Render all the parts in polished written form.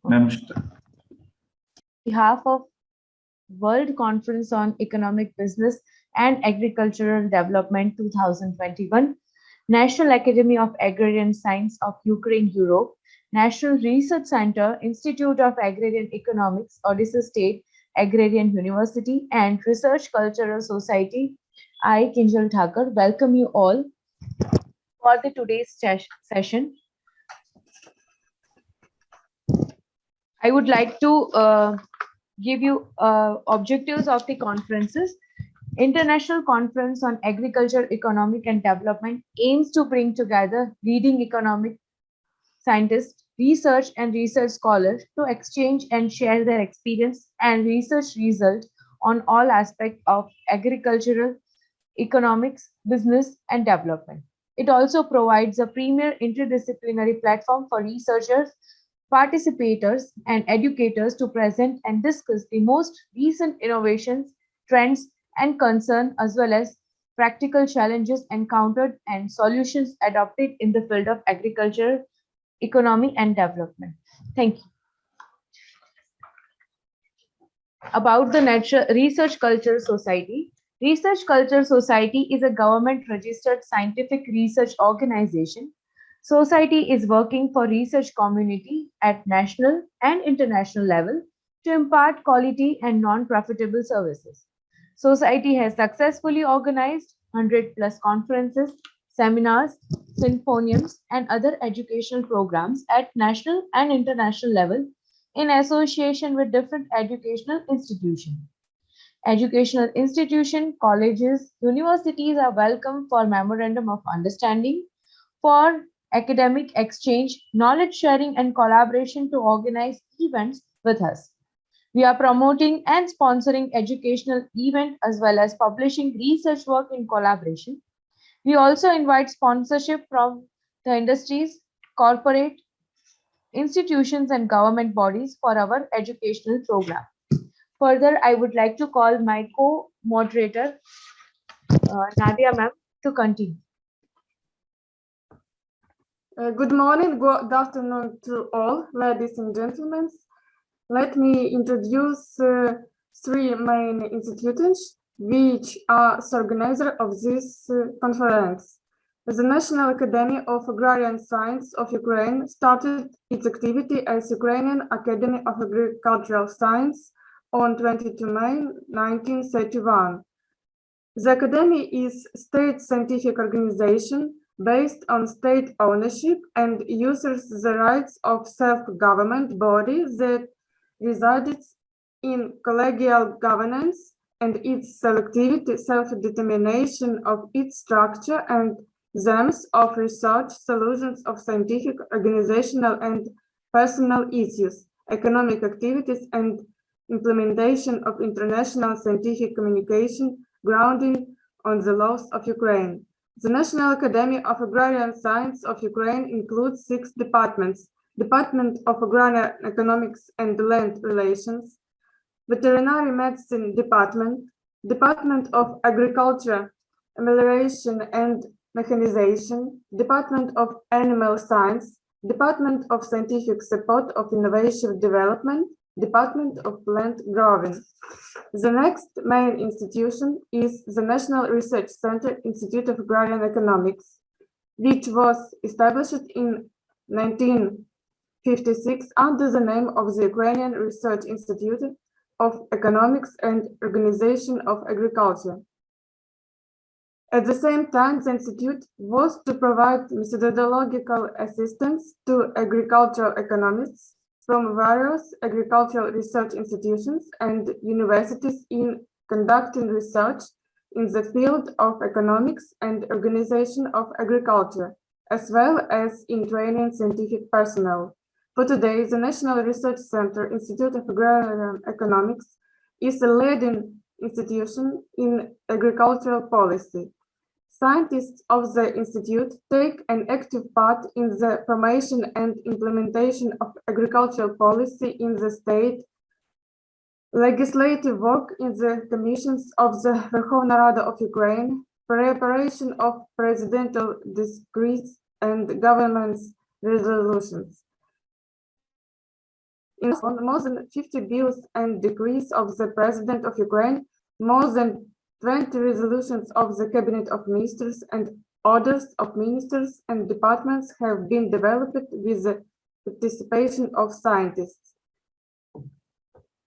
On behalf of World Conference on Economic Business and Agricultural Development 2021, National Academy of Agrarian Science of Ukraine, Europe, National Research Center, Institute of Agrarian Economics, Odisha State Agrarian University, and Research Cultural Society, I, Kinjal Thakur, welcome you all for the today's session. I would like to give you objectives of the conferences. International Conference on Agriculture, Economic and Development aims to bring together leading economic scientists, research and research scholars to exchange and share their experience and research results on all aspects of agricultural, economics, business and development. It also provides a premier interdisciplinary platform for researchers, participators and educators to present and discuss the most recent innovations, trends, and concerns, as well as practical challenges encountered and solutions adopted in the field of agriculture, economy, and development. Thank you. About the Research Culture Society. Research Culture Society is a government-registered scientific research organization. Society is working for research community at national and international level to impart quality and non-profitable services. Society has successfully organized 100+ conferences, seminars, symposiums, and other educational programs at national and international level in association with different educational institutions. Educational institutions, colleges, universities are welcome for memorandum of understanding, for academic exchange, knowledge sharing, and collaboration to organize events with us. We are promoting and sponsoring educational events as well as publishing research work in collaboration. We also invite sponsorship from the industries, corporate, institutions, and government bodies for our educational program. Further, I would like to call my co-moderator, Nadia ma'am, to continue. Good morning, good afternoon to all, ladies and gentlemen. Let me introduce three main institutions which are the organizer of this conference. The National Academy of Agrarian Science of Ukraine started its activity as Ukrainian Academy of Agricultural Science on 22 May 1931. The Academy is a state scientific organization based on state ownership and uses the rights of self-government body that resides in collegial governance and its selectivity, self-determination of its structure and themes of research, solutions of scientific, organizational and personal issues, economic activities and implementation of international scientific communication grounding on the laws of Ukraine. The National Academy of Agrarian Science of Ukraine includes 6 departments: Department of Agrarian Economics and Land Relations, Veterinary Medicine Department, Department of Agriculture, Amelioration and Mechanization, Department of Animal Science, Department of Scientific Support of Innovation Development, Department of Plant Growing. The next main institution is the National Research Center, Institute of Agrarian Economics, which was established in 1956 under the name of the Ukrainian Research Institute of Economics and Organization of Agriculture. At the same time, the institute was to provide methodological assistance to agricultural economists from various agricultural research institutions and universities in conducting research in the field of economics and organization of agriculture, as well as in training scientific personnel. For today, the National Research Center, Institute of Agrarian Economics, is a leading institution in agricultural policy. Scientists of the Institute take an active part in the formation and implementation of agricultural policy in the state, legislative work in the commissions of the Verkhovna Rada of Ukraine, preparation of presidential decrees and government's resolutions. on more than 50 bills and decrees of the President of Ukraine, more than 20 resolutions of the Cabinet of Ministers and orders of ministers and departments have been developed with the participation of scientists.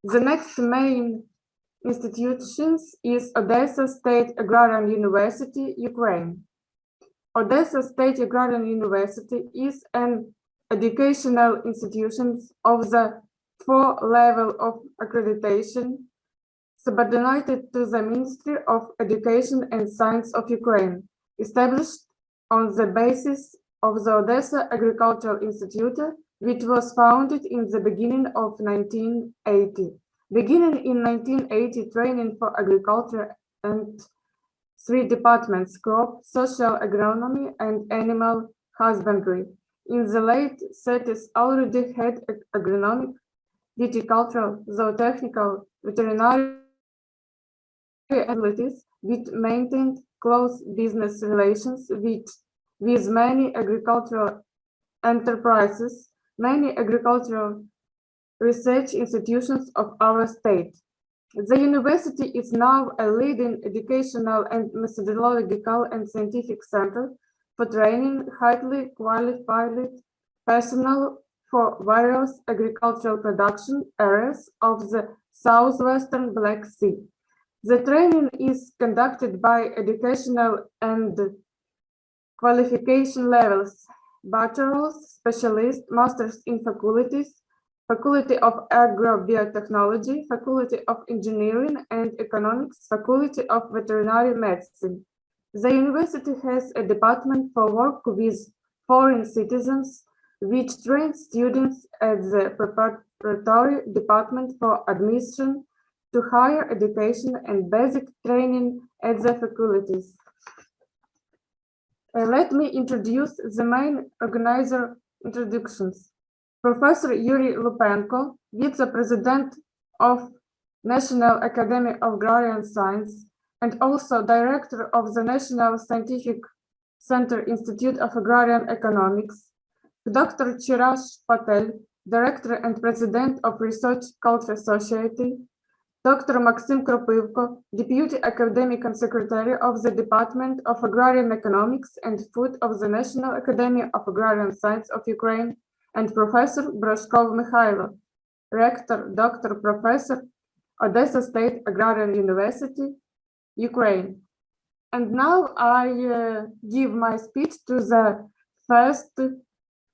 The next main institutions is Odessa State Agrarian University, Ukraine. Odessa State Agrarian University is an educational institution of the 4th level of accreditation subordinated to the Ministry of Education and Science of Ukraine, established on the basis of the Odessa Agricultural Institute, which was founded in the beginning of 1980. Beginning in 1980, training for agriculture and 3 departments: crop, social agronomy, and animal husbandry. In the late 30s, already had agronomic, viticultural, zootechnical, veterinary abilities, which maintained close business relations with many agricultural enterprises, many agricultural research institutions of our state. The university is now a leading educational and methodological and scientific center for training highly qualified personnel for various agricultural production areas of the southwestern Black Sea. The training is conducted by educational and qualification levels: bachelor's, specialist, master's in faculties, Faculty of Agrobiotechnology, Faculty of Engineering and Economics, Faculty of Veterinary Medicine. The university has a department for work with foreign citizens, which trains students at the preparatory department for admission to higher education and basic training at the faculties. Let me introduce the main organizer introductions. Professor Yuri Lupenko, Vice-President of National Academy of Agrarian Science and also Director of the National Scientific Center Institute of Agrarian Economics. Dr. Chirag Patel, Director and President of Research Culture Society. Dr. Maxim Kropivko, Deputy Academic and Secretary of the Department of Agrarian Economics and Food of the National Academy of Agrarian Science of Ukraine, and Professor Broshkov Mikhailo, Rector, Doctor, Professor, Odessa State Agrarian University, Ukraine. And now I give my speech to the first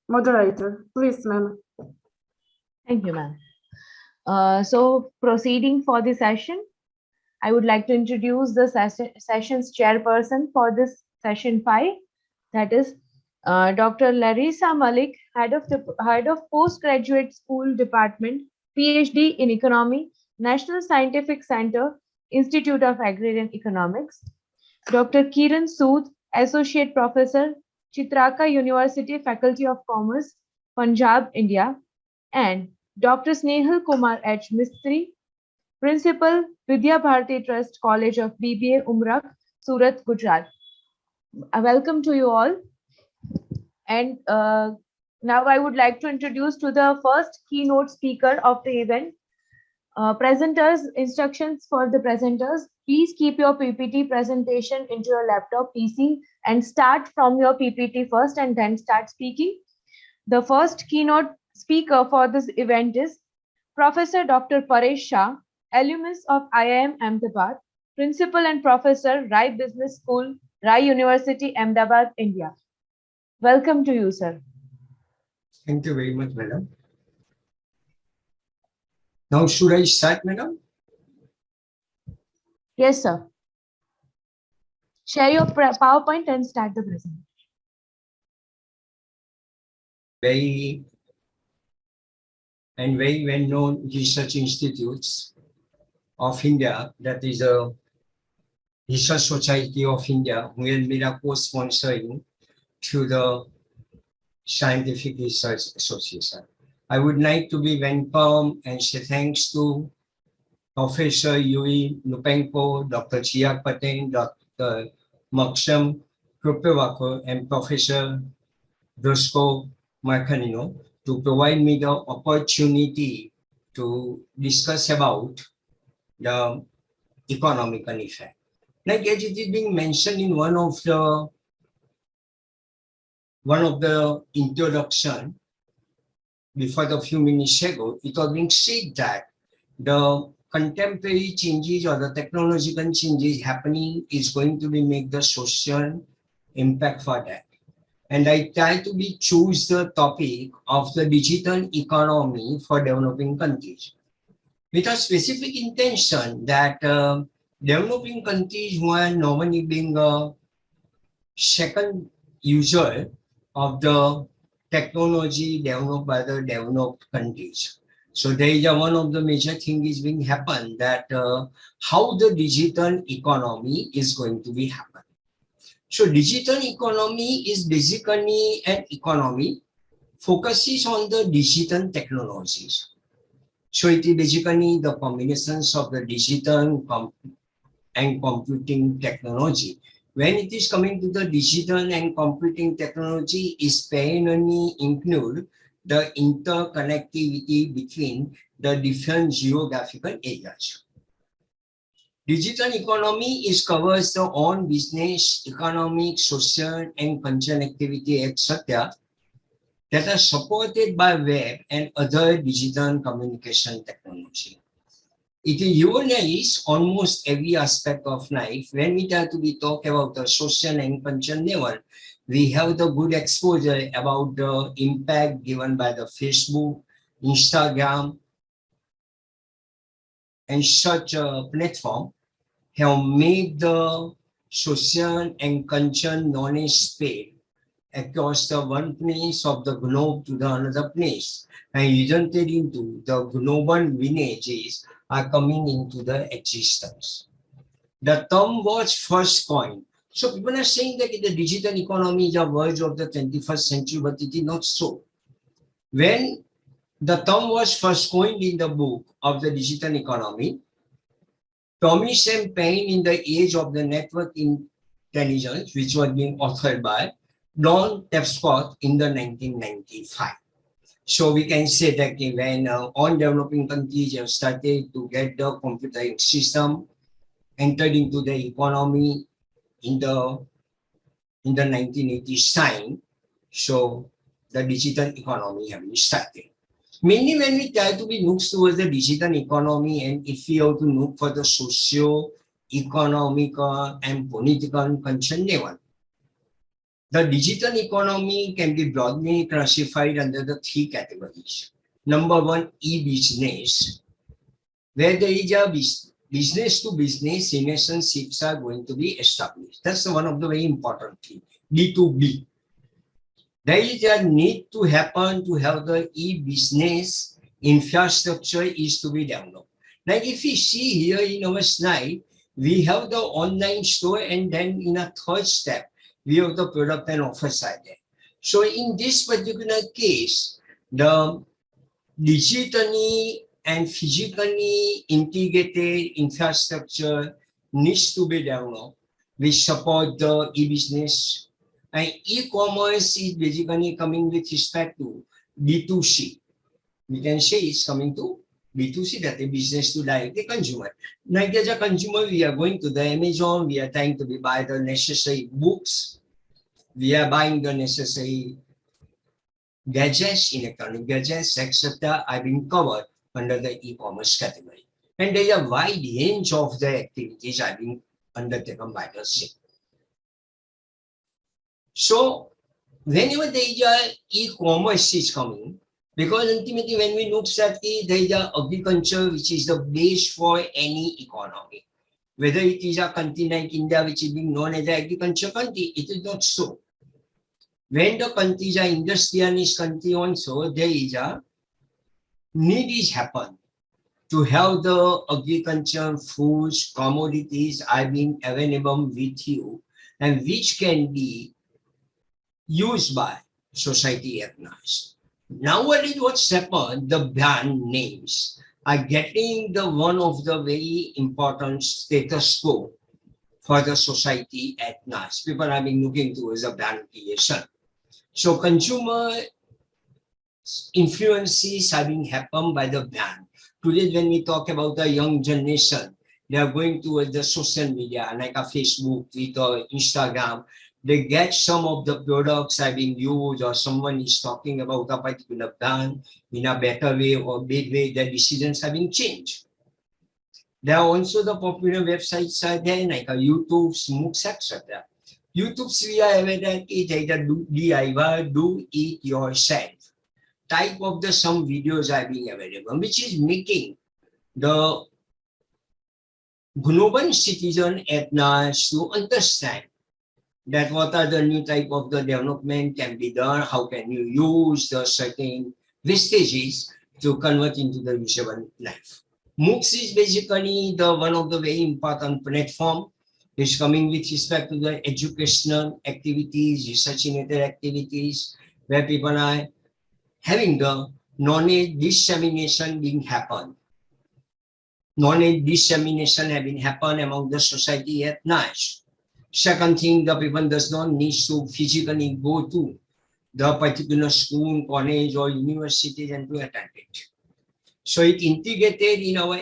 moderator. Please, ma'am. Thank you, ma'am. So proceeding for the session, I would like to introduce the session's chairperson for this session 5, that is Dr. Larissa Malik, Head of Postgraduate School Department, PhD in Economy, National Scientific Center, Institute of Agrarian Economics. Dr. Kiran Sood, Associate Professor, Chitraka University, Faculty of Commerce, Punjab, India. And Dr. Snehal Kumar H. Mistry, Principal, Vidya Bharati Trust College of BBA, Umrak, Surat, Gujarat. Welcome to you all. And now I would like to introduce to the first keynote speaker of the event. Presenters, instructions for the presenters. Please keep your PPT presentation into your laptop PC and start from your PPT first and then start speaking. The first keynote speaker for this event is Professor Dr. Paresh Shah, alumnus of IIM Ahmedabad, Principal and Professor, Rai Business School, Rai University, Ahmedabad, India. Welcome to you, sir. Thank you very much, madam. Now, should I start, madam? Yes, sir. Share your PowerPoint and start the presentation. Very well-known research institutes of India, that is a Research Society of India, will be co-sponsoring to the Scientific Research Association. I would like to be welcome and say thanks to Professor Yuri Lupenko, Dr. Chirag Patel, Dr. Maxim Kropivko, and Professor Broshkov Mikhailo to provide me the opportunity to discuss about the economical effect. Like as it is being mentioned in one of the introduction before the few minutes ago, it was being said that the contemporary changes or the technological changes happening is going to be make the social impact for that. And I try to be choose the topic of the digital economy for developing countries with a specific intention that developing countries who are normally being a second user of the technology developed by the developed countries. So there is one of the major thing is being happen that how the digital economy is going to be happen. So digital economy is basically an economy focuses on the digital technologies. So it is basically the combinations of the digital and computing technology. When it is coming to the digital and computing technology, is primarily include the interconnectivity between the different geographical areas. Digital economy is covers the on business, economic, social, and cultural activity, etc., that are supported by web and other digital communication technology. It unites almost every aspect of life. When we try to be talk about the social and cultural level, we have the good exposure about the impact given by the Facebook, Instagram, and such a platform have made the social and cultural knowledge spread across the one place of the globe to the another place, and resulted into the global villages are coming into the existence. The term was first coined. So people are saying that the digital economy is a verge of the 21st century, but it is not so. When the term was first coined in the book of the digital economy, Thomas and Paine in the age of the network intelligence, which was being authored by Don Tapscott in the 1995. So we can say that when all developing countries have started to get the computer system entered into the economy in the 1980s time, so the digital economy have been started. Mainly when we try to be look towards the digital economy, and if we have to look for the socio-economical and political concern level, the digital economy can be broadly classified under the three categories. Number one, e-business, where there is a business to business relationships are going to be established. That's one of the very important things. B2B. There is a need to happen to have the e-business infrastructure is to be developed. Like if we see here in our slide, we have the online store, and then in a third step, we have the product and offer side there. So in this particular case, the digitally and physically integrated infrastructure needs to be developed, which support the e-business. And e-commerce is basically coming with respect to B2C. We can say it's coming to B2C, that is business to direct the consumer. Like as a consumer, we are going to the Amazon, we are trying to buy the necessary books, we are buying the necessary gadgets, electronic gadgets, etc. are being covered under the e-commerce category. And there is a wide range of the activities are being undertaken by the same. So whenever there is a e-commerce is coming, because ultimately when we look at it, there is a agriculture which is the base for any economy. Whether it is a country like India, which is being known as an agriculture country, it is not so. When the countries are industrialist country also, there is a need is happen to have the agriculture, foods, commodities are being available with you, and which can be used by society at large. Nowadays, what's happened, the brand names are getting the one of the very important status quo for the society at large. People have been looking towards a brand creation. So consumer influences are being happened by the brand. today when we talk about the young generation, they are going towards the social media like a Facebook, Twitter, Instagram. They get some of the products are being used or someone is talking about a particular brand in a better way or bad way, their decisions have been changed. There are also the popular websites are there like a YouTube, MOOCs, etc. YouTube, we are aware that it is a DIY, do it yourself type of the some videos are being available, which is making the global citizen at large to understand that what are the new type of the development can be done, how can you use the certain wastages to convert into the usable life. MOOCs is basically the one of the very important platform is coming with respect to the educational activities, research-related activities, where people are having the knowledge dissemination being happen. Knowledge dissemination having happen among the society at large. Second thing, the people does not need to physically go to the particular school, college or university and to attend it. So it integrated in our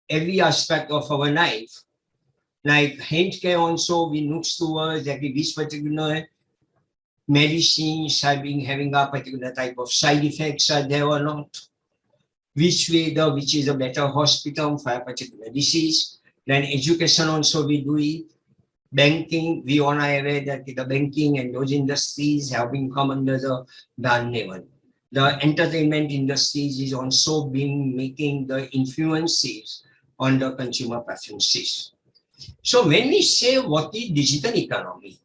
every aspect of our life. Like healthcare also, we look towards that which particular medicines having a particular type of side effects are there or not. Which is a better hospital for a particular disease. Then education also we do it. Banking, we all are aware that the banking and those industries have been come under the ban level. The entertainment industries is also being making the influences on the consumer preferences. So when we say what is digital economy,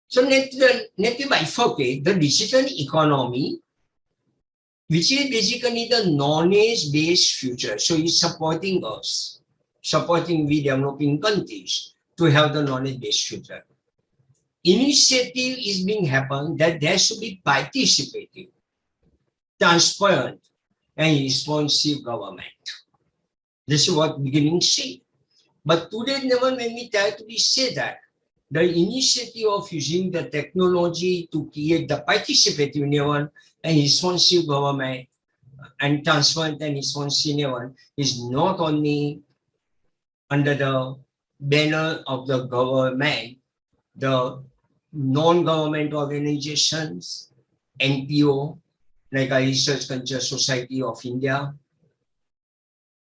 so let me bifurcate the digital economy, which is basically the knowledge-based future. So it's supporting us, supporting we developing countries to have the knowledge-based future. Initiative is being happened that there should be participative, transparent, and responsive government. This is what beginning say. But today, never when we try to be say that the initiative of using the technology to create the participative level and responsive government and transparent and responsive level is not only under the banner of the government, the non-government organizations, NPO, like a Research Culture Society of India,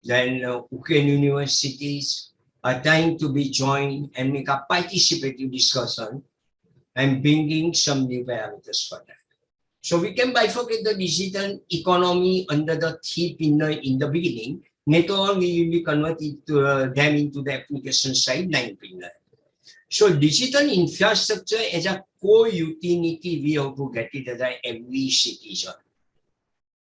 then Ukraine universities are trying to be joined and make a participative discussion and bringing some new parameters for that. So we can bifurcate the digital economy under the three pillar in the beginning. Later on, we will be converted them into the application side 9 pillar. So digital infrastructure as a core utility, we have to get it as every citizen.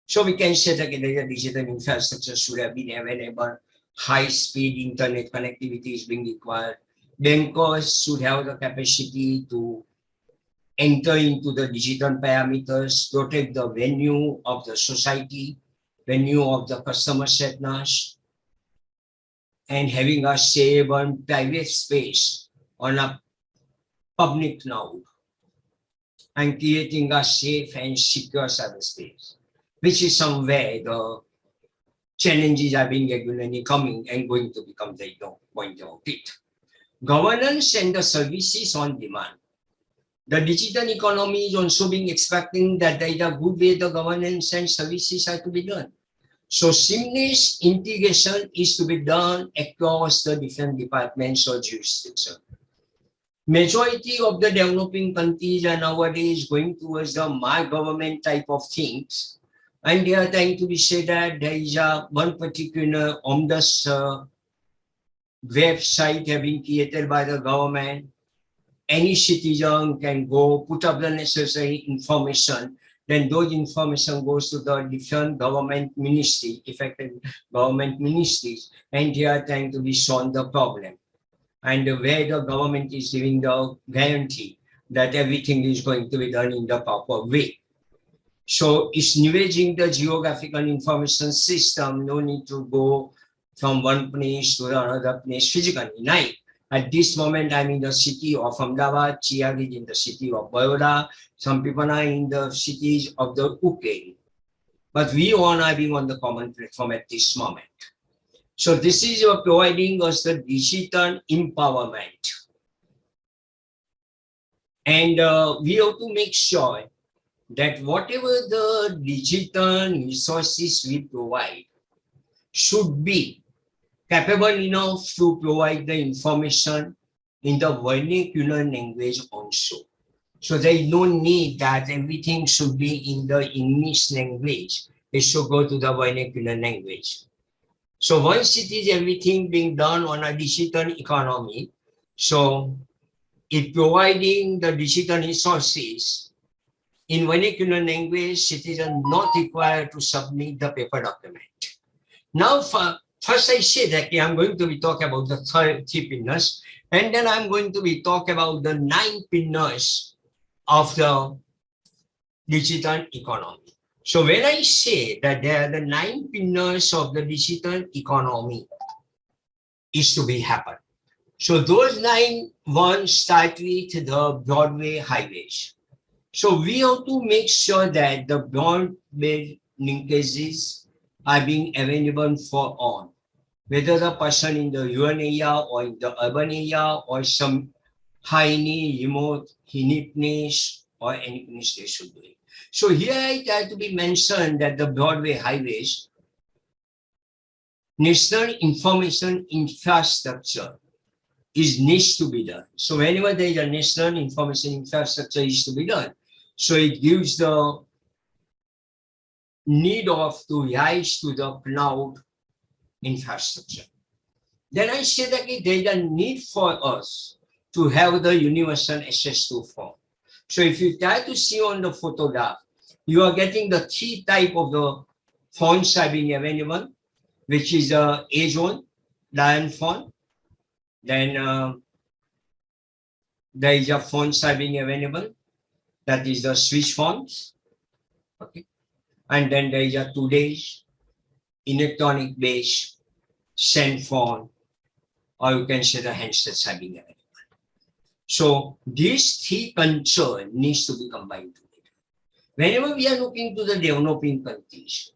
So we can say that the digital infrastructure should have been available. High-speed internet connectivity is being required. Bankers should have the capacity to enter into the digital parameters, protect the venue of the society, venue of the customer setness, and having a safe and private space on a public cloud, and creating a safe and secure cyberspace, which is somewhere the challenges are being regularly coming and going to become the point of it. Governance and the services on demand. The digital economy is also being expecting that there is a good way the governance and services are to be done. So seamless integration is to be done across the different departments or jurisdictions. Majority of the developing countries are nowadays going towards the my government type of things. And they are trying to be said that there is a one particular omnibus website having created by the government. Any citizen can go put up the necessary information. Then those information goes to the different government ministry, effective government ministries, and they are trying to be solve the problem. And where the government is giving the guarantee that everything is going to be done in the proper way. So it's leveraging the geographical information system, no need to go from one place to another place physically. Like at this moment, I'm in the city of Ahmedabad, Chiag is in the city of Baroda, some people are in the cities of the Ukraine. but we all are being on the common platform at this moment. So this is providing us the digital empowerment. And we have to make sure that whatever the digital resources we provide should be capable enough to provide the information in the vernacular language also. So there is no need that everything should be in the English language. It should go to the vernacular language. So once it is everything being done on a digital economy, so it providing the digital resources in vernacular language, citizens not required to submit the paper document. Now, first I say that I'm going to be talking about the three pillars, and then I'm going to be talking about the 9 pillars of the digital economy. So when I say that there are the 9 pillars of the digital economy is to be happen. So those 9 ones start with the Broadway highways. So we have to make sure that the broadband linkages are being available for all, whether the person in the rural area or in the urban area or some highly remote, unique place or any place they should do it. So here it had to be mentioned that the Broadway highways, national information infrastructure needs to be done. So whenever there is a national information infrastructure is to be done, so it gives the need of to rise to the cloud infrastructure. Then I say that there is a need for us to have the universal access to phone. So if you try to see on the photograph, you are getting the 3 type of the phones are being available, which is the A-zone, dial phone. Then there is a phones are being available, that is the switch phones. Okay. And then there is a today's electronic based send phone, or you can say the handsets are being available. So these 3 concerns needs to be combined together. Whenever we are looking to the developing countries,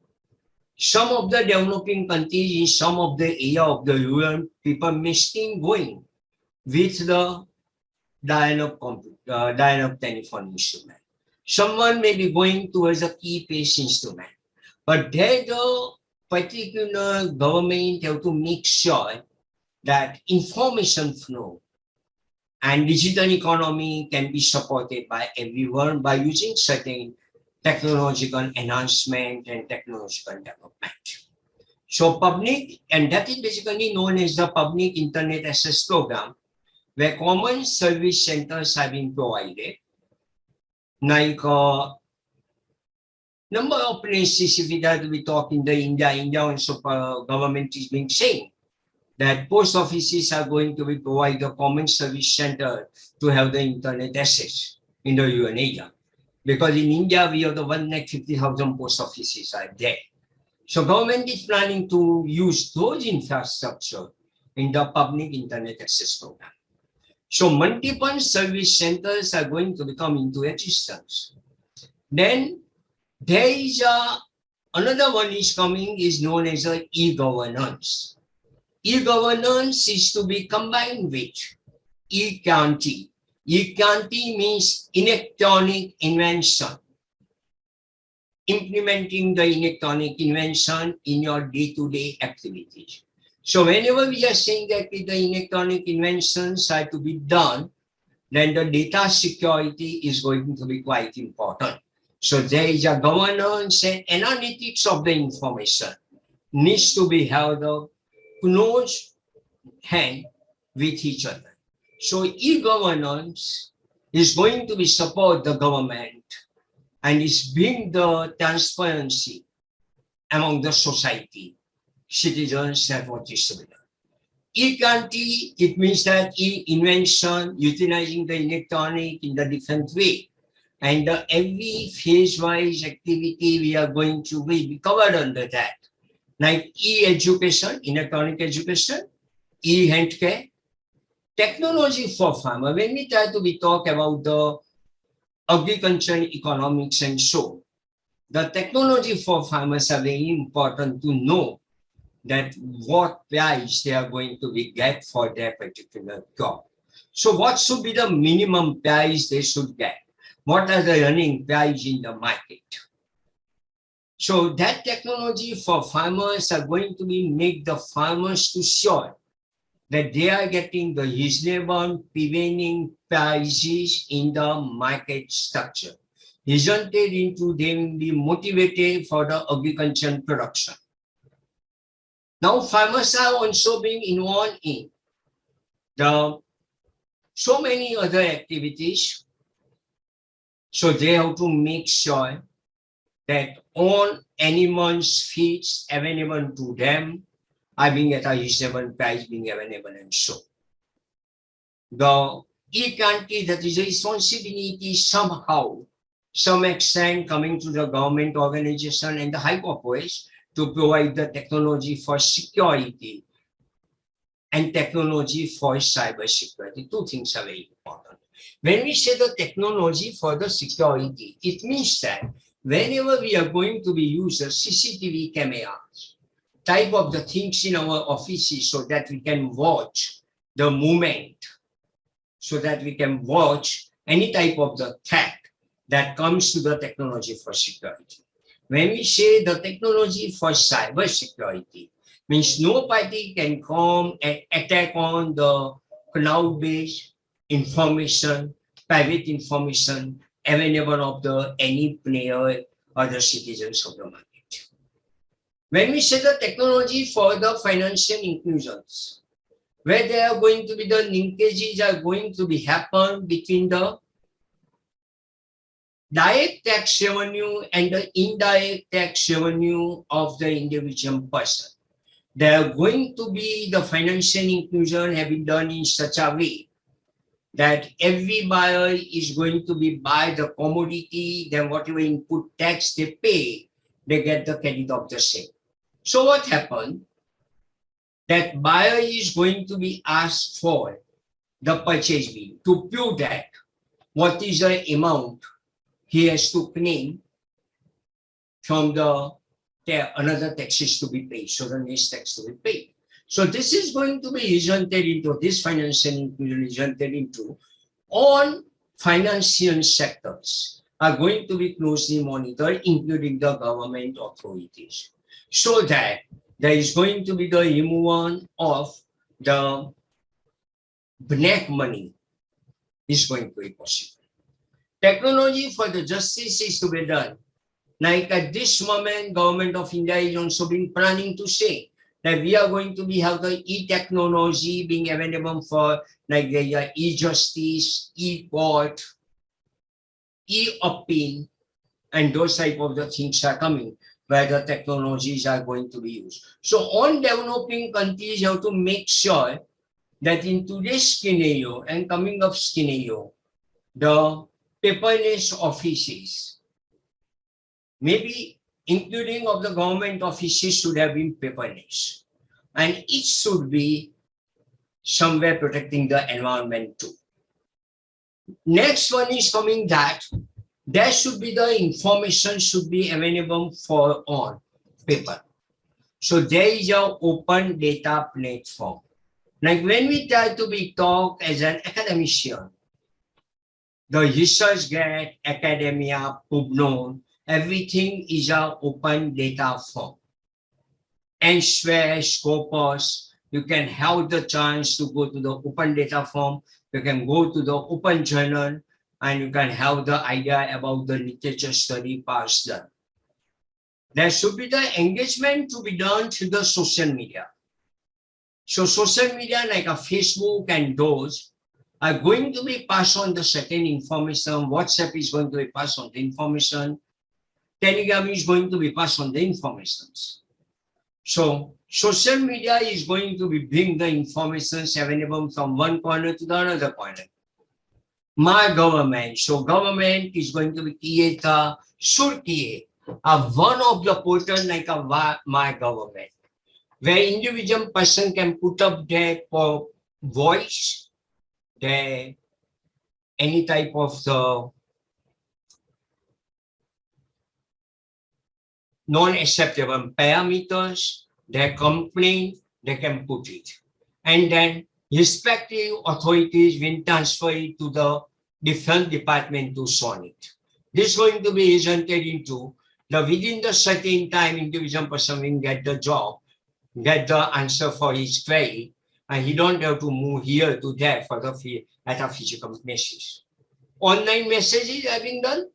some of the developing countries in some of the area of the rural people may still going with the dial-up telephone instrument. Someone may be going towards a key-based instrument, but there the particular government have to make sure that information flow and digital economy can be supported by everyone by using certain technological enhancement and technological development. So public, and that is basically known as the Public Internet Access Program, where common service centers have been provided. Like number of places, if we have to be talking the India also government is being saying that post offices are going to be provide a common service center to have the internet access in the rural area. Because in India, we have the 150,000 post offices are there. So government is planning to use those infrastructure in the public internet access program. So multiple service centers are going to become into existence. Then there is another one is coming is known as e-governance. E-governance is to be combined with e-county. E-county means electronic invention. Implementing the electronic invention in your day-to-day activities. So whenever we are saying that the electronic inventions are to be done, then the data security is going to be quite important. So there is a governance and analytics of the information needs to be held close hand with each other. So e-governance is going to be support the government and is bring the transparency among the society. Citizens have what is to be done. E-county, it means that e-invention, utilizing the electronic in the different way. And every phase-wise activity we are going to be covered under that. Like e-education, electronic education, e-healthcare, technology for farmer. When we try to be talk about the agricultural economics and so, the technology for farmers are very important to know that what price they are going to be get for their particular crop. So what should be the minimum price they should get? What are the running price in the market? So that technology for farmers are going to be make the farmers to sure that they are getting the reasonable prevailing prices in the market structure, resulted into them be motivated for the agricultural production. Now farmers are also being involved in the so many other activities. So they have to make sure that all animals feeds available to them are being at a reasonable price being available, and so the e-country, that is a responsibility somehow, some extent coming to the government organization and the high corporates to provide the technology for security and technology for cyber security. Two things are very important. When we say the technology for the security, it means that whenever we are going to be use a CCTV cameras, type of the things in our offices so that we can watch the movement, so that we can watch any type of the threat that comes to the technology for security. When we say the technology for cyber security, means no party can come and attack on the cloud-based information, private information available of the any player or the citizens of the market. When we say the technology for the financial inclusions, where there are going to be the linkages are going to be happen between the direct tax revenue and the indirect tax revenue of the individual person. There are going to be the financial inclusion have been done in such a way that every buyer is going to be buy the commodity, then whatever input tax they pay, they get the credit of the same. So what happened? That buyer is going to be asked for the purchase bill to prove that what is the amount he has to claim from the another taxes to be paid, so the next tax to be paid. So this is going to be resulted into this financial inclusion resulted into all financial sectors are going to be closely monitored, including the government authorities, so that there is going to be the removal of the black money is going to be possible. Technology for the justice is to be done. Like at this moment, government of India is also been planning to say that we are going to be have the e-technology being available for like the e-justice, e-court, e-appeal, and those type of the things are coming where the technologies are going to be used. So all developing countries have to make sure that in today's scenario and coming up scenario, the paperless offices, maybe including of the government offices should have been paperless, and it should be somewhere protecting the environment too. Next one is coming that there should be the information should be available for on paper. So there is an open data platform. Like when we try to be talk as an academician, the research get academia, PubNote, everything is an open data form. And Elsewhere, Scopus, you can have the chance to go to the open data form, you can go to the open journal, and you can have the idea about the literature study past done. There should be the engagement to be done through the social media. So social media like a Facebook and those are going to be passed on the certain information. WhatsApp is going to be passed on the information. Telegram is going to be passed on the information. So social media is going to be bring the information available from one corner to the another corner. My government, so government is going to be create should create one of the portal like a my government, where individual person can put up their voice, their any type of the non-acceptable parameters, their complaint, they can put it. And then respective authorities will transfer it to the different department to solve it. This is going to be resulted into the within the certain time individual person will get the job, get the answer for his query, and he don't have to move here to there for the at a physical message. Online messages have been done.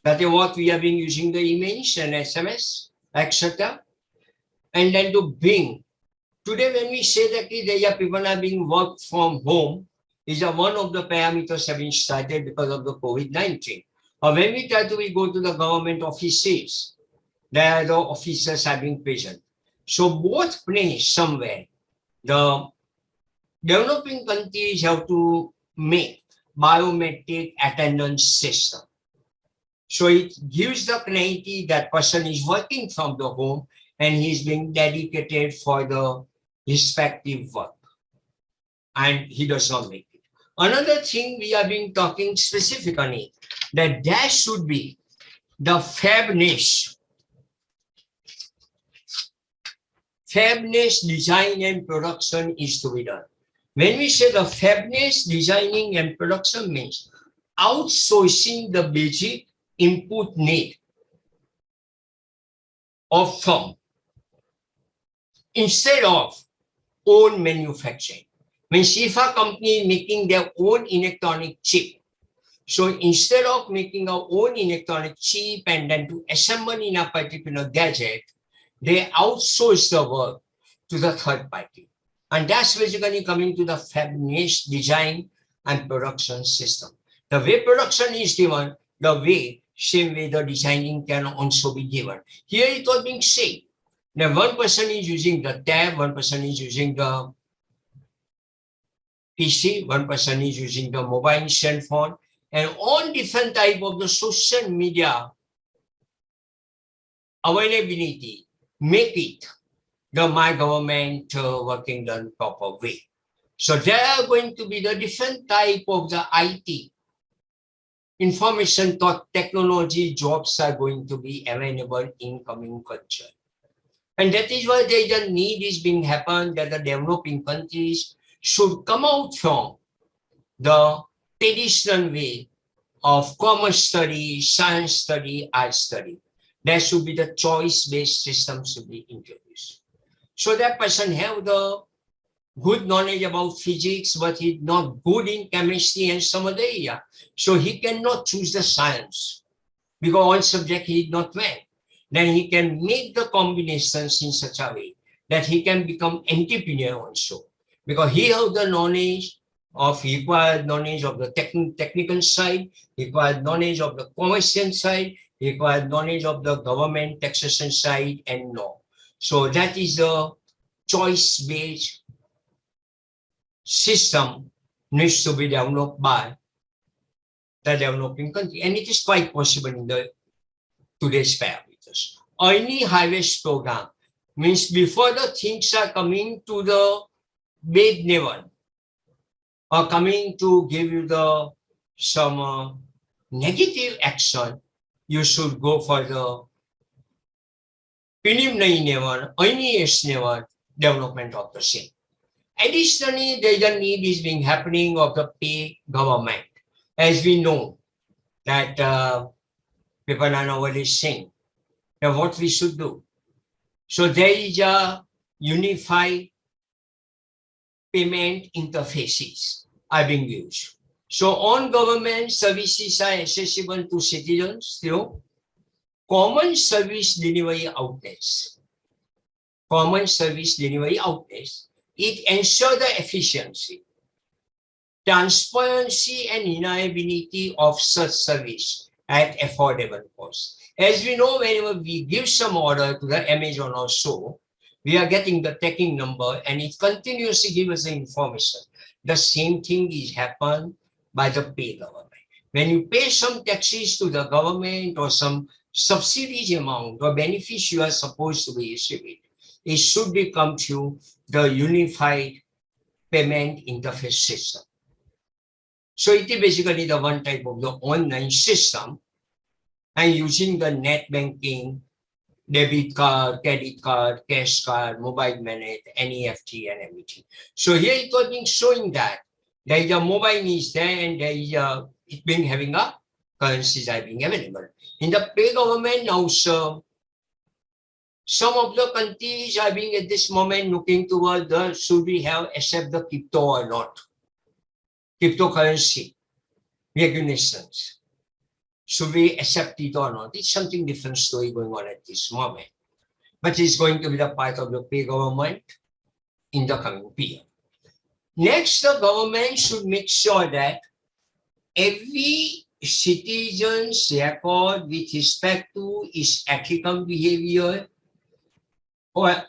That is what we have been using the emails and SMS, etc. And then to bring. Today, when we say that there are people are being worked from home, is one of the parameters have been started because of the COVID-19. Or when we try to go to the government offices, there the officers are being present. So both place somewhere, the developing countries have to make biometric attendance system. So it gives the clarity that person is working from the home and he's being dedicated for the respective work. And he does not make it. Another thing we have been talking specifically, that there should be the fairness design and production is to be done. When we say the fairness designing and production means outsourcing the basic input need of firm instead of own manufacturing. Means if a company is making their own electronic chip, so instead of making our own electronic chip and then to assemble in a particular gadget, they outsource the work to the third party. And that's basically coming to the fairness design and production system. The way production is given, the way, same way the designing can also be given. Here it was being said that one person is using the tab, one person is using the PC, one person is using the mobile cell phone, and all different type of the social media availability make it the my government working the proper way. So there are going to be the different type of the IT information technology jobs are going to be available in coming culture. And that is why there is a need is being happened that the developing countries should come out from the traditional way of commerce study, science study, art study. There should be the choice-based system should be introduced. So that person have the good knowledge about physics, but he's not good in chemistry and some other area. So he cannot choose the science because one subject he is not well. Then he can make the combinations in such a way that he can become entrepreneur also. Because he has the knowledge of required knowledge of the technical side, required knowledge of the commercial side, required knowledge of the government taxation side and law. So that is the choice-based system needs to be developed by the developing country. And it is quite possible in the today's parameters. Early harvest program means before the things are coming to the big level or coming to give you the some negative action, you should go for the preliminary level, earliest level development of the same. Additionally, there is a need is being happening of the pay government. As we know that people are nowadays saying that what we should do. So there is a unified payment interfaces are being used. So all government services are accessible to citizens through common service delivery outlets. Common service delivery outlets. It ensures the efficiency, transparency, and reliability of such service at affordable cost. As we know, whenever we give some order to the Amazon or so, we are getting the tracking number and it continuously gives us the information. The same thing is happened by the pay government. When you pay some taxes to the government or some subsidies amount or benefits you are supposed to be receiving, it should become through the unified payment interface system. So it is basically the one type of the online system and using the net banking, debit card, credit card, cash card, mobile money, NEFT and everything. So here it was being showing that there is a mobile is there and there is a, it being having a currencies are being available. In the pay government also, some of the countries are being at this moment looking toward the should we have accept the crypto or not, cryptocurrency regulations. Should we accept it or not? It's something different story going on at this moment. But it's going to be the part of the pay government in the coming period. Next, the government should make sure that every citizen's record with respect to his ethical behavior or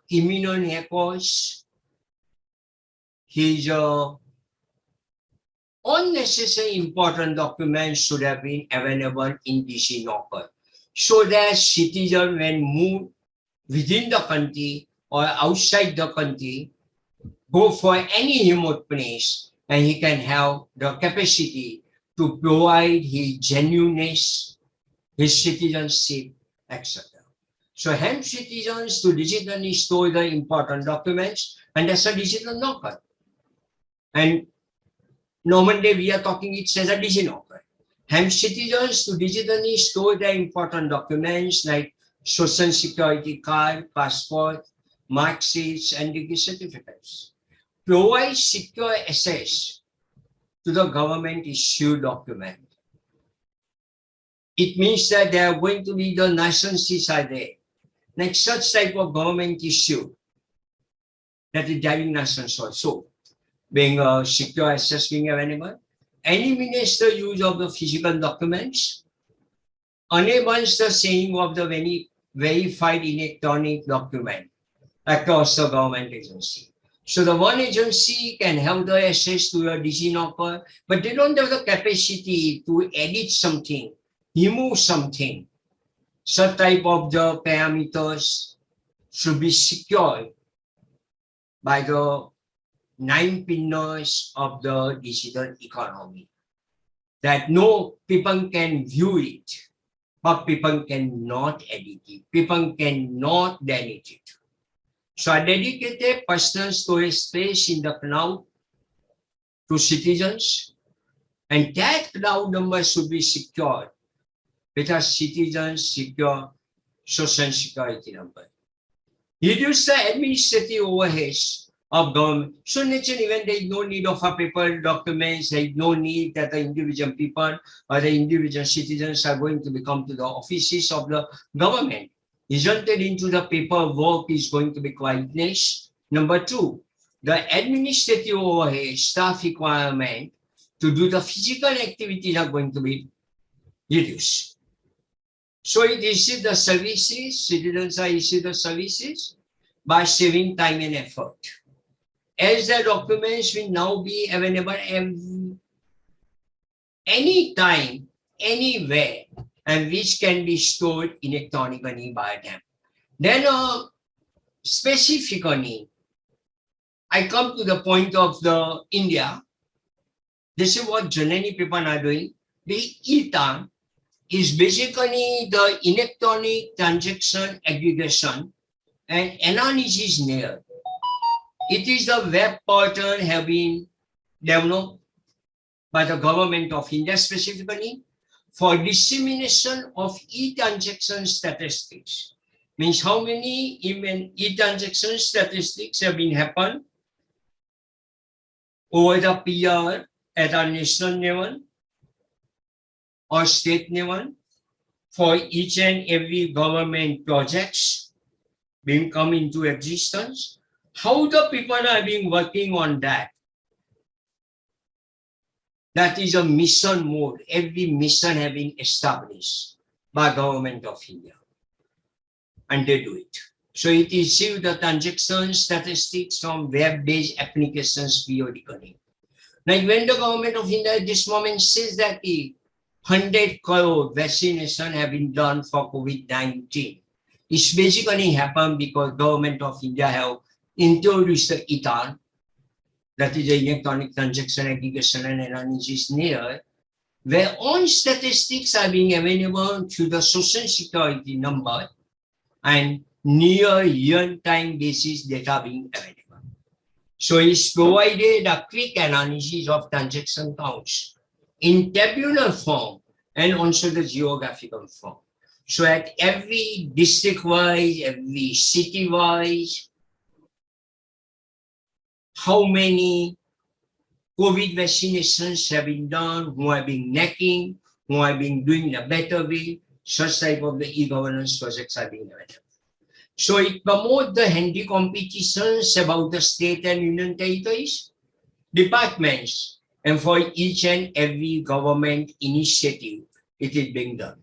criminal records, his unnecessary important documents should have been available in DigiLocker, so that citizens when move within the country or outside the country, go for any remote place, and he can have the capacity to provide his genuineness, his citizenship, etc. So help citizens to digitally store the important documents, and that's a digital locker. And normally we are talking it as a DigiLocker. Help citizens to digitally store their important documents like social security card, passport, mark sheets, and degree certificates. Provide secure access to the government issued document. It means that there are going to be the licenses are there. Like such type of government issue, that is driving license also, being secure access being available. Any minister use of the physical documents enables the sharing of the verified electronic document across the government agency. So the one agency can have the access to a DigiLocker, but they don't have the capacity to edit something, remove something. Such type of the parameters should be secured by the 9 pillars of the digital economy. That no people can view it, but people cannot edit it. People cannot delete it. So a dedicated personal storage space in the cloud to citizens, and that cloud number should be secured with a citizen's secure social security number. Reduce the administrative overheads of government. So naturally, when there is no need of a paper documents, there is no need that the individual people or the individual citizens are going to become to the offices of the government. Resulted into the paperwork is going to be quite less. Number two, the administrative overhead staff requirement to do the physical activities are going to be reduced. So it is the services, citizens are issued the services by saving time and effort. As the documents will now be available anytime, anywhere, and which can be stored electronically by them. Then specifically, I come to the point of the India. This is what generally people are doing. The ETA is basically the electronic transaction aggregation and analysis layer. It is the web portal have been developed by the government of India specifically for dissemination of e-transaction statistics. Means how many even e-transaction statistics have been happened over the period at a national level or state level for each and every government projects being come into existence. How the people are being working on that. That is a mission mode. Every mission has been established by government of India. And they do it. So it receives the transaction statistics from web-based applications periodically. Like when the government of India at this moment says that 100 crore vaccination have been done for COVID-19. It's basically happened because government of India have introduced the ETA, that is the electronic transaction aggregation and analysis layer, where all statistics are being available through the social security number and near real-time basis data being available. So it's provided a quick analysis of transaction counts in tabular form and also the geographical form. So at every district-wise, every city-wise, how many COVID vaccinations have been done, who have been lacking, who have been doing a better way, such type of the e-governance projects are being available. So it promotes the handy competitions about the state and union territories, departments, and for each and every government initiative, it is being done.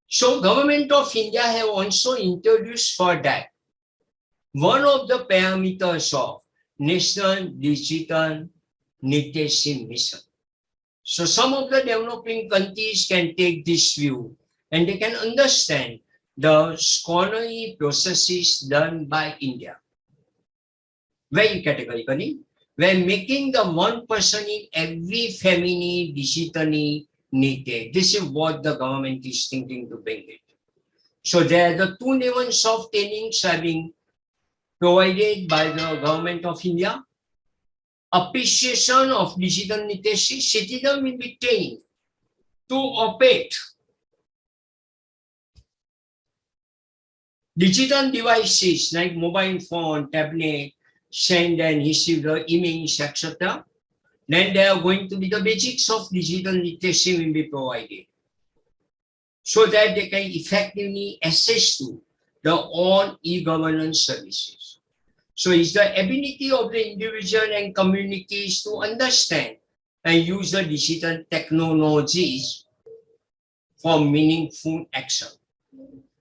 So Government of India have also introduced for that one of the parameters of National Digital Literacy Mission. So some of the developing countries can take this view and they can understand the scholarly processes done by India. Very categorically, we're making the one person in every family digitally native. This is what the government is thinking to bring it. So there are the two levels of trainings are being provided by the Government of India. Appreciation of digital literacy, citizens will be trained to operate digital devices like mobile phone, tablet, send and receive the emails, etc. Then there are going to be the basics of digital literacy will be provided so that they can effectively access to the all e-governance services. So it's the ability of the individual and communities to understand and use the digital technologies for meaningful action.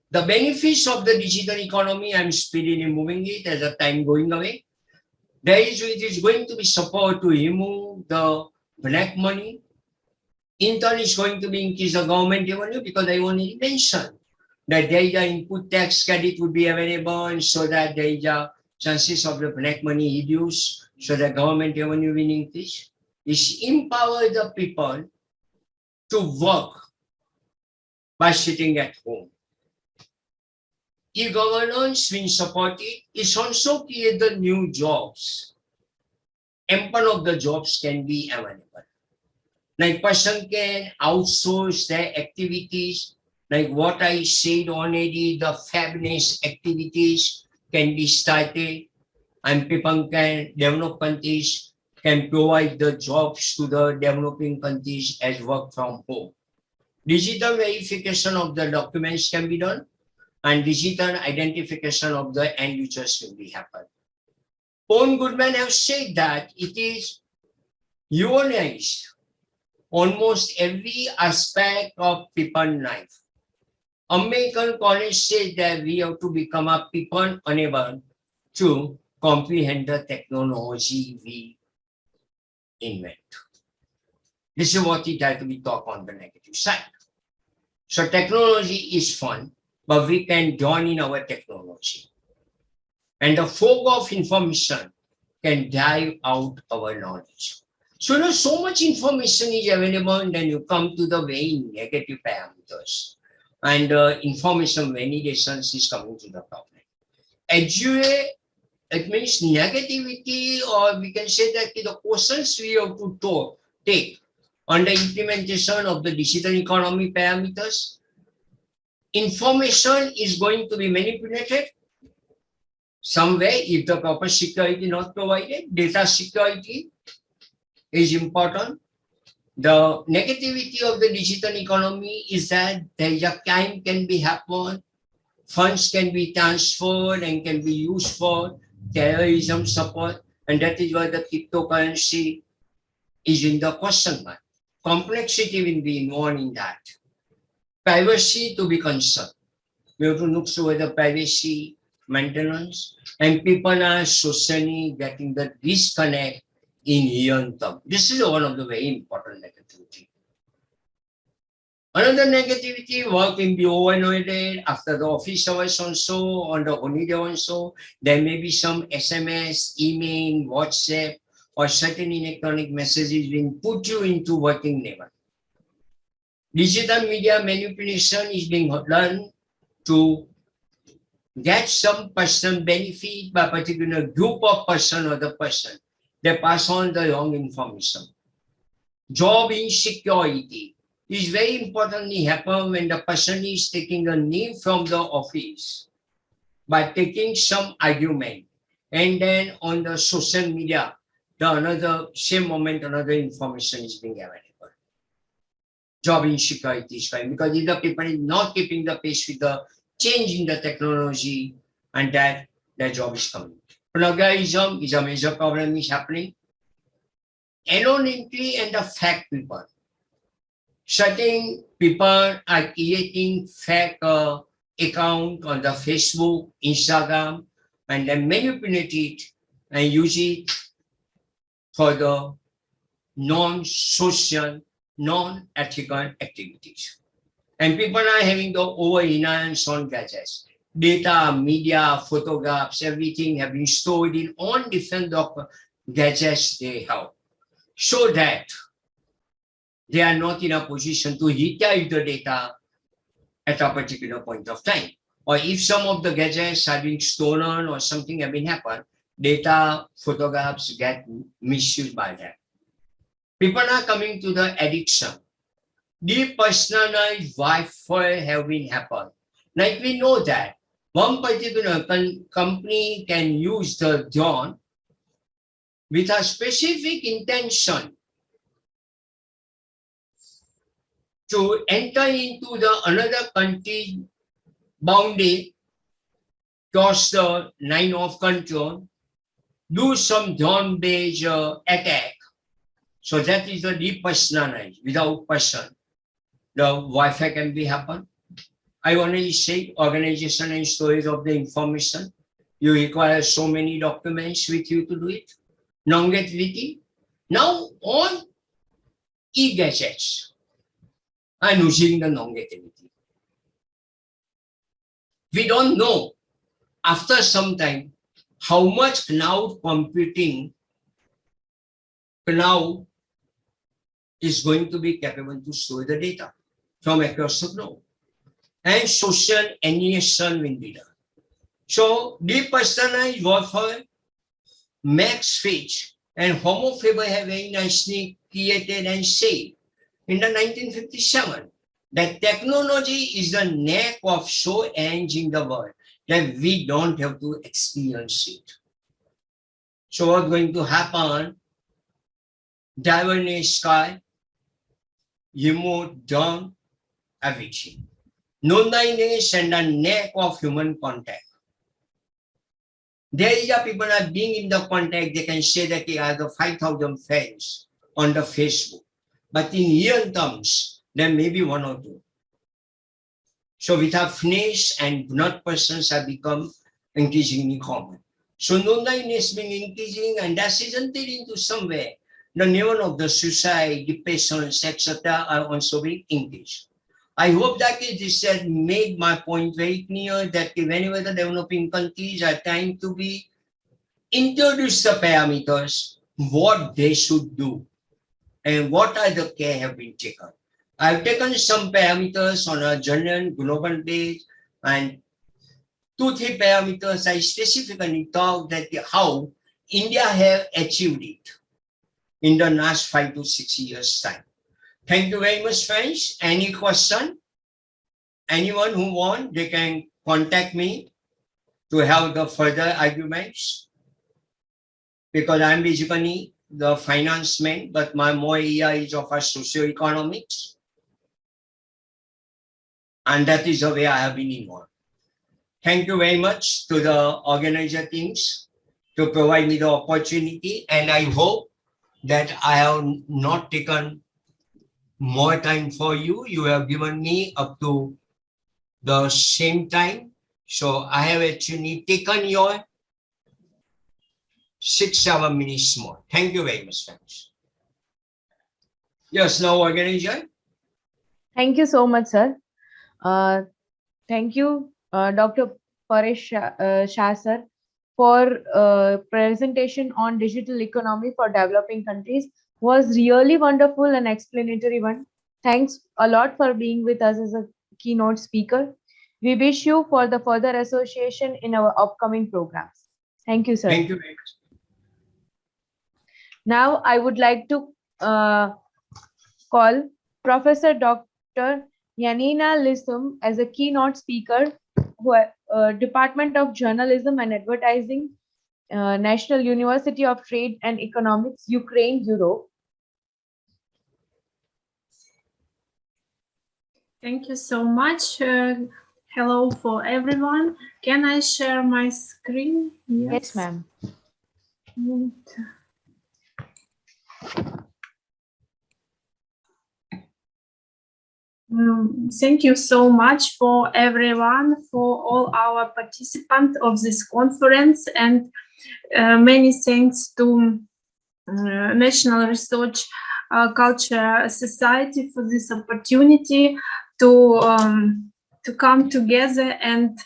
The benefits of the digital economy, I'm speedily moving it as the time going away. It is going to be support to remove the black money. In turn, it's going to be increase the government revenue because I only mentioned that there is an input tax credit would be available so that there is a chances of the black money reduce so that government revenue will increase. It's empower the people to work by sitting at home. E-governance being supported is also create the new jobs. Ample of the jobs can be available. Like person can outsource their activities, like what I said already, the fabulous activities can be started and people can, develop countries can provide the jobs to the developing countries as work from home. Digital verification of the documents can be done and digital identification of the end users will be happen. Paul Goodman have said that it is humanized almost every aspect of people's life. American College says that we have to become a people unable to comprehend the technology we invent. This is what it has to be talked on the negative side. So technology is fun, but we can join in our technology. And the fog of information can drive out our knowledge. So there's so much information is available, and then you come to the very negative parameters. And information validations is coming to the problem. Edue, it means negativity, or we can say that the questions we have to take on the implementation of the digital economy parameters. Information is going to be manipulated somewhere if the proper security not provided. Data security is important. The negativity of the digital economy is that there is a crime can be happen, funds can be transferred and can be used for terrorism support, and that is why the cryptocurrency is in the question mark. Complexity will be involved in that. Privacy to be concerned. We have to look over the privacy maintenance, and people are socially getting the disconnect in real term. This is one of the very important negativity. Another negativity, work will be overloaded after the office hours also, on the holiday also. There may be some SMS, email, WhatsApp, or certain electronic messages being put you into working level. Digital media manipulation is being done to get some person benefit by a particular group of person or the person. They pass on the wrong information. Job insecurity is very importantly happen when the person is taking a name from the office by taking some argument, and then on the social media, the another same moment another information is being available. Job insecurity is coming because if the people is not keeping the pace with the change in the technology, and that their job is coming. Plagiarism is a major problem is happening. Anonymity and the fake people. Certain people are creating fake account on the Facebook, Instagram, and then manipulate it and use it for the non-social, non-ethical activities. And people are having the over-reliance on gadgets. Data, media, photographs, everything have been stored in on different gadgets they have, so that they are not in a position to retrieve the data at a particular point of time. Or if some of the gadgets are being stolen or something have been happened, data, photographs get misused by them. People are coming to the addiction. Depersonalized Wi-Fi have been happened. Like we know that one particular company can use the drone with a specific intention to enter into the another country boundary, cross the line of control, do some drone-based attack. So that is the depersonalized, without person. The Wi-Fi can be happen. I only say organization and storage of the information. You require so many documents with you to do it. Longevity. Now on e-gadgets are using the longevity. We don't know after some time how much cloud computing cloud is going to be capable to store the data from across the globe. And social annihilation will be done. So depersonalized Wi-Fi, max speech, and Homo Faber have very nicely created and said in the 1957 that technology is the neck of so changing the world that we don't have to experience it. So what's going to happen? Diurnal sky, remote dawn, everything. Loneliness and the neck of human contact. There is a people are being in the contact, they can say that they are the 5,000 friends on the Facebook. But in real terms, there may be one or two. So with our flesh and blood persons have become increasingly common. So loneliness being increasing, and that is until into somewhere the level of the suicide, depression, etc. are also being increased. I hope that this has made my point very clear that whenever the developing countries are trying to be introduce the parameters, what they should do and what are the care have been taken. I've taken some parameters on a general global base, and 2-3 parameters I specifically talked that how India have achieved it in the last 5 to 6 years time. Thank you very much, friends. Any question? Anyone who want, they can contact me to have the further arguments, because I'm basically the finance man, but my more area is of a socio-economics. And that is the way I have been involved. Thank you very much to the organizer teams to provide me the opportunity. And I hope that I have not taken more time for you. You have given me up to the same time. So I have actually taken your 6-7 minutes more. Thank you very much, friends. Yes, now organizer. Thank you so much, sir. Thank you, Dr. Paresh Shah, sir, for presentation on digital economy for developing countries. Was really wonderful and explanatory one. Thanks a lot for being with us as a keynote speaker. We wish you for the further association in our upcoming programs. Thank you, sir. Thank you very much. Now, I would like to call Professor Dr. Yanina Lissum as a keynote speaker, Department of Journalism and Advertising, National University of Trade and Economics, Ukraine, Europe. Thank you so much. Hello for everyone. Can I share my screen? Yes, ma'am. Thank you so much for everyone, for all our participants of this conference, and many thanks to National Research Culture Society for this opportunity to come together and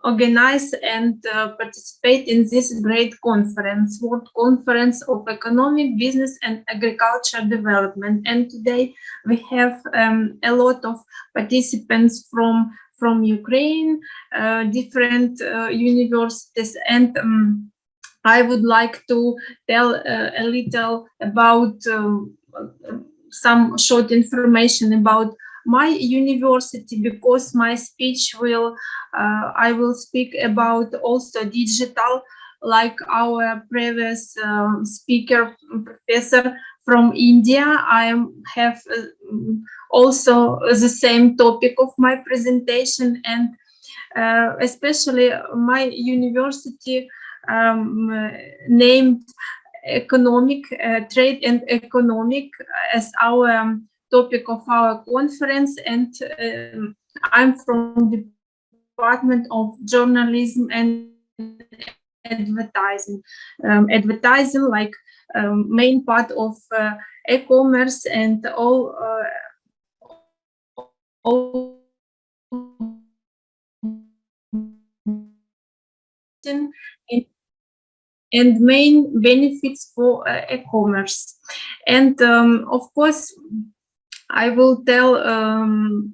organize and participate in this great conference, World Conference of Economic, Business and Agriculture Development. And today we have a lot of participants from Ukraine, different universities, and I would like to tell a little about some short information about my university, because my speech will I will speak about also digital, like our previous speaker, professor from India. I have also the same topic of my presentation, and especially my university named economic trade and economic as our topic of our conference, and I'm from the Department of Journalism and Advertising. Advertising, like main part of Ecommerce and all and main benefits for Ecommerce. And of course, I will tell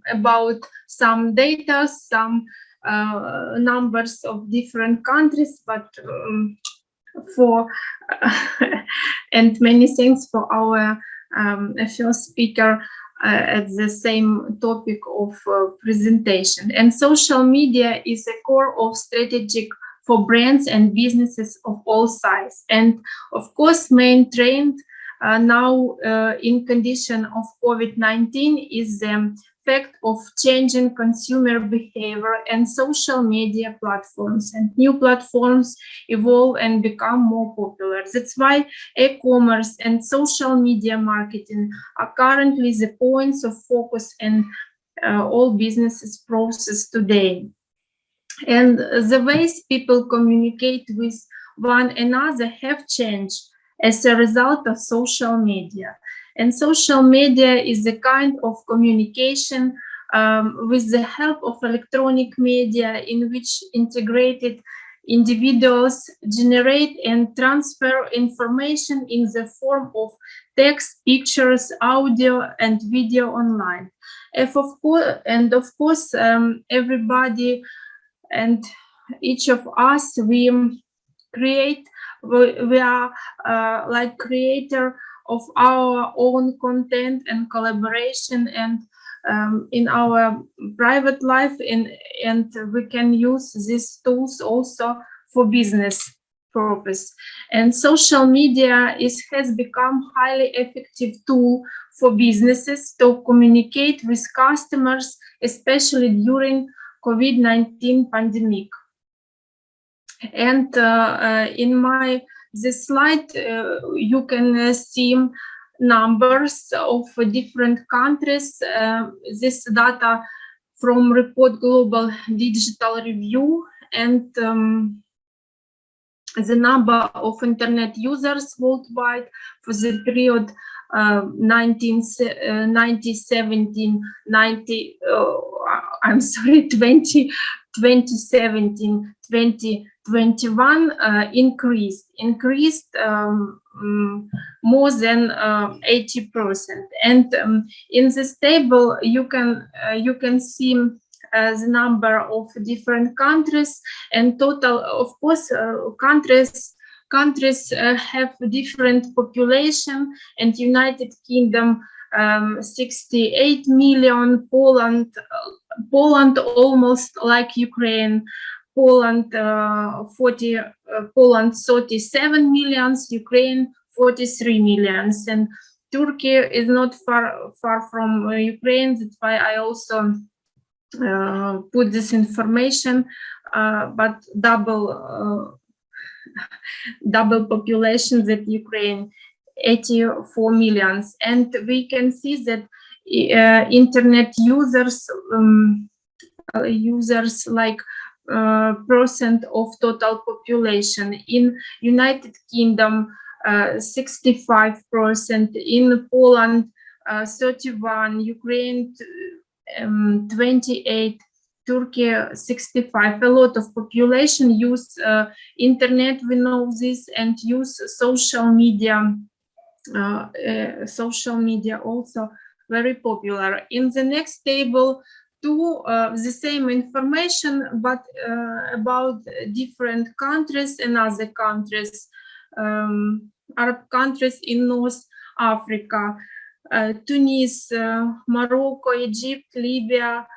about some data, some numbers of different countries, but for and many thanks for our first speaker at the same topic of presentation. And social media is a core of strategic for brands and businesses of all sizes. And of course, main trend now in condition of COVID-19 is the fact of changing consumer behavior, and social media platforms and new platforms evolve and become more popular. That's why e-commerce and social media marketing are currently the points of focus in all businesses process today. And the ways people communicate with one another have changed as a result of social media. And social media is a kind of communication with the help of electronic media, in which integrated individuals generate and transfer information in the form of text, pictures, audio, and video online. Of course, everybody and each of us, we are like creator of our own content and collaboration, and in our private life, and we can use these tools also for business purpose. And social media has become highly effective tool for businesses to communicate with customers, especially during COVID-19 pandemic. And in this slide, you can see numbers of different countries. This data from report Global Digital Review, and the number of internet users worldwide for the period 2017, 2017, 21 increased more than 80%. And in this table, you can see the number of different countries and total. Of course, countries have different population, and United Kingdom 68 million, Poland almost like Ukraine, Poland 37 millions, Ukraine 43 millions, and Turkey is not far from Ukraine. That's why I also put this information, but double population that Ukraine, 84 millions. And we can see that internet users like percent of total population in United Kingdom 65%, in Poland 31%, Ukraine 28%, Turkey 65%. A lot of population use internet, we know this, and use social media. Social media also very popular. In the next table, the same information, but about different countries and other countries, Arab countries in North Africa, Tunis, Morocco, Egypt, Libya,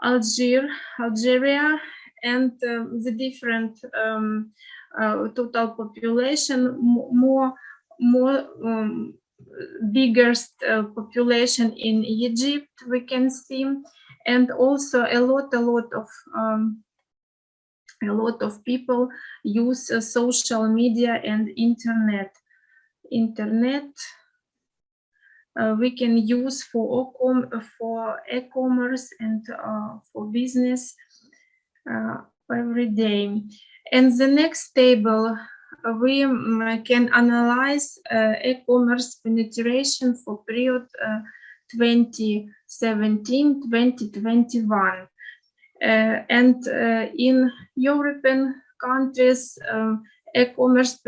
Algeria, and the different total population, more biggest population in Egypt we can see, and also a lot of people use social media and internet. We can use for e-commerce and for business every day. And the next table, we can analyze e-commerce penetration for period 2017-2021. And in European countries, e-commerce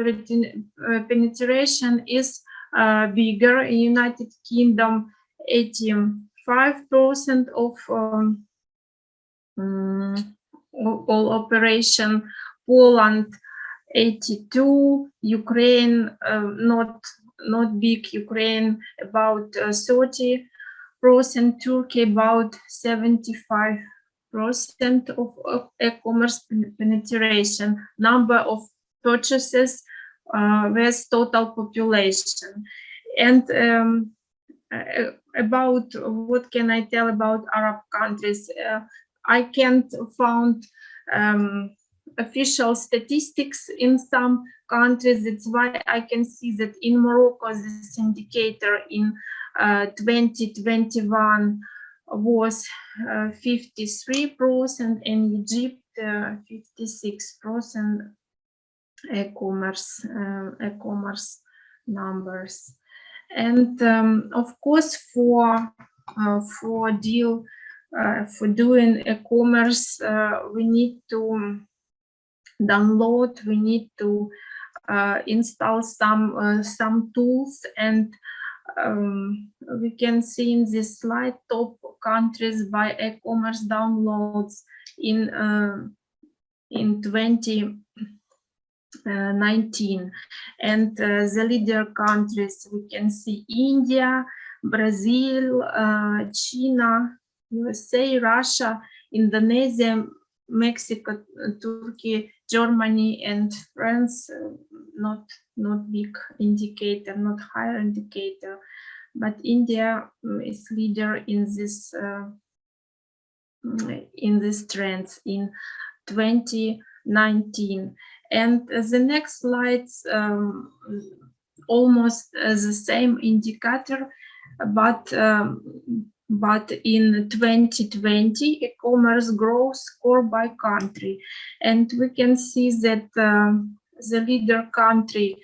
penetration is bigger. In United Kingdom, 85% of all operation, Poland 82%, Ukraine not big, Ukraine about 30%, Turkey about 75% of e-commerce penetration, number of purchases with total population. And about what can I tell about Arab countries? I can't find official statistics in some countries. That's why I can see that in Morocco, this indicator in 2021 was 53%, in Egypt 56% e-commerce numbers. And of course, for doing e-commerce, we need to download, we need to install some tools, and we can see in this slide top countries by e-commerce downloads in 2019, and the leader countries we can see: India, Brazil, China, USA, Russia, Indonesia, Mexico, Turkey, Germany, and France. Not big indicator, not higher indicator, but India is leader in this trends in 2019. And the next slides almost the same indicator, but in 2020, e-commerce growth score by country, and we can see that the leader country,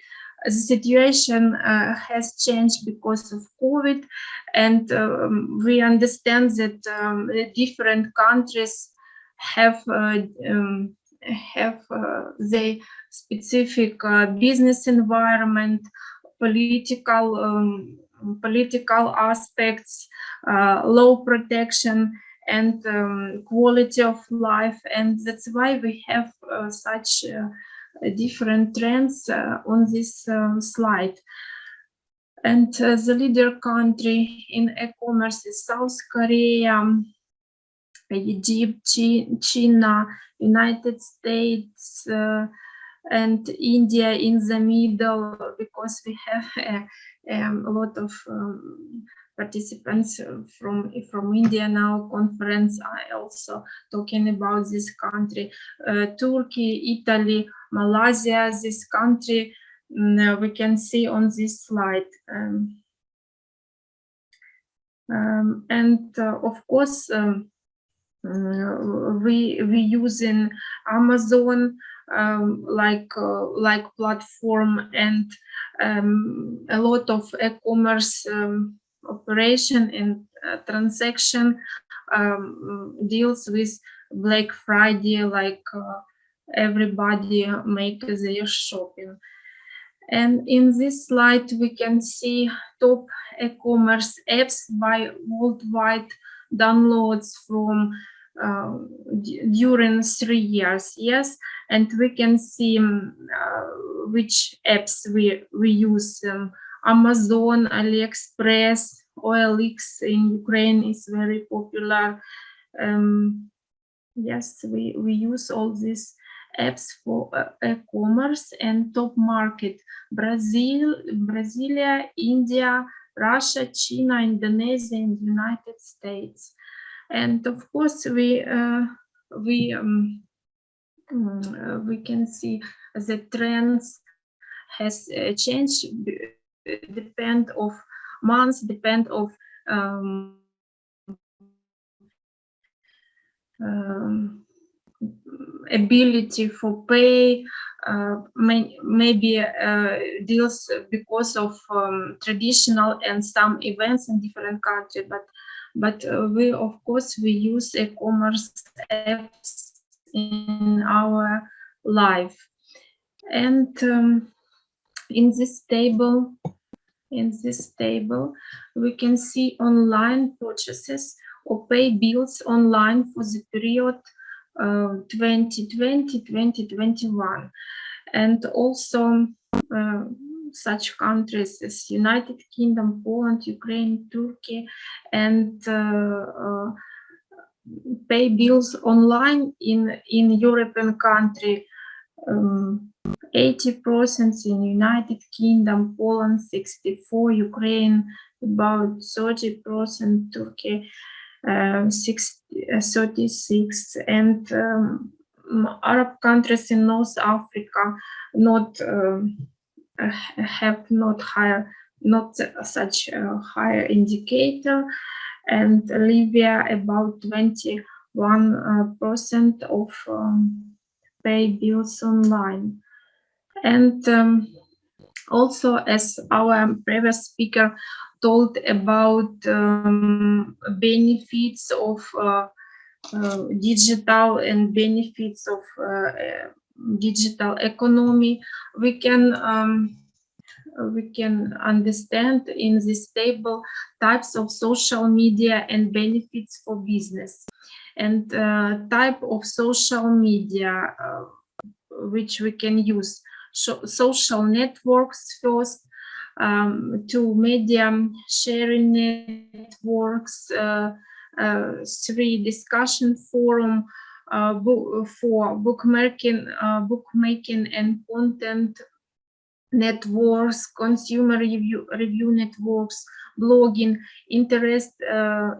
the situation has changed because of COVID, and we understand that different countries have have their specific business environment, political aspects, law protection, and quality of life, and that's why we have such different trends on this slide. And the leader country in e-commerce is South Korea, Egypt, China, United States, and India in the middle, because we have a lot of participants from India now conference are also talking about this country. Turkey, Italy, Malaysia, this country we can see on this slide. And of course, we using Amazon like platform, and a lot of e-commerce operation and transaction deals with Black Friday, like everybody make their shopping. And in this slide we can see top e-commerce apps by worldwide downloads from during 3 years. Yes, and we can see which apps we use. Amazon, AliExpress, OLX in Ukraine is very popular. Yes, we use all these apps for e-commerce. And top market: Brasilia, India, Russia, China, Indonesia, and United States. And of course, we can see the trends has changed, depend of months, depend of ability for pay, maybe deals because of traditional and some events in different countries, but we of course we use e-commerce apps in our life. And in this table we can see online purchases or pay bills online for the period 2020-2021, and also such countries as United Kingdom, Poland, Ukraine, Turkey, and pay bills online in European country, 80% in United Kingdom, Poland 64%, Ukraine about 30%, Turkey 36%, and Arab countries in North Africa have not such a higher indicator, and Libya about 21% of pay bills online. And also, as our previous speaker told about benefits of digital and benefits of digital economy, we can understand in this table types of social media and benefits for business. And type of social media which we can use: social networks first, to media sharing networks, 3 discussion forum for bookmaking and content networks, consumer review networks, blogging,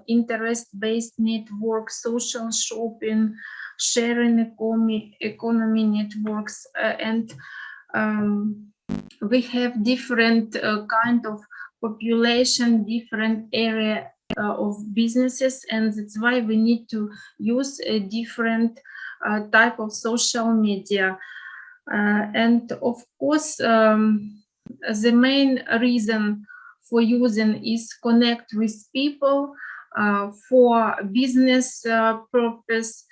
interest-based networks, social shopping, sharing economy networks, and we have different kind of population, different area of businesses, and that's why we need to use a different type of social media. And of course, the main reason for using is connect with people for business purpose,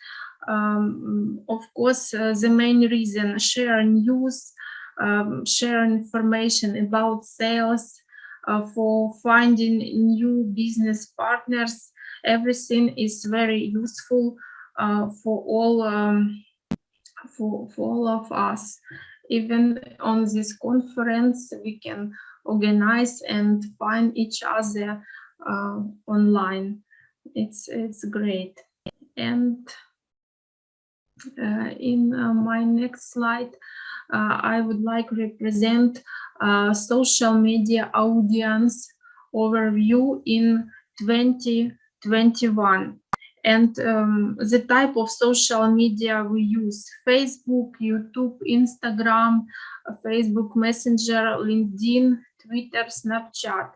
Of course, the main reason, share news, share information about sales, for finding new business partners. Everything is very useful for all of us. Even on this conference, we can organize and find each other online. It's great. And in my next slide, I would like to represent social media audience overview in 2021. And the type of social media we use: Facebook, YouTube, Instagram, Facebook Messenger, LinkedIn, Twitter, Snapchat.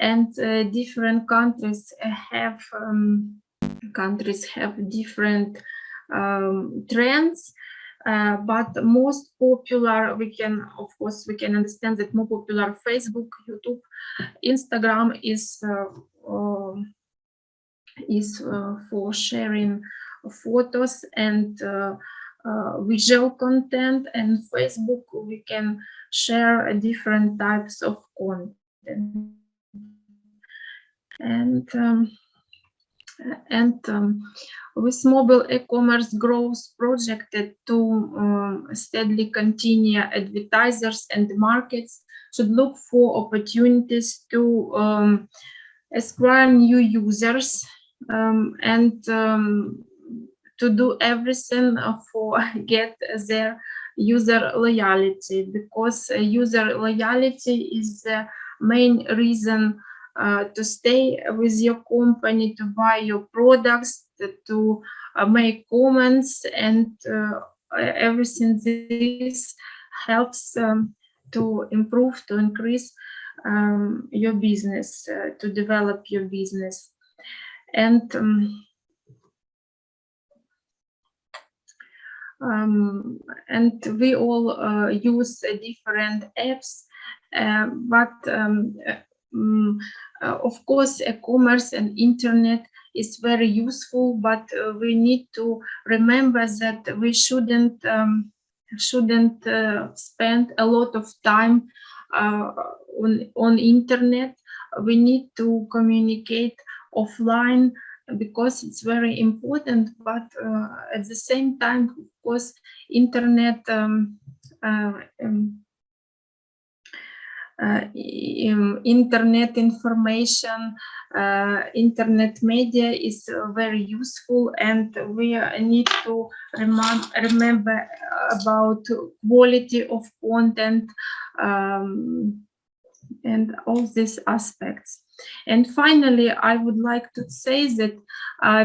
And different countries have different trends. But most popular, we can understand that more popular Facebook, YouTube, Instagram is for sharing photos and visual content, and Facebook we can share different types of content. And with mobile e-commerce growth projected to steadily continue, advertisers and markets should look for opportunities to acquire new users and to do everything for get their user loyalty, because user loyalty is the main reason to stay with your company, to buy your products, to make comments, and everything this helps to improve, to increase your business, to develop your business. And we all use different apps, but of course, e-commerce and internet is very useful, but we need to remember that we shouldn't spend a lot of time on internet. We need to communicate offline because it's very important, but at the same time, of course, internet internet information, internet media is very useful, and we need to remember about quality of content and all these aspects. And finally, I would like to say that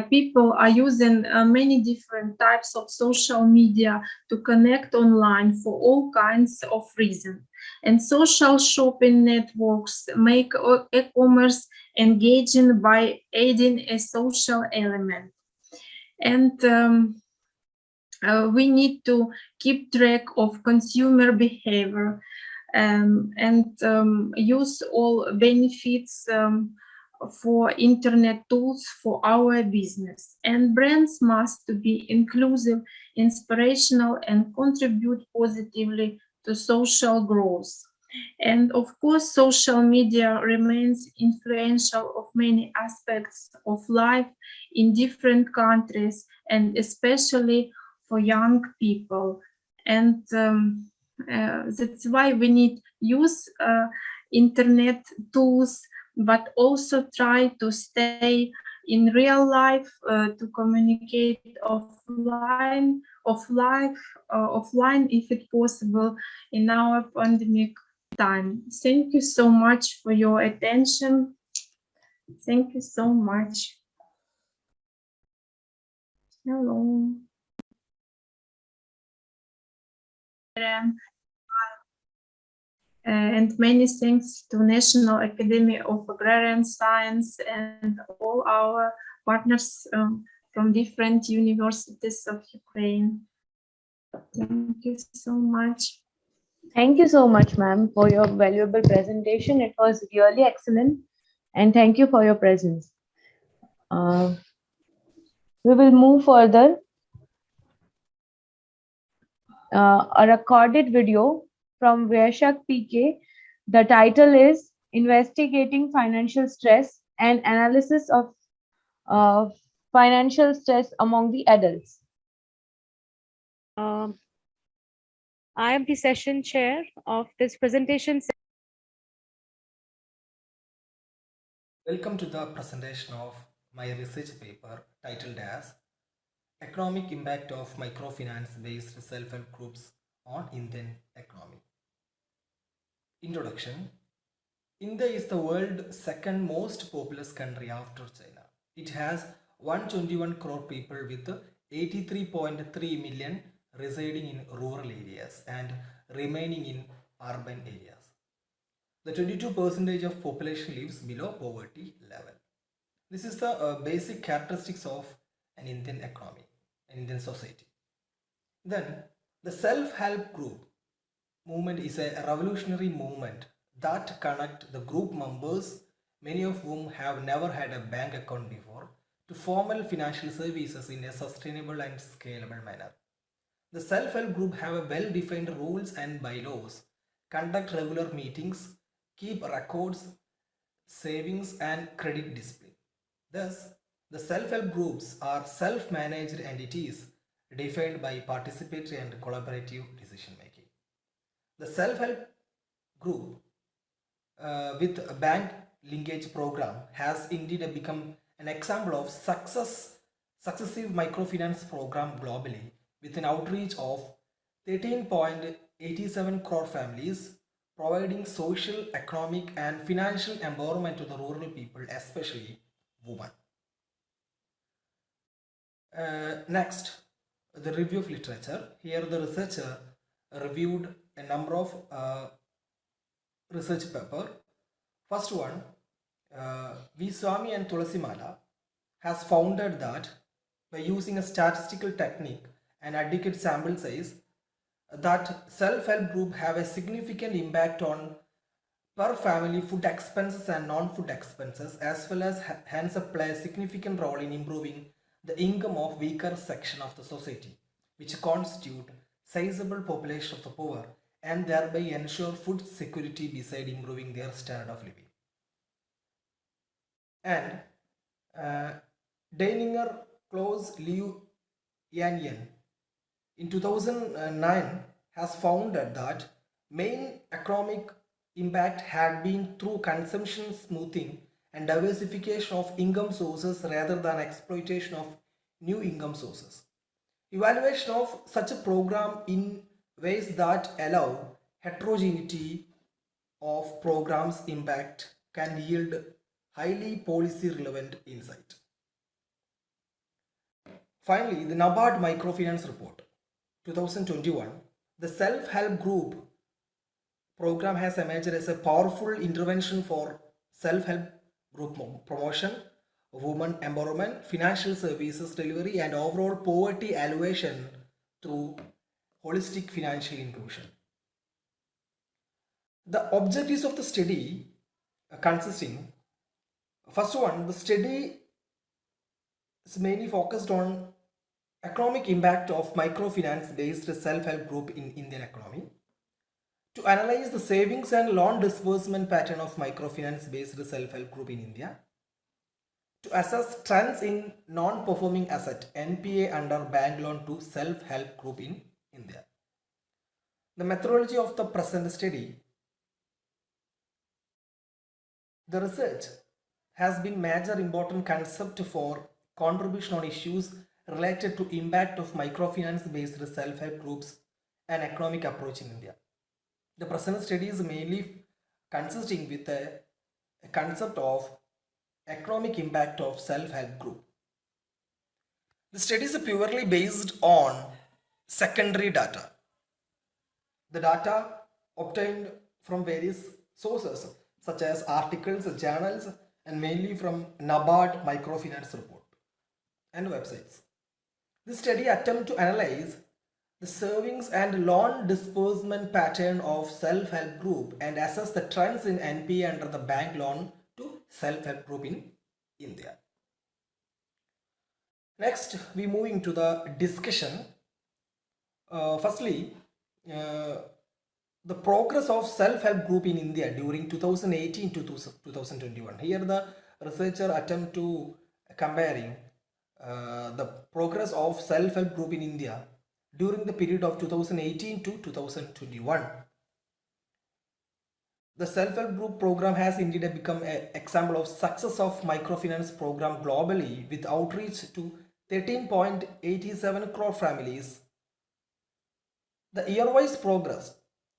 people are using many different types of social media to connect online for all kinds of reasons. And social shopping networks make e-commerce engaging by adding a social element. And we need to keep track of consumer behavior and use all benefits for internet tools for our business. And brands must be inclusive, inspirational, and contribute positively to social growth. And of course, social media remains influential of many aspects of life in different countries, and especially for young people. And that's why we need use internet tools, but also try to stay in real life, to communicate offline if it's possible in our pandemic time. Thank you so much for your attention. Thank you so much. Hello. And many thanks to National Academy of Agrarian Science and all our partners from different universities of Ukraine. Thank you so much. Thank you so much, ma'am, for your valuable presentation. It was really excellent. And thank you for your presence. We will move further a recorded video from Vaishak PK. The title is Investigating Financial Stress and Analysis of uh, Financial Stress Among the Adults. I am the session chair of this presentation. Welcome to the presentation of my research paper titled as Economic Impact of Microfinance-Based Self-Help Groups on Indian Economy. Introduction. India is the world's second most populous country after China. It has 121 crore people with 83.3 million residing in rural areas and remaining in urban areas. The 22% of population lives below poverty level. This is the basic characteristics of an Indian economy, an Indian society. Then the self-help group movement is a revolutionary movement that connect the group members, many of whom have never had a bank account before, to formal financial services in a sustainable and scalable manner. The self-help group have a well-defined rules and bylaws, conduct regular meetings, keep records, savings and credit discipline. Thus, the self-help groups are self-managed entities defined by participatory and collaborative decision making. The self-help group with a bank linkage program has indeed become an example of successive microfinance program globally with an outreach of 13.87 crore families, providing social, economic and financial empowerment to the rural people, especially women. Next, the review of literature. Here the researcher reviewed a number of research paper. First one, V. Swami and Tulasimala has founded that by using a statistical technique and adequate sample size, that self-help group have a significant impact on per family food expenses and non-food expenses, as well as hence play a significant role in improving the income of weaker section of the society, which constitute sizable population of the poor and thereby ensure food security beside improving their standard of living. And Deininger Klaus Liu Yan in 2009 has found that main economic impact had been through consumption smoothing and diversification of income sources rather than exploitation of new income sources. Evaluation of such a program in ways that allow heterogeneity of programs impact can yield highly policy relevant insight. Finally, the NABARD Microfinance Report 2021, the self-help group program has emerged as a powerful intervention for self-help group promotion, women empowerment, financial services delivery and overall poverty alleviation through holistic financial inclusion. The objectives of the study consisting, first one, the study is mainly focused on economic impact of microfinance based self-help group in Indian economy, to analyze the savings and loan disbursement pattern of microfinance based self-help group in India, to assess trends in non-performing asset NPA under bank loan to self-help group in India. The methodology of the present study. The research has been major important concept for contribution on issues related to impact of microfinance based self-help groups and economic approach in India. The present study is mainly consisting with a concept of economic impact of self-help group. The study is purely based on secondary data. The data obtained from various sources such as articles, journals, and mainly from NABARD Microfinance Report and websites. This study attempts to analyze the savings and loan disbursement pattern of self-help group and assess the trends in NPA under the bank loan to self-help group in India. Next, we move into the discussion. Firstly, the progress of self-help group in India during 2018 to 2021. Here the researcher attempt to comparing the progress of self-help group in India during the period of 2018 to 2021. The self-help group program has indeed become an example of success of microfinance program globally with outreach to 13.87 crore families. The year-wise progress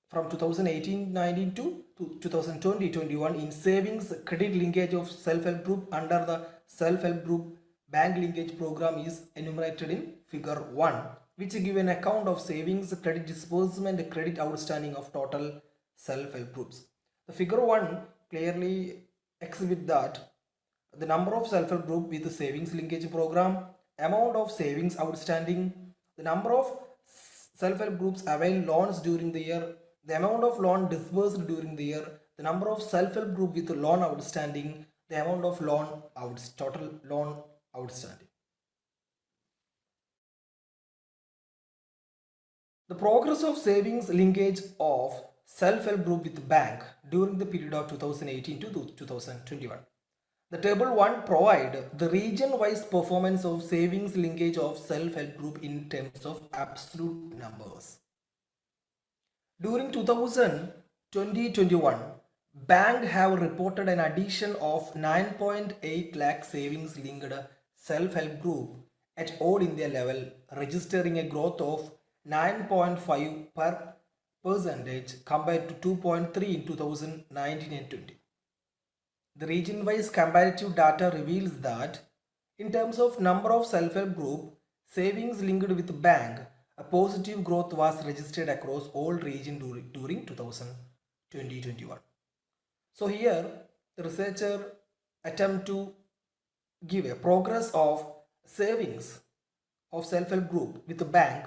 from 2018-19 to 2020-21 in savings credit linkage of self-help group under the self-help group bank linkage program is enumerated in figure 1, which give an account of savings credit disbursement credit outstanding of total self-help groups. The figure 1 clearly exhibit that the number of self-help group with the savings linkage program, amount of savings outstanding, the number of self-help groups avail loans during the year, the amount of loan disbursed during the year, the number of self-help group with loan outstanding, the amount of total loan outstanding. The progress of savings linkage of self-help group with bank during the period of 2018 to 2021. The table 1 provide the region-wise performance of savings linkage of self-help group in terms of absolute numbers. During 2020-21, bank have reported an addition of 9.8 lakh savings linked self-help group at all India level, registering a growth of 9.5% compared to 2.3 in 2019 and 20. The region-wise comparative data reveals that in terms of number of self-help group savings linked with bank, a positive growth was registered across all regions during 2020-21. So here the researcher attempt to give a progress of savings of self-help group with the bank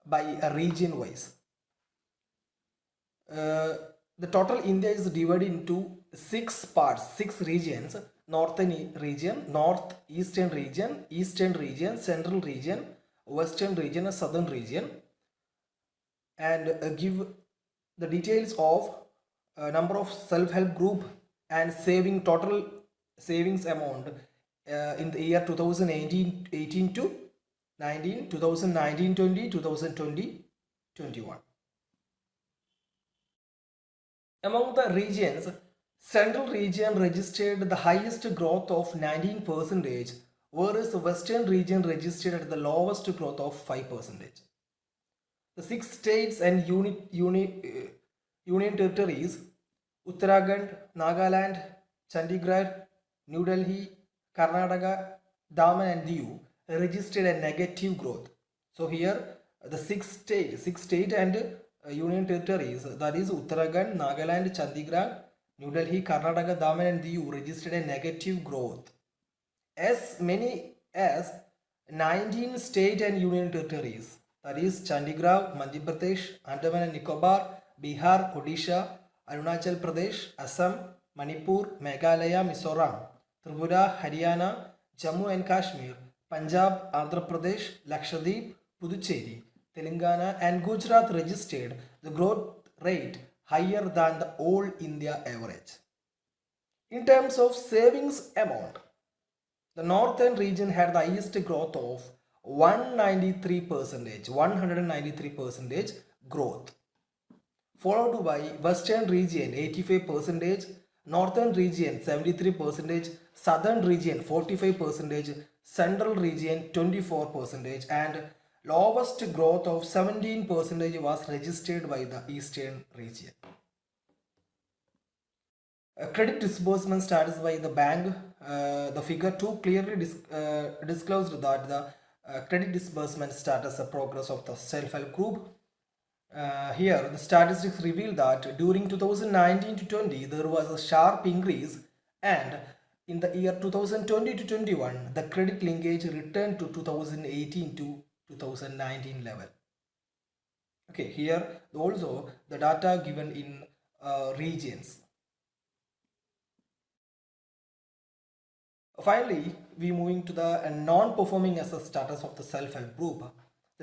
by a region wise. The total India is divided into 6 parts, 6 regions: northern region, northeastern region, eastern region, central region, western region, and southern region, and give the details of number of self-help group and total savings amount in the year 2018 to 19, 2019 20, 2020 21. Among the regions, central region registered the highest growth of 19%, whereas the western region registered the lowest growth of 5%. The 6 states and union territories, Uttarakhand, Nagaland, Chandigarh, New Delhi, Karnataka, Daman and Diu registered a negative growth. So here the 6 state and union territories, that is Uttarakhand, Nagaland, Chandigarh, New Delhi, Karnataka, Daman and Diu registered a negative growth. As many as 19 state and union territories, that is Chandigarh, Madhya Pradesh, Andaman and Nicobar, Bihar, Odisha, Arunachal Pradesh, Assam, Manipur, Meghalaya, Mizoram, Tripura, Haryana, Jammu and Kashmir, Punjab, Andhra Pradesh, Lakshadweep, Puducherry, Telangana and Gujarat registered the growth rate higher than the all India average. In terms of savings amount, the northern region had the highest growth of 193% growth, followed by western region 85%, northern region 73%, southern region 45%, central region 24%, and lowest growth of 17% was registered by the eastern region. Credit disbursement status by the bank, the figure 2 clearly disclosed that the credit disbursement status progress of the self-help group. Here the statistics reveal that during 2019 to 20 there was a sharp increase, and in the year 2020 to 21 the credit linkage returned to 2018 to 2019 level. Okay, here also the data given in regions. Finally, we moving to the non-performing asset status of the self-help group.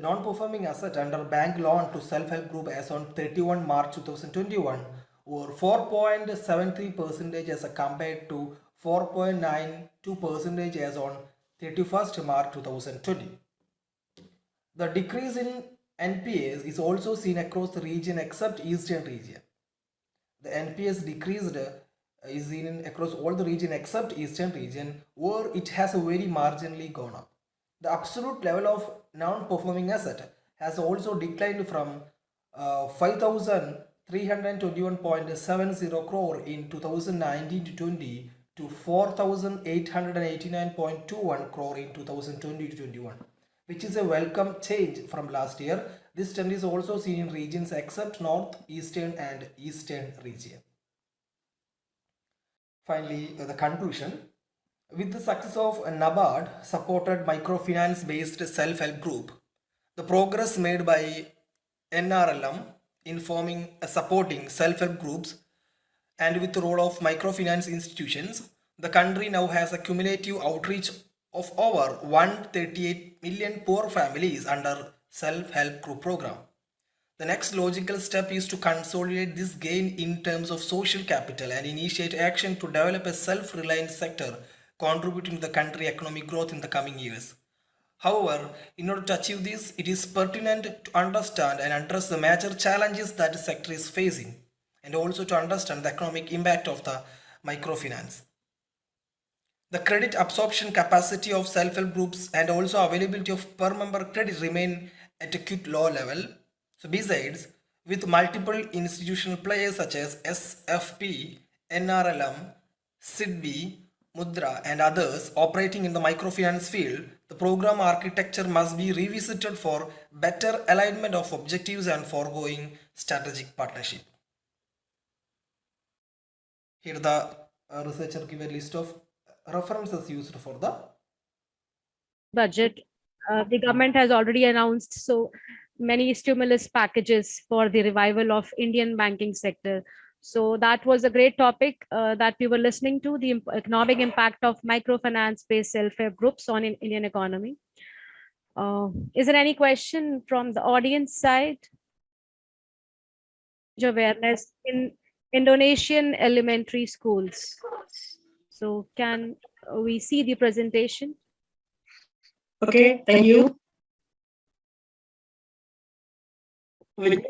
The non-performing asset under bank loan to self-help group as on 31 March 2021 were 4.73% as compared to 4.92% as on 31st March 2020. The decrease in NPAs is also seen across the region except Eastern region. The NPS decreased is seen across all the region except Eastern region, where it has very marginally gone up. The absolute level of non-performing asset has also declined from 5,321.70 crore in 2019 to 20 to 4,889.21 crore in 2020 to 21, which is a welcome change from last year. This trend is also seen in regions except North, Eastern and Eastern region. Finally, the conclusion. With the success of NABARD supported microfinance based self-help group, the progress made by NRLM in supporting self-help groups, and with the role of microfinance institutions, the country now has a cumulative outreach of over 138 million poor families under self-help group program. The next logical step is to consolidate this gain in terms of social capital and initiate action to develop a self-reliant sector contributing to the country economic growth in the coming years. However, in order to achieve this, it is pertinent to understand and address the major challenges that the sector is facing, and also to understand the economic impact of the microfinance. The credit absorption capacity of self-help groups and also availability of per member credit remain at a quite low level. So besides, with multiple institutional players such as SFP, NRLM, SIDBI, Mudra and others operating in the microfinance field, the program architecture must be revisited for better alignment of objectives and foregoing strategic partnership. Here the researcher give a list of references used for the budget. The government has already announced so many stimulus packages for the revival of Indian banking sector. So that was a great topic that we were listening to, the economic impact of microfinance-based self-help groups on Indian economy. Is there any question from the audience side? Awareness in Indonesian elementary schools. So can we see the presentation? Okay, thank you. With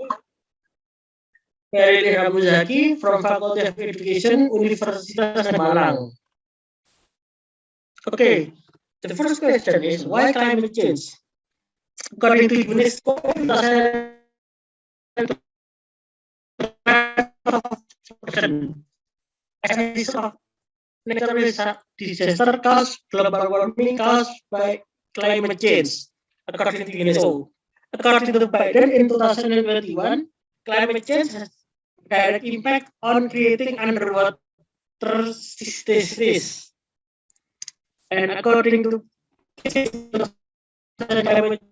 Ferry Ramuzaki from Faculty of Education, Universitas Malang. Okay, the first question is why climate change? According to UNESCO, natural disaster caused global warming caused by climate change, according to UNESCO. According to Biden in 2021, climate change has direct impact on creating underwater cities. And according to climate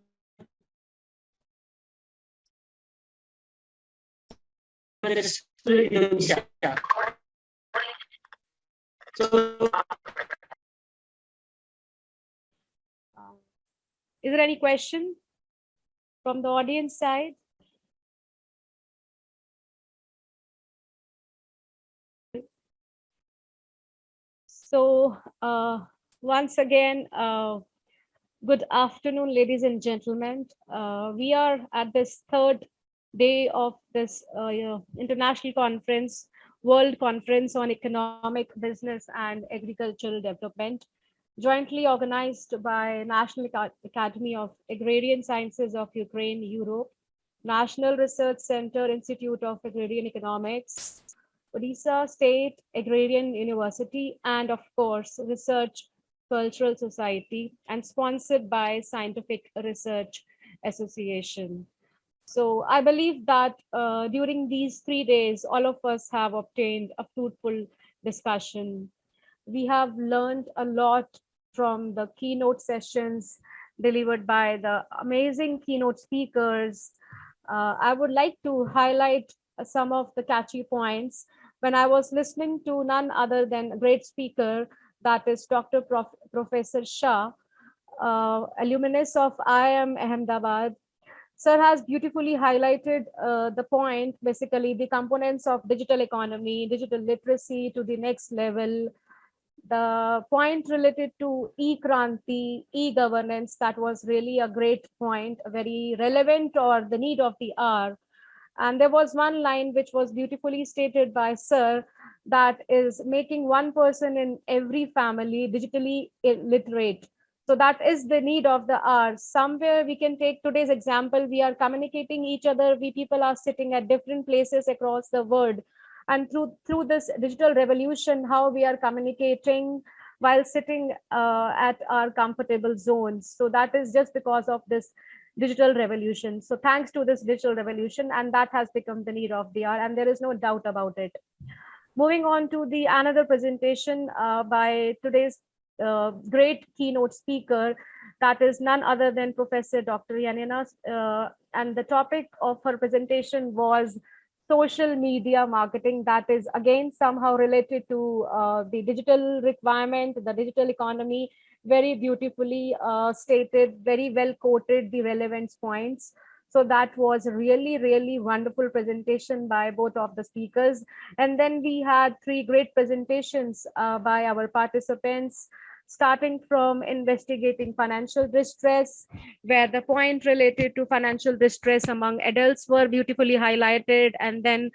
Indonesia. So, is there any question from the audience side? So once again, good afternoon, ladies and gentlemen. We are at this third day of this international conference, World Conference on Economic, Business and Agricultural Development, jointly organized by National Academy of Agrarian Sciences of Ukraine, Europe, National Research Center, Institute of Agrarian Economics, Odisha State Agrarian University, and of course, Research Cultural Society, and sponsored by Scientific Research Association. So I believe that during these 3 days, all of us have obtained a fruitful discussion. We have learned a lot from the keynote sessions delivered by the amazing keynote speakers. I would like to highlight some of the catchy points when I was listening to none other than a great speaker, that is Professor Shah, alumnus of IIM Ahmedabad, Sir has beautifully highlighted the point, basically the components of digital economy, digital literacy to the next level, the point related to e-kranti, e-governance, that was really a great point, very relevant or the need of the hour. And there was one line which was beautifully stated by Sir, that is making one person in every family digitally literate. So that is the need of the hour. Somewhere we can take today's example. We are communicating each other. We people are sitting at different places across the world. And through this digital revolution, how we are communicating while sitting at our comfortable zones. So that is just because of this digital revolution. So thanks to this digital revolution, and that has become the need of the hour, and there is no doubt about it. Moving on to the another presentation by today's great keynote speaker, that is none other than Professor Dr. Yanina, and the topic of her presentation was social media marketing. That is again somehow related to the digital requirement, the digital economy, very beautifully stated, very well quoted the relevance points. So that was really wonderful presentation by both of the speakers. And then we had three great presentations by our participants, starting from investigating financial distress, where the point related to financial distress among adults were beautifully highlighted, and then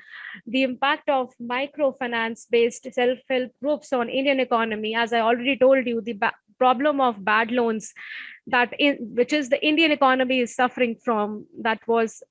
the impact of microfinance based self-help groups on Indian economy. As I already told you, the problem of bad loans which is the Indian economy is suffering from, that was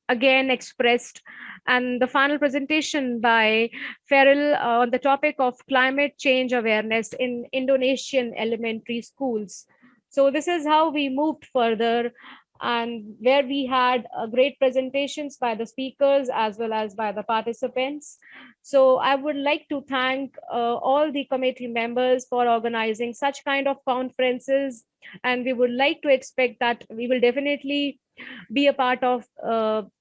again expressed. And the final presentation by Farrell on the topic of climate change awareness in Indonesian elementary schools. So this is how we moved further, and where we had great presentations by the speakers as well as by the participants. So I would like to thank all the committee members for organizing such kind of conferences, and we would like to expect that we will definitely be a part of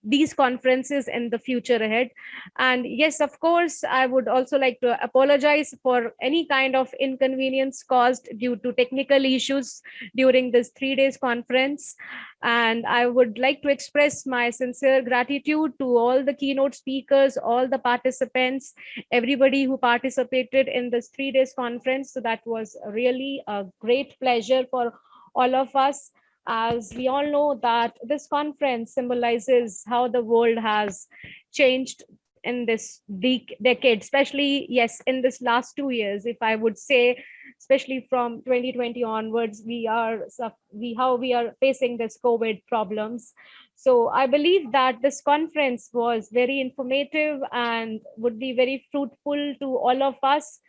these conferences in the future ahead. And yes, of course, I would also like to apologize for any kind of inconvenience caused due to technical issues during this 3 days conference. And I would like to express my sincere gratitude to all the keynote speakers, all the participants, everybody who participated in this 3 days conference. So that was really a great pleasure for all of us, as we all know that this conference symbolizes how the world has changed in this decade, especially, yes, in this last 2 years, if I would say, especially from 2020 onwards, how we are facing this COVID problems. So I believe that this conference was very informative and would be very fruitful to all of us.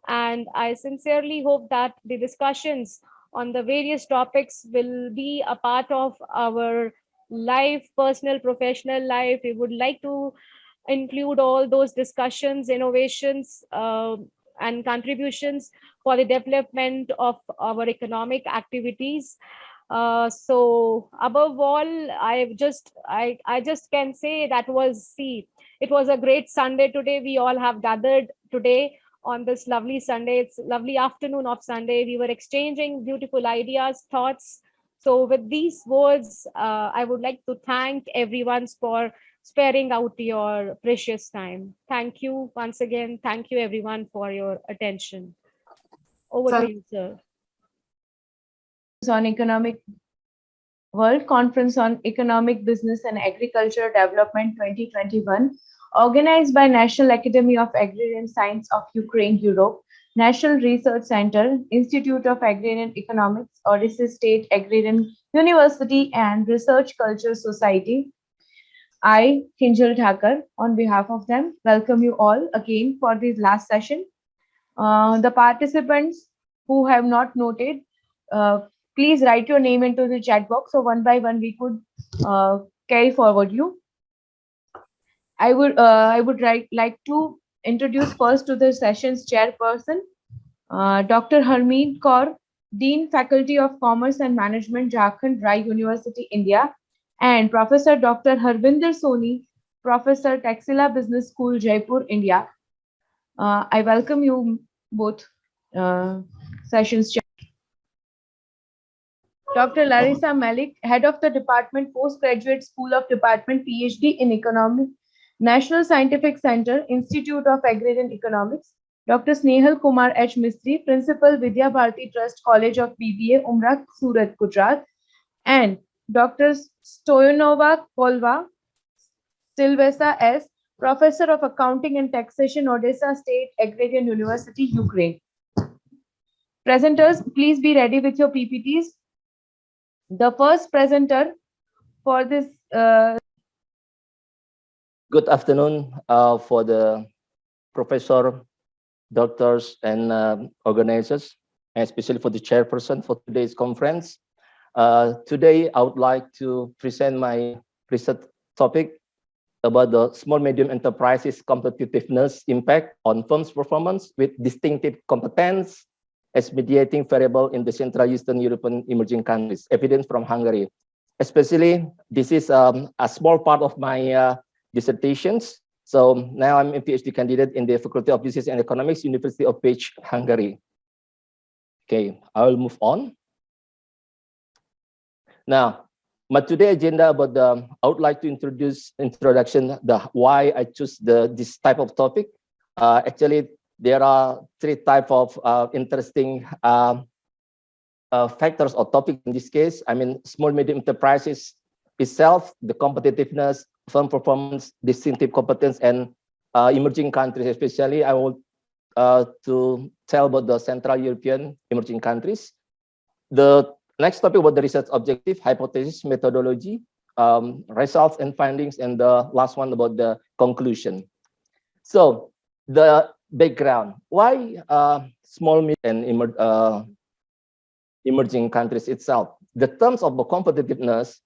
And I sincerely hope that the discussions on the various topics will be a part of our life, personal, professional life. We would like to include all those discussions, innovations, and contributions for the development of our economic activities. So above all, I just can say that it was a great Sunday today. We all have gathered today on this lovely Sunday. It's lovely afternoon of Sunday. We were exchanging beautiful ideas, thoughts. So with these words, I would like to thank everyone for sparing out your precious time. Thank you once again. Thank you everyone for your attention. Over to you, sir. On economic World Conference on Economic, Business and Agriculture Development 2021, organized by National Academy of Agrarian Science of Ukraine, Europe, National Research Center, Institute of Agrarian Economics, Odisha State Agrarian University, and Research Culture Society. I, Kinjal Thakur, on behalf of them, welcome you all again for this last session. The participants who have not noted, please write your name into the chat box, so one by one we could carry forward you. I would like to introduce first to the session's chairperson, Dr. Harmeet Kaur, Dean Faculty of Commerce and Management, Jharkhand Rai University, India, and Professor Dr. Harvinder Soni, Professor Taxila Business School, Jaipur, India. I welcome you both sessions. Dr. Larissa Malik, Head of the Department, Postgraduate School of Department, PhD in Economics, National Scientific Center, Institute of Agrarian Economics. Dr. Snehal Kumar H. Mistry, Principal, Vidya Bharati Trust College of BBA, Umrah, Surat, Gujarat. And Dr. Stoyanova Kolva Silvesa S., Professor of Accounting and Taxation, Odessa State Agrarian University, Ukraine. Presenters, please be ready with your PPTs. The first presenter for this Good afternoon for the professor, doctors, and organizers, and especially for the chairperson for today's conference. Today, I would like to present my research topic about the small medium enterprises competitiveness impact on firms' performance with distinctive competence as mediating variable in the Central Eastern European emerging countries, evidence from Hungary. Especially, this is a small part of my dissertations. So now I'm a PhD candidate in the Faculty of Business and Economics, University of Pécs, Hungary. Okay, I will move on. Now, my today agenda about I would like to introduction the why I choose this type of topic. Actually, there are three types of interesting factors or topics in this case. I mean, small medium enterprises itself, the competitiveness, firm performance, distinctive competence, and emerging countries. Especially, I want to tell about the Central European emerging countries. The next topic about the research objective, hypothesis, methodology, results and findings, and the last one about the conclusion. So the background, why small and emerging countries itself? The terms of the competitiveness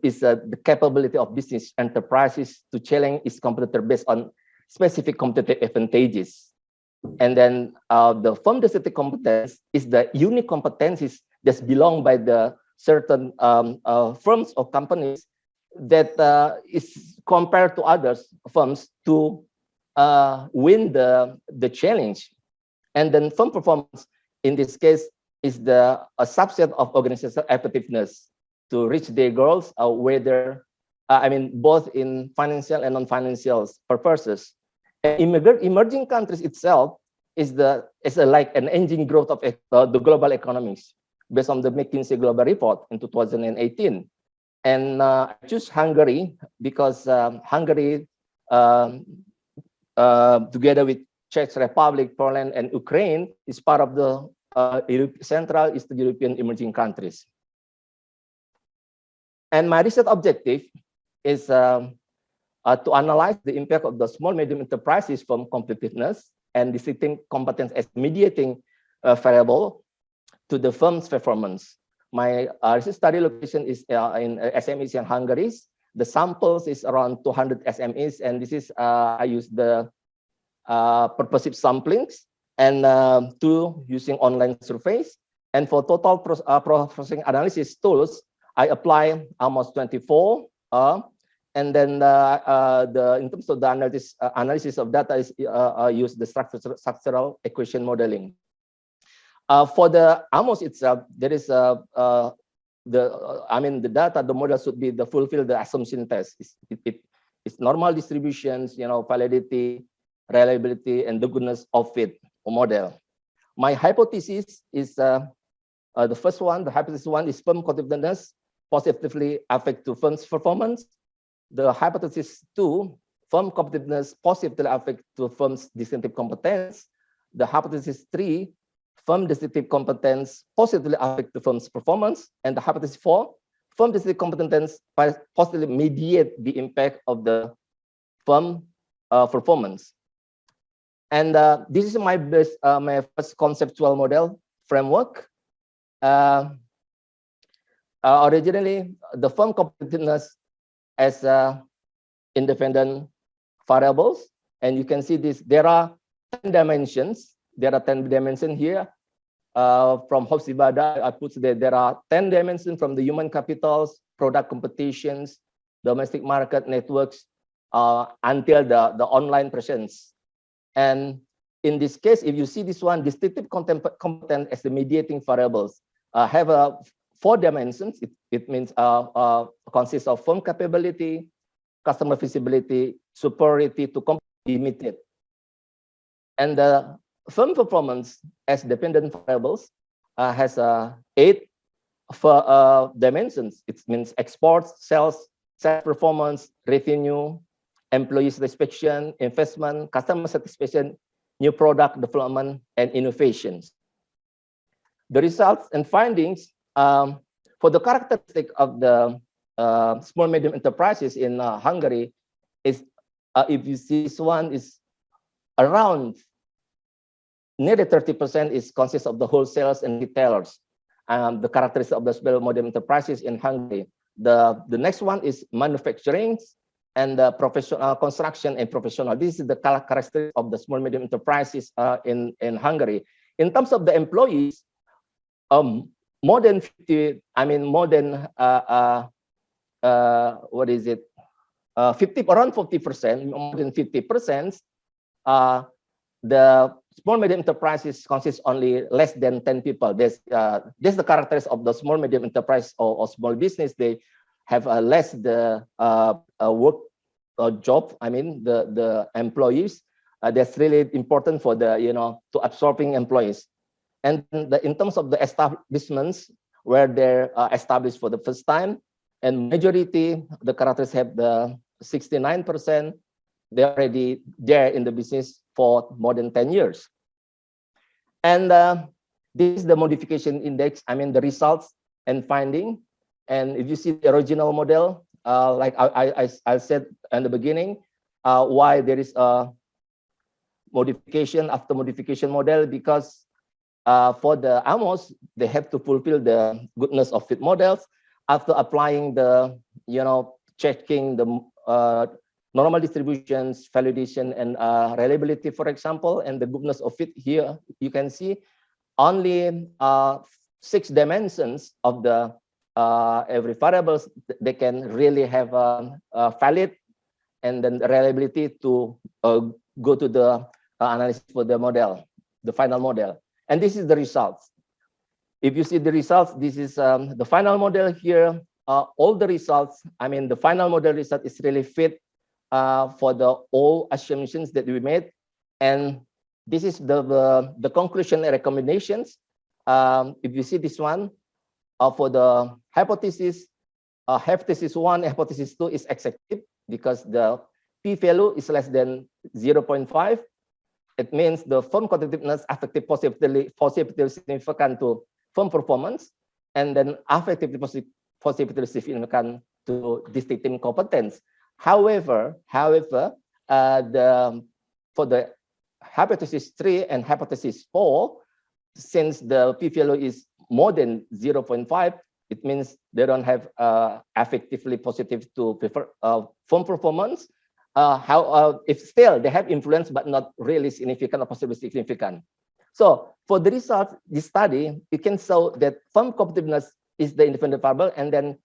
is the capability of business enterprises to challenge its competitor based on specific competitive advantages. And then the firm-specific competence is the unique competencies that belong by the certain firms or companies that is compared to others firms to win the challenge. And then firm performance in this case is a subset of organizational effectiveness to reach their goals, whether I mean both in financial and non-financial purposes. And emerging countries itself is like an engine growth of the global economies, based on the McKinsey Global Report in 2018. And I choose Hungary because Hungary, together with Czech Republic, Poland, and Ukraine, is part of the Central Eastern European emerging countries. And my research objective is to analyze the impact of the small medium enterprises from competitiveness and distinctive competence as mediating variable to the firm's performance. My research study location is in SMEs in Hungary. The samples is around 200 SMEs, and this is I use the purposive samplings and using online surveys. And for total processing analysis tools, I apply almost 24. And then in terms of the analysis of data is use the structural equation modeling. For the almost itself, there is the data, the model should be fulfill the assumption test. It's normal distributions, validity, reliability, and the goodness of it model. My hypothesis is the first one. The hypothesis one is firm competitiveness positively affect to firm's performance. The hypothesis 2, firm competitiveness positively affect to firm's distinctive competence. The hypothesis 3, firm distinctive competence positively affect the firm's performance. And the hypothesis 4, firm distinctive competence positively mediate the impact of the firm performance. And this is my first conceptual model framework. Originally, the firm competitiveness as independent variables, and you can see this. There are 10 dimensions. There are 10 dimensions here. From WCEBAD, I put there are 10 dimensions from the human capitals, product competitions, domestic market networks, until the online presence. And in this case, if you see this one, distinctive competence as the mediating variables, have a four dimensions. It means consists of firm capability, customer visibility, superiority to compete limited. And the firm performance as dependent variables has 8 dimensions. It means exports, sales performance, revenue, employee satisfaction, investment, customer satisfaction, new product development, and innovations. The results and findings for the characteristic of the small medium enterprises in Hungary is, if you see this one, is around nearly 30% is consists of the wholesalers and retailers. The characteristic of the small medium enterprises in Hungary. The next one is manufacturing and the professional construction and professional. This is the characteristic of the small medium enterprises in Hungary. In terms of the employees, more than 50, I mean more than what is it? 50, around 40%, more than 50%. The small medium enterprises consists only less than 10 people. This the characteristics of the small medium enterprise or small business. They have less the work job. I mean the employees. That's really important for the to absorbing employees. And in terms of the establishments where they're established for the first time, and majority the characteristics have the 69%. They're already there in the business for more than 10 years. And this is the modification index, I mean the results and finding. And if you see the original model, like I said in the beginning, why there is a modification after modification model, because for the AMOS, they have to fulfill the goodness of fit models after applying the, checking the normal distributions, validation, and reliability, for example, and the goodness of fit. Here you can see only 6 dimensions of the every variables they can really have valid, and then the reliability to go to the analysis for the model, the final model. And this is the results. If you see the results, this is the final model here. All the results, I mean the final model result is really fit for the all assumptions that we made, and this is the conclusion and recommendations. If you see this one, for the hypothesis 1, hypothesis 2 is accepted because the p-value is less than 0.5. It means the firm competitiveness affected positively significant to firm performance, and then affected positively significant to district team competence. However, for the hypothesis 3 and hypothesis 4, since the p-value is more than 0.5, it means they don't have effectively positive to firm performance. If still they have influence, but not really significant or possibly significant. So for the result, this study, it can show that firm competitiveness is the independent variable, and then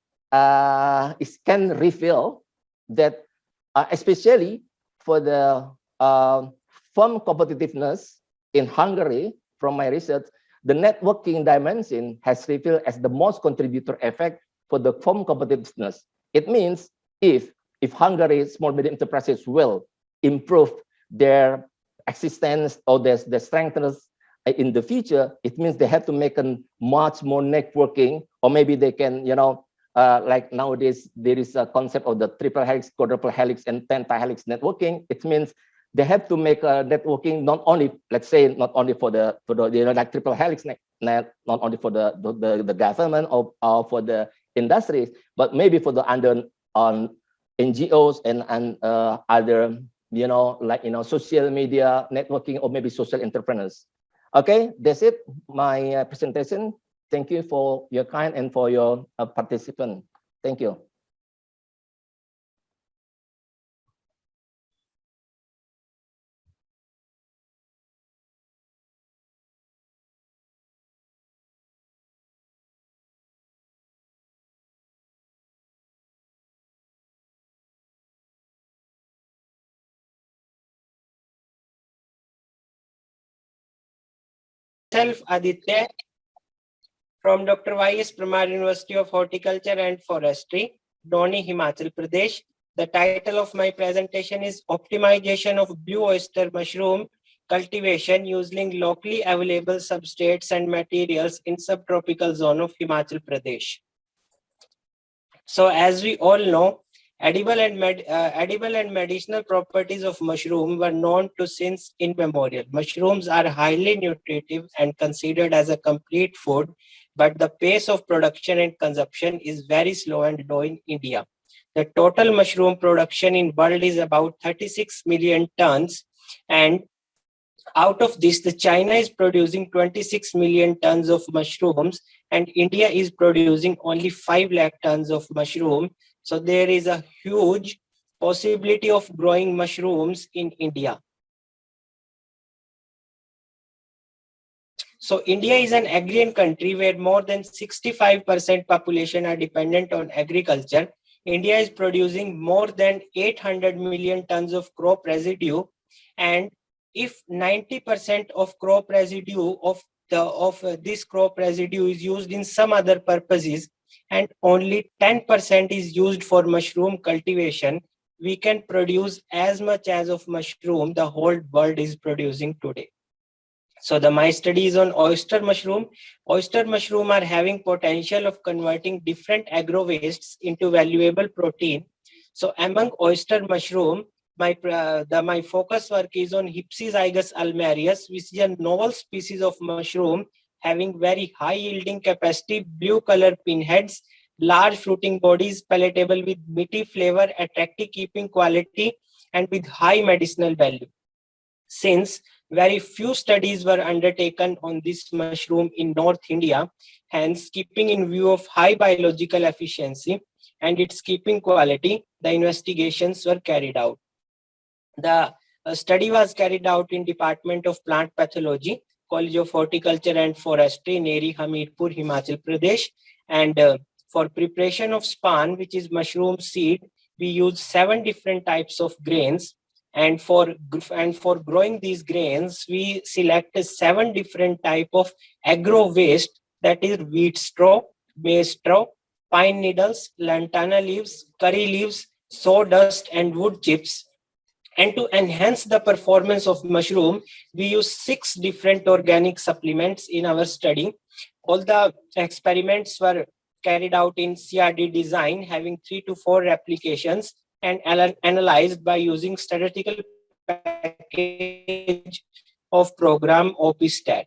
it can reveal that especially for the firm competitiveness in Hungary, from my research, the networking dimension has revealed as the most contributor effect for the firm competitiveness. It means if Hungary small medium enterprises will improve their existence or their strengthness in the future, it means they have to make a much more networking, or maybe they can, like nowadays there is a concept of the triple helix, quadruple helix, and pentahelix networking. It means they have to make a networking not only, let's say, not only for the like triple helix net, not only for the government or for the industries, but maybe for the on NGOs and other, social media networking, or maybe social entrepreneurs. Okay, that's it, my presentation. Thank you for your kind and for your participant. Thank you. Self Aditya from Dr. Y.S. Pramar, University of Horticulture and Forestry, Doni, Himachal Pradesh. The title of my presentation is Optimization of Blue Oyster Mushroom Cultivation Using Locally Available Substrates and Materials in Subtropical Zone of Himachal Pradesh. So as we all know, edible and medicinal properties of mushroom were known to since immemorial. Mushrooms are highly nutritive and considered as a complete food, but the pace of production and consumption is very slow and low in India. The total mushroom production in world is about 36 million tons, and out of this, the China is producing 26 million tons of mushrooms, and India is producing only 5 lakh tons of mushroom. So there is a huge possibility of growing mushrooms in India. So India is an agrarian country where more than 65% population are dependent on agriculture. India is producing more than 800 million tons of crop residue, and if 90% of crop residue of this crop residue is used in some other purposes and only 10% is used for mushroom cultivation, we can produce as much as of mushroom the whole world is producing today. So my study is on oyster mushroom. Oyster mushroom are having potential of converting different agro wastes into valuable protein. So among oyster mushroom, my focus work is on Hypsizygus almarius, which is a novel species of mushroom having very high yielding capacity, blue color pinheads, large fruiting bodies, palatable with meaty flavor, attractive keeping quality, and with high medicinal value. Since very few studies were undertaken on this mushroom in North India, hence keeping in view of high biological efficiency and its keeping quality, the investigations were carried out. The study was carried out in Department of Plant Pathology, College of Horticulture and Forestry, Neri, Hamirpur, Himachal Pradesh. And for preparation of span, which is mushroom seed, we use 7 different types of grains. And for growing these grains, we select 7 different type of agro waste, that is wheat straw, maize straw, pine needles, lantana leaves, curry leaves, sawdust, and wood chips. And to enhance the performance of mushroom, we use 6 different organic supplements in our study. All the experiments were carried out in CRD design, having 3 to 4 replications, and analyzed by using statistical package of program OPStat.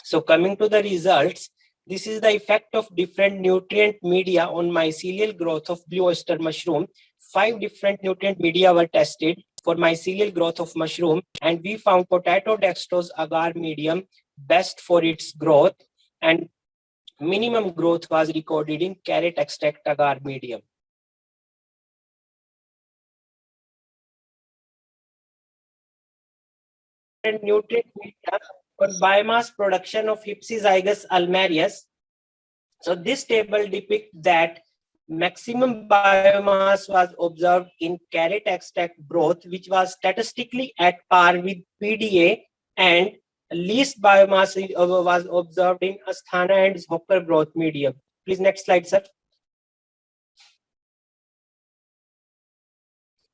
So coming to the results, this is the effect of different nutrient media on mycelial growth of blue oyster mushroom. 5 different nutrient media were tested for mycelial growth of mushroom, and we found potato dextrose agar medium best for its growth, and minimum growth was recorded in carrot extract agar medium. Nutrient media for biomass production of Hypsizygus almarius. So this table depicts that maximum biomass was observed in carrot extract growth, which was statistically at par with PDA, and least biomass was observed in Asthana and Hopper growth medium. Please next slide, sir.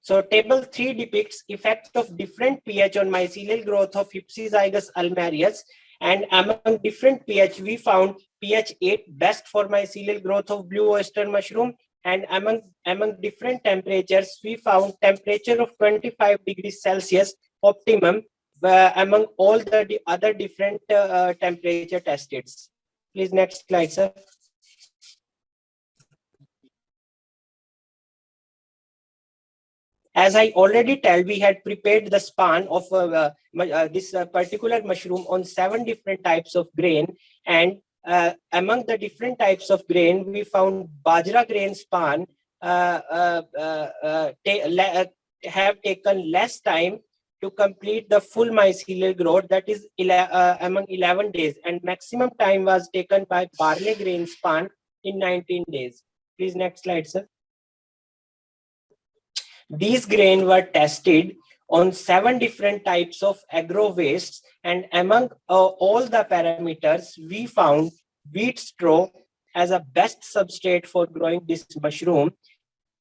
So table 3 depicts effect of different pH on mycelial growth of Hypsizygus almarius, and among different pH we found pH 8 best for mycelial growth of blue oyster mushroom, and among different temperatures we found temperature of 25 degrees Celsius optimum among all the other different temperature tested. Please next slide, sir. As I already told, we had prepared the span of this particular mushroom on 7 different types of grain, and among the different types of grain, we found bajra grain span have taken less time to complete the full mycelial growth, that is among 11 days, and maximum time was taken by barley grain span in 19 days. Please next slide, sir. These grains were tested on 7 different types of agro wastes, and among all the parameters, we found wheat straw as a best substrate for growing this mushroom,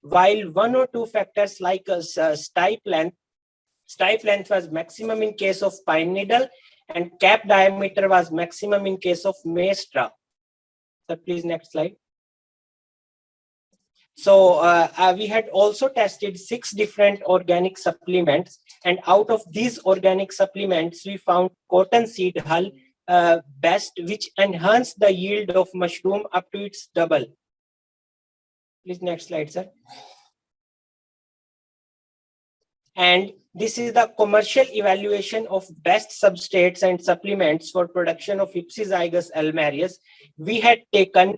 while one or two factors like stipe length was maximum in case of pine needle, and cap diameter was maximum in case of maize straw. So please next slide. So we had also tested 6 different organic supplements, and out of these organic supplements, we found cotton seed hull best, which enhanced the yield of mushroom up to its double. Please next slide, sir. And this is the commercial evaluation of best substrates and supplements for production of Ipsizygous almarius. We had taken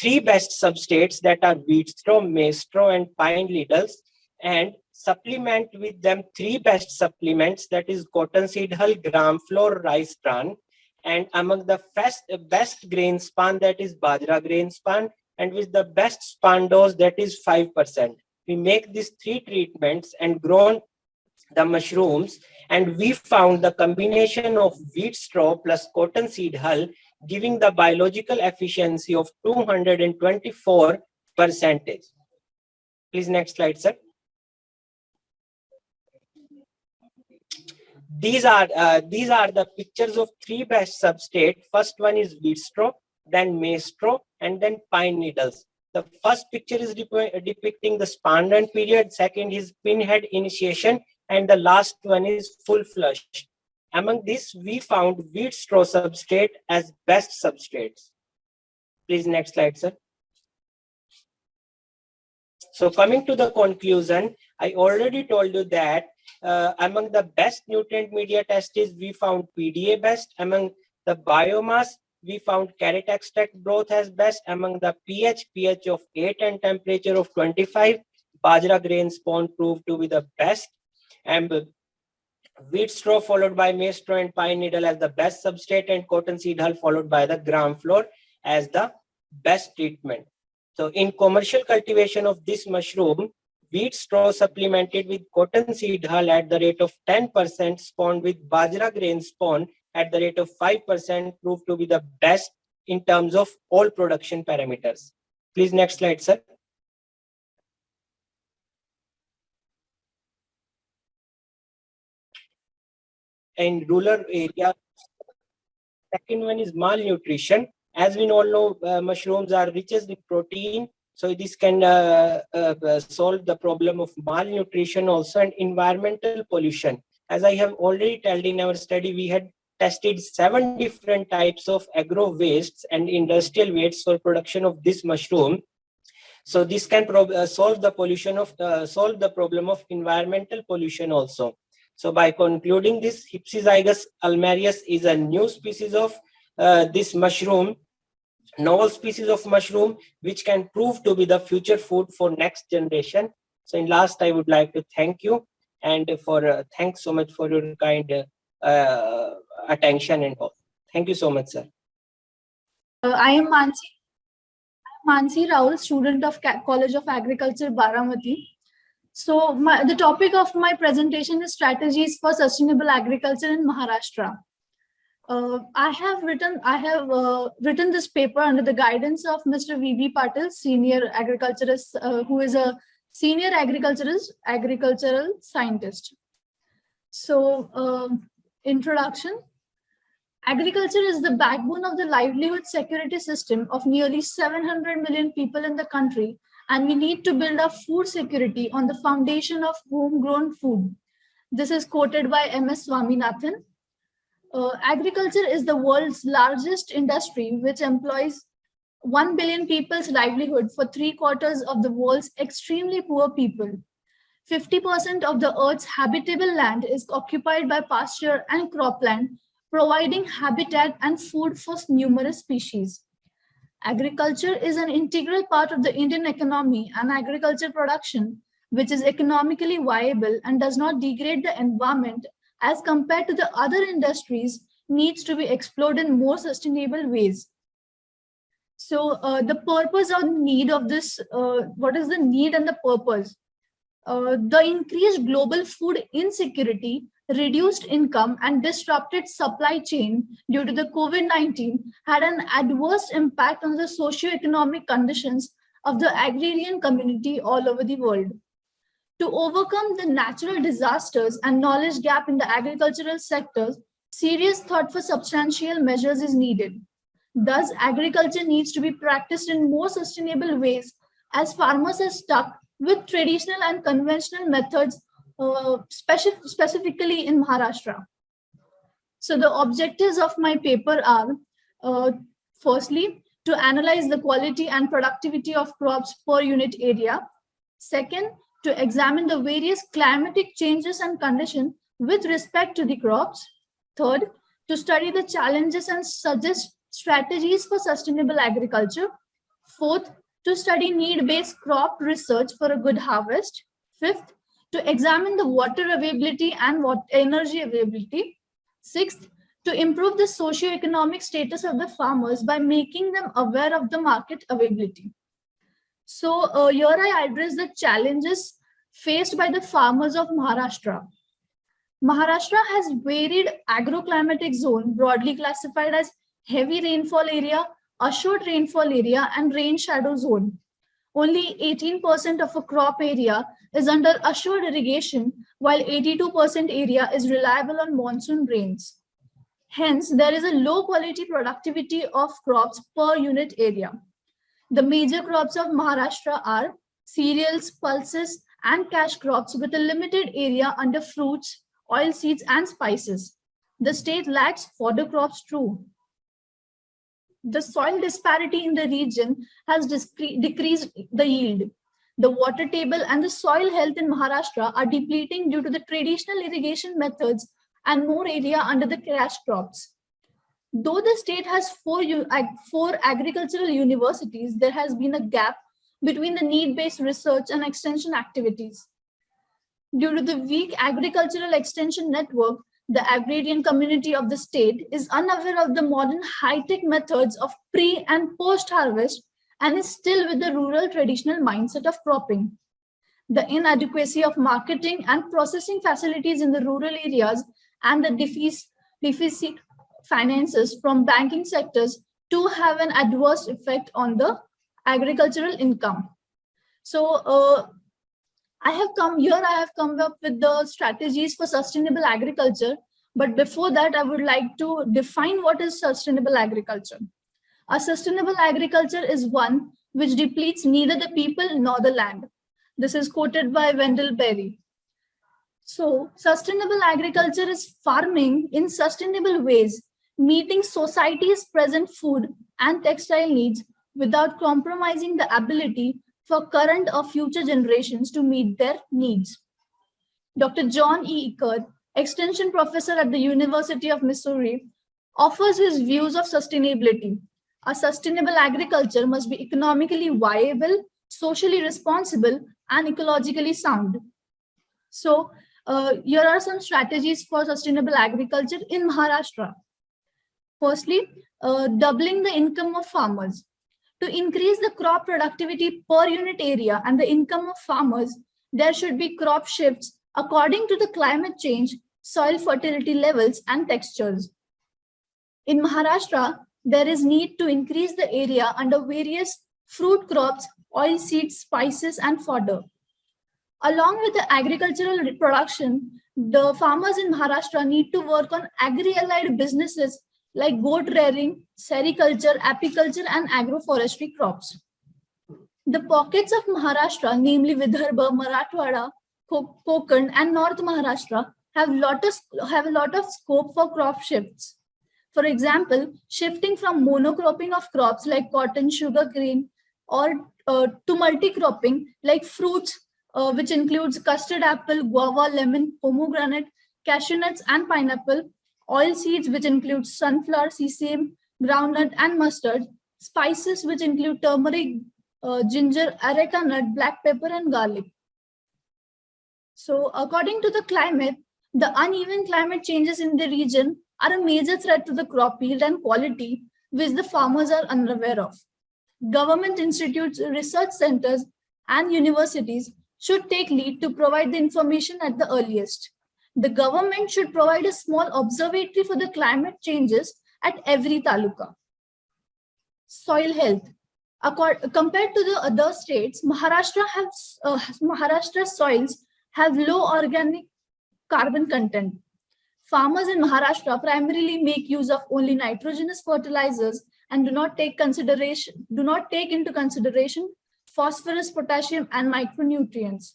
3 best substrates, that are wheat straw, maize straw, and pine needles, and supplement with them 3 best supplements, that is cotton seed hull, gram flour, rice bran, and among the best grain span, that is bajra grain span, and with the best span dose, that is 5%. We make these 3 treatments and grown the mushrooms, and we found the combination of wheat straw plus cotton seed hull giving the biological efficiency of 224%. Please next slide, sir. These are the pictures of 3 best substrate. First one is wheat straw, then maize straw, and then pine needles. The first picture is depicting the span-run period, second is pinhead initiation, and the last one is full flush. Among this, we found wheat straw substrate as best substrates. Please next slide, sir. So coming to the conclusion, I already told you that among the best nutrient media testes, we found PDA best. Among the biomass, we found carrot extract broth as best. Among the pH of 8 and temperature of 25, bajra grain spawn proved to be the best. And wheat straw followed by maize straw and pine needle as the best substrate, and cotton seed hull followed by the gram flour as the best treatment. So in commercial cultivation of this mushroom, wheat straw supplemented with cotton seed hull at the rate of 10% spawned with bajra grain spawn at the rate of 5% proved to be the best in terms of all production parameters. Please next slide, sir. In rural area, second one is malnutrition. As we all know, mushrooms are richest in protein, so this can solve the problem of malnutrition also. And environmental pollution. As I have already told in our study, we had tested 7 different types of agro wastes and industrial wastes for production of this mushroom. So this can solve the problem of environmental pollution also. So by concluding this, Ipsizygous almarius is a new species of this mushroom, novel species of mushroom, which can prove to be the future food for next generation. So in last, I would like to thank you, and for thanks so much for your kind attention and all. Thank you so much, sir. I am Mansi Raul, student of College of Agriculture, Baramati. So the topic of my presentation is strategies for sustainable agriculture in Maharashtra. I have written this paper under the guidance of Mr. V.B. Patil, senior agriculturist, who is a senior agricultural scientist. So, introduction. Agriculture is the backbone of the livelihood security system of nearly 700 million people in the country, and we need to build up food security on the foundation of homegrown food. This is quoted by M.S. Swaminathan. Agriculture is the world's largest industry, which employs 1 billion people's livelihood for 3/4 of the world's extremely poor people. 50% of the Earth's habitable land is occupied by pasture and cropland, providing habitat and food for numerous species. Agriculture is an integral part of the Indian economy, and agriculture production, which is economically viable and does not degrade the environment as compared to the other industries, needs to be explored in more sustainable ways. So the purpose or need of this, what is the need and the purpose? The increased global food insecurity reduced income, and disrupted supply chain due to the COVID-19 had an adverse impact on the socio-economic conditions of the agrarian community all over the world. To overcome the natural disasters and knowledge gap in the agricultural sectors, serious thought for substantial measures is needed. Thus, agriculture needs to be practiced in more sustainable ways as farmers are stuck with traditional and conventional methods, specifically in Maharashtra. So the objectives of my paper are, firstly, to analyze the quality and productivity of crops per unit area. Second, to examine the various climatic changes and conditions with respect to the crops. Third, to study the challenges and suggest strategies for sustainable agriculture. Fourth, to study need-based crop research for a good harvest. Fifth, to examine the water availability and energy availability. Sixth, to improve the socio-economic status of the farmers by making them aware of the market availability. So here I address the challenges faced by the farmers of Maharashtra. Maharashtra has varied agroclimatic zone broadly classified as heavy rainfall area, assured rainfall area, and rain shadow zone. Only 18% of a crop area is under assured irrigation, while 82% area is reliable on monsoon rains. Hence, there is a low quality productivity of crops per unit area. The major crops of Maharashtra are cereals, pulses, and cash crops with a limited area under fruits, oilseeds, and spices. The state lacks fodder crops too. The soil disparity in the region has decreased the yield. The water table and the soil health in Maharashtra are depleting due to the traditional irrigation methods and more area under the cash crops. Though the state has four agricultural universities, there has been a gap between the need-based research and extension activities. Due to the weak agricultural extension network, the agrarian community of the state is unaware of the modern high-tech methods of pre- and post-harvest and is still with the rural traditional mindset of cropping. The inadequacy of marketing and processing facilities in the rural areas and the deficit finances from banking sectors to have an adverse effect on the agricultural income. So I have come up with the strategies for sustainable agriculture. But before that, I would like to define what is sustainable agriculture. A sustainable agriculture is one which depletes neither the people nor the land. This is quoted by Wendell Berry. So sustainable agriculture is farming in sustainable ways, meeting society's present food and textile needs without compromising the ability for current or future generations to meet their needs. Dr. John E. Eckert, Extension Professor at the University of Missouri, offers his views of sustainability. A sustainable agriculture must be economically viable, socially responsible, and ecologically sound. So here are some strategies for sustainable agriculture in Maharashtra. Firstly, doubling the income of farmers. To increase the crop productivity per unit area and the income of farmers, there should be crop shifts according to the climate change, soil fertility levels, and textures. In Maharashtra, there is need to increase the area under various fruit crops, oilseeds, spices, and fodder. Along with the agricultural production, the farmers in Maharashtra need to work on agri-allied businesses like goat rearing, sericulture, apiculture, and agroforestry crops. The pockets of Maharashtra, namely Vidarbha, Marathwada, Konkan, and North Maharashtra, have a lot of scope for crop shifts. For example, shifting from monocropping of crops like cotton, sugarcane, or to multi-cropping like fruits, which includes custard apple, guava, lemon, pomegranate, cashew nuts, and pineapple, oil seeds, which include sunflower, sesame, groundnut, and mustard, spices, which include turmeric, ginger, areca nut, black pepper, and garlic. So according to the climate, the uneven climate changes in the region are a major threat to the crop yield and quality, which the farmers are unaware of. Government institutes, research centers, and universities should take lead to provide the information at the earliest. The government should provide a small observatory for the climate changes at every taluka. Soil health. Compared to the other states, Maharashtra soils have low organic carbon content. Farmers in Maharashtra primarily make use of only nitrogenous fertilizers and do not take into consideration phosphorus, potassium, and micronutrients.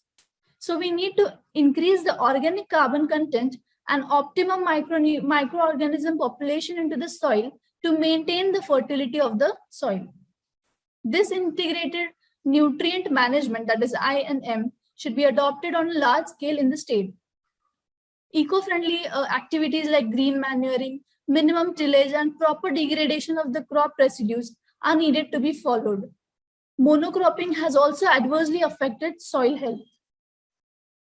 So we need to increase the organic carbon content and optimum microorganism population into the soil to maintain the fertility of the soil. This integrated nutrient management, that is I&M, should be adopted on a large scale in the state. Eco-friendly activities like green manuring, minimum tillage, and proper degradation of the crop residues are needed to be followed. Monocropping has also adversely affected soil health.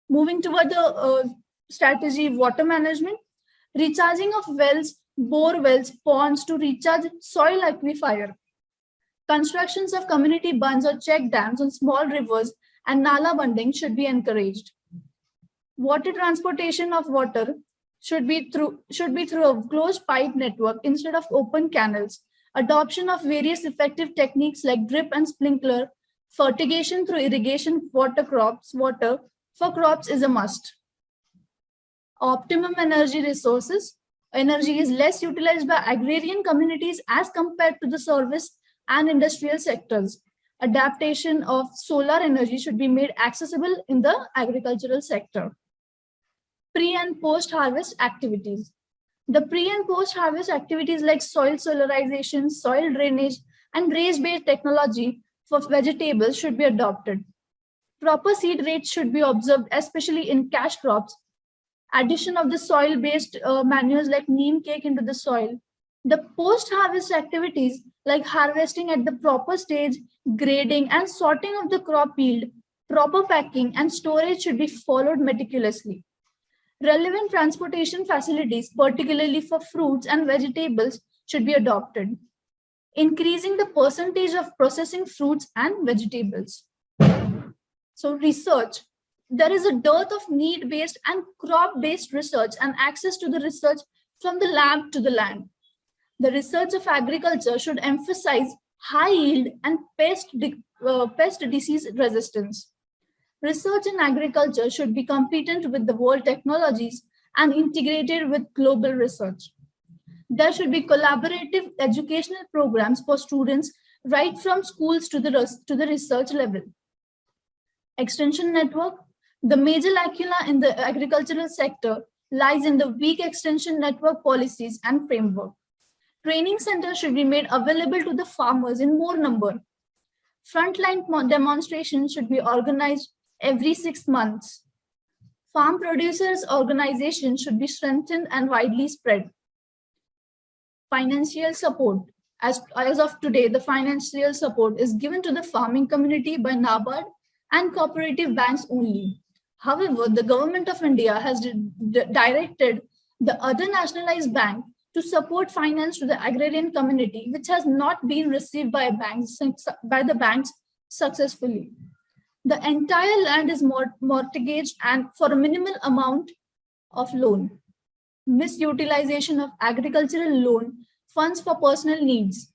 Moving toward the strategy of water management, recharging of wells, bore wells, ponds to recharge soil aquifer. Constructions of community bunds or check dams on small rivers and nala bunding should be encouraged. Water transportation of water should be through a closed pipe network instead of open canals. Adoption of various effective techniques like drip and sprinkler, fertigation through irrigation water for crops is a must. Optimum energy resources. Energy is less utilized by agrarian communities as compared to the service and industrial sectors. Adaptation of solar energy should be made accessible in the agricultural sector. Pre and post-harvest activities. The pre and post-harvest activities like soil solarization, soil drainage, and raised-based technology for vegetables should be adopted. Proper seed rates should be observed, especially in cash crops. Addition of the soil-based manures like neem cake into the soil. The post-harvest activities like harvesting at the proper stage, grading and sorting of the crop yield, proper packing and storage should be followed meticulously. Relevant transportation facilities, particularly for fruits and vegetables, should be adopted. Increasing the percentage of processing fruits and vegetables. So research. There is a dearth of need-based and crop-based research and access to the research from the lab to the land. The research of agriculture should emphasize high yield and pest disease resistance. Research in agriculture should be competent with the world technologies and integrated with global research. There should be collaborative educational programs for students right from schools to the research level. Extension network. The major lacuna in the agricultural sector lies in the weak extension network policies and framework. Training centers should be made available to the farmers in more number. Frontline demonstrations should be organized every 6 months. Farm producers' organizations should be strengthened and widely spread. Financial support. As of today, the financial support is given to the farming community by NABARD and cooperative banks only. However, the government of India has directed the other nationalized bank to support finance to the agrarian community, which has not been received by the banks successfully. The entire land is mortgaged and for a minimal amount of loan. Misutilization of agricultural loan funds for personal needs.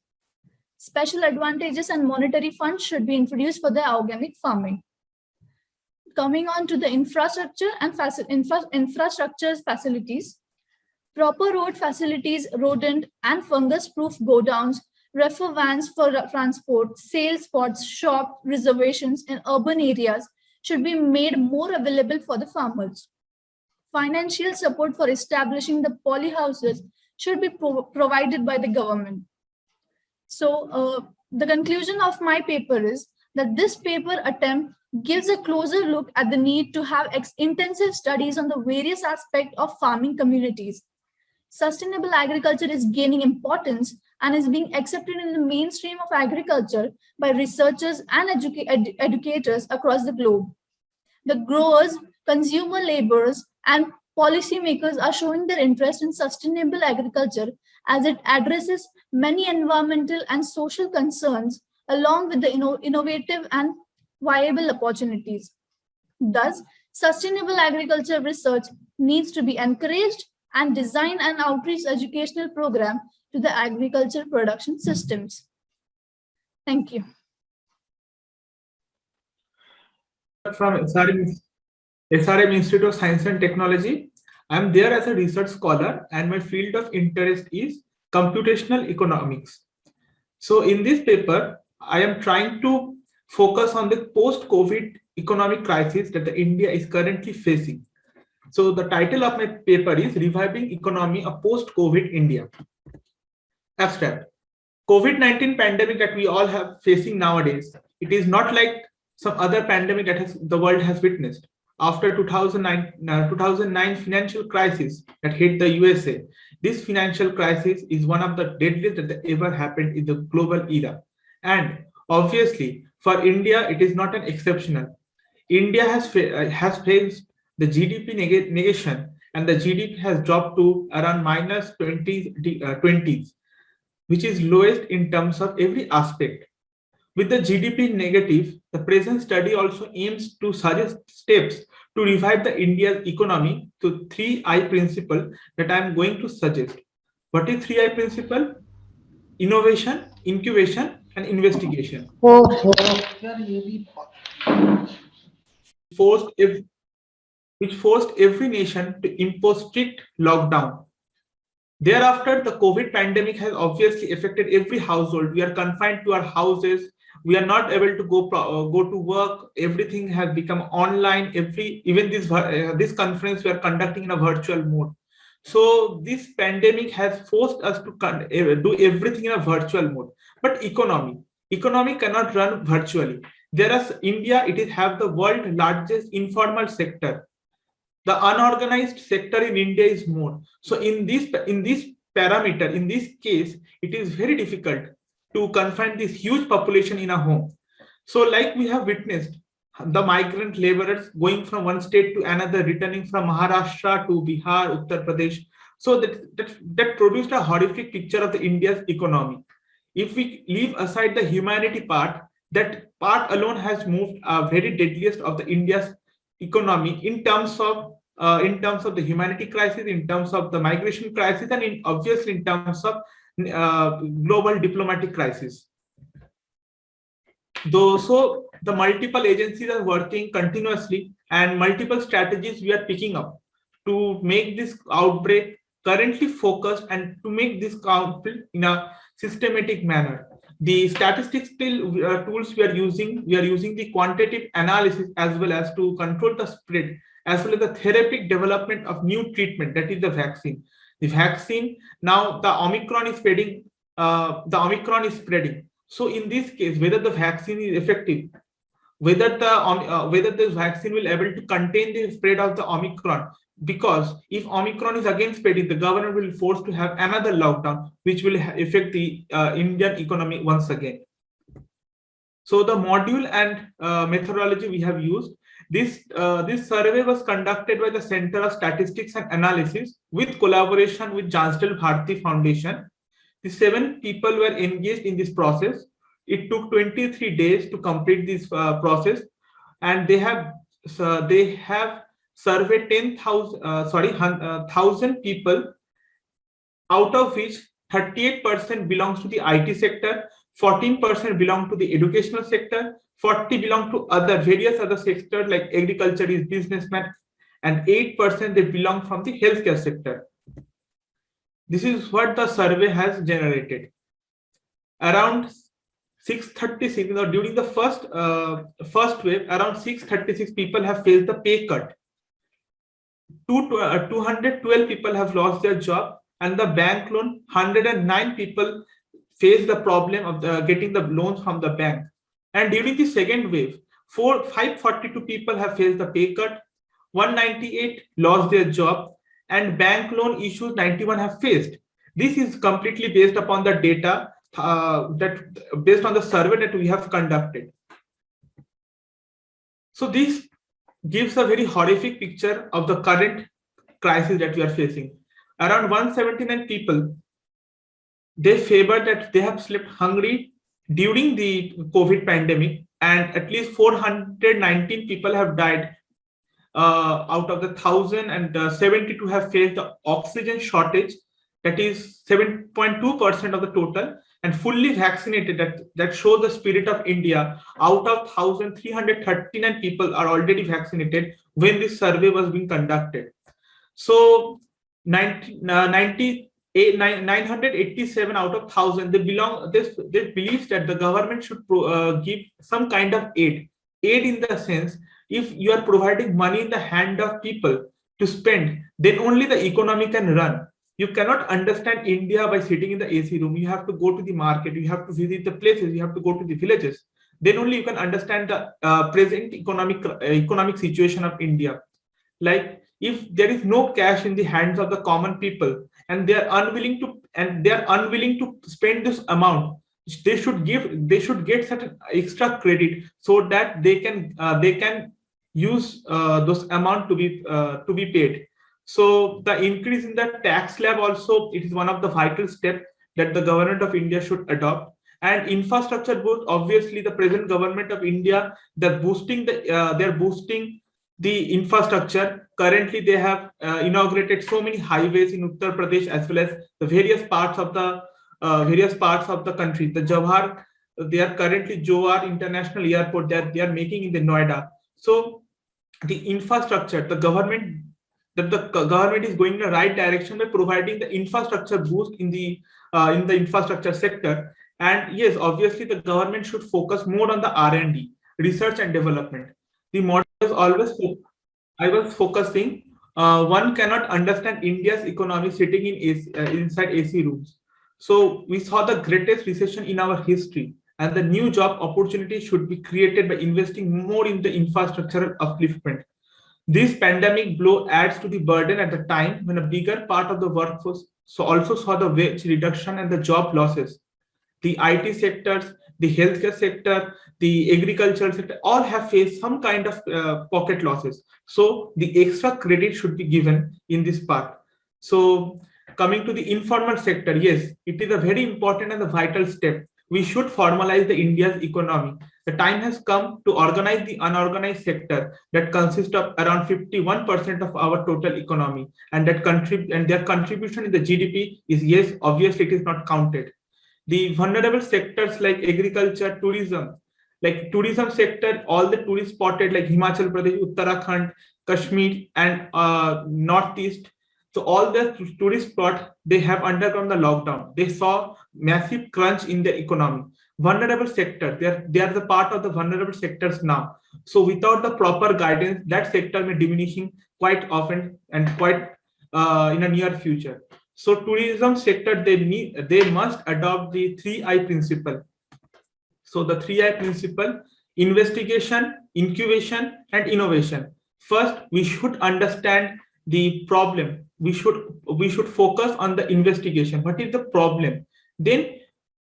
Special advantages and monetary funds should be introduced for the organic farming. Coming on to the infrastructure and infrastructure facilities. Proper road facilities, rodent and fungus-proof go-downs, reefer vans for transport, sale spots, shop reservations in urban areas should be made more available for the farmers. Financial support for establishing the polyhouses should be provided by the government. So the conclusion of my paper is that this paper attempt gives a closer look at the need to have intensive studies on the various aspects of farming communities. Sustainable agriculture is gaining importance and is being accepted in the mainstream of agriculture by researchers and educators across the globe. The growers, consumer laborers, and policymakers are showing their interest in sustainable agriculture as it addresses many environmental and social concerns along with the innovative and viable opportunities. Thus, Sustainable agriculture research needs to be encouraged and design an outreach educational program to the agriculture production systems. Thank you. From SRM Institute of Science and Technology. I am there as a research scholar and my field of interest is computational economics. So in this paper, I am trying to focus on the post-COVID economic crisis that India is currently facing. So the title of my paper is Reviving Economy of Post-COVID India. Abstract. COVID-19 pandemic that we all have facing nowadays, it is not like some other pandemic that the world has witnessed. After 2009 financial crisis that hit the USA, this financial crisis is one of the deadliest that ever happened in the global era. And obviously, for India, it is not an exceptional. India has faced the GDP negation, and the GDP has dropped to around minus 20s, which is lowest in terms of every aspect. With the GDP negative, the present study also aims to suggest steps to revive the India's economy to 3I principle that I am going to suggest. What is 3I principle? Innovation, incubation, and investigation. Which forced every nation to impose strict lockdown. Thereafter, the COVID pandemic has obviously affected every household. We are confined to our houses. We are not able to go to work. Everything has become online. Even this conference we are conducting in a virtual mode. So this pandemic has forced us to do everything in a virtual mode. But economy cannot run virtually. India, it have the world's largest informal sector. The unorganized sector in India is more. So in this parameter, in this case, it is very difficult to confine this huge population in a home. So like we have witnessed, the migrant laborers going from one state to another, returning from Maharashtra to Bihar, Uttar Pradesh. So that produced a horrific picture of the India's economy. If we leave aside the humanity part, that part alone has moved a very deadliest of the India's economy in terms of the humanity crisis, in terms of the migration crisis, and obviously in terms of global diplomatic crisis. So the multiple agencies are working continuously, and multiple strategies we are picking up to make this outbreak currently focused and to make this count in a systematic manner. The statistical tools we are using the quantitative analysis as well as to control the spread, as well as the therapeutic development of new treatment, that is the vaccine. The vaccine, now the Omicron is spreading. So in this case, whether the vaccine is effective, whether this vaccine will able to contain the spread of the Omicron, because if Omicron is again spreading, the government will force to have another lockdown, which will affect the Indian economy once again. So the module and methodology we have used, this survey was conducted by the Center of Statistics and Analysis with collaboration with Jansdale Bharti Foundation. The 7 people were engaged in this process. It took 23 days to complete this process, and they have surveyed 1,000 people, out of which 38% belongs to the IT sector, 14% belong to the educational sector, 40% belong to various other sectors like agriculture is businessmen, and 8% they belong from the healthcare sector. This is what the survey has generated. Around 636, during the first wave, around 636 people have faced the pay cut. 212 people have lost their job, and the bank loan, 109 people face the problem of getting the loans from the bank. And during the second wave, 542 people have faced the pay cut, 198 lost their job, and bank loan issues 91 have faced. This is completely based upon the data based on the survey that we have conducted. So this gives a very horrific picture of the current crisis that we are facing. Around 179 people, they favor that they have slept hungry during the COVID pandemic, and at least 419 people have died out of the 1,000, and 72 have faced the oxygen shortage, that is 7.2% of the total, and fully vaccinated, that shows the spirit of India. Out of 1,339 people are already vaccinated when this survey was being conducted. So 987 out of 1,000, they believe that the government should give some kind of aid in the sense, if you are providing money in the hand of people to spend, then only the economy can run. You cannot understand India by sitting in the AC room. You have to go to the market, you have to visit the places, you have to go to the villages. Then only you can understand the present economic situation of India. Like, if there is no cash in the hands of the common people, and they are unwilling to spend this amount, they should get certain extra credit, so that they can use those amount to be paid. So the increase in the tax slab also, it is one of the vital steps that the government of India should adopt. And infrastructure boost, obviously the present government of India, they're boosting the infrastructure. Currently, they have inaugurated so many highways in Uttar Pradesh, as well as the various parts of the country. The Jawahar, they are currently Jowar International Airport that they are making in the Noida. So the infrastructure, the government is going in the right direction by providing the infrastructure boost in the infrastructure sector. And yes, obviously the government should focus more on the R&D, research and development. The model is always, I was focusing, one cannot understand India's economy sitting inside AC rooms. So we saw the greatest recession in our history, and the new job opportunity should be created by investing more in the infrastructural upliftment. This pandemic blow adds to the burden at the time when a bigger part of the workforce also saw the wage reduction and the job losses. The IT sectors, the healthcare sector, the agricultural sector, all have faced some kind of pocket losses. So the extra credit should be given in this part. So coming to the informal sector, yes, it is a very important and a vital step. We should formalize the India's economy. The time has come to organize the unorganized sector that consists of around 51% of our total economy, and their contribution in the GDP is, yes, obviously it is not counted. The vulnerable sectors like agriculture, tourism, like tourism sector, all the tourist spotted like Himachal Pradesh, Uttarakhand, Kashmir, and Northeast. So all the tourist spot, they have undergone the lockdown. They saw massive crunch in the economy. Vulnerable sector, they are the part of the vulnerable sectors now. So without the proper guidance, that sector may diminishing quite often and quite in a near future. So tourism sector, they must adopt the 3I principle. So the 3I principle: investigation, incubation, and innovation. First, we should understand the problem. We should focus on the investigation. What is the problem? Then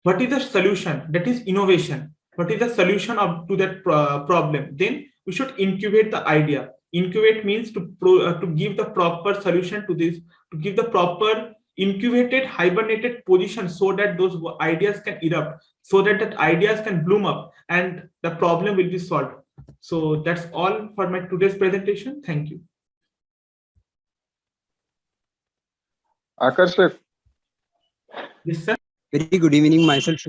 what is the solution? That is innovation. What is the solution to that problem? Then we should incubate the idea. Incubate means to give the proper solution to this, to give the proper incubated, hibernated position, so that those ideas can erupt, so that ideas can bloom up and the problem will be solved. So that's all for my today's presentation. Thank you. Akash, sir. Yes, sir. Very good evening. Myself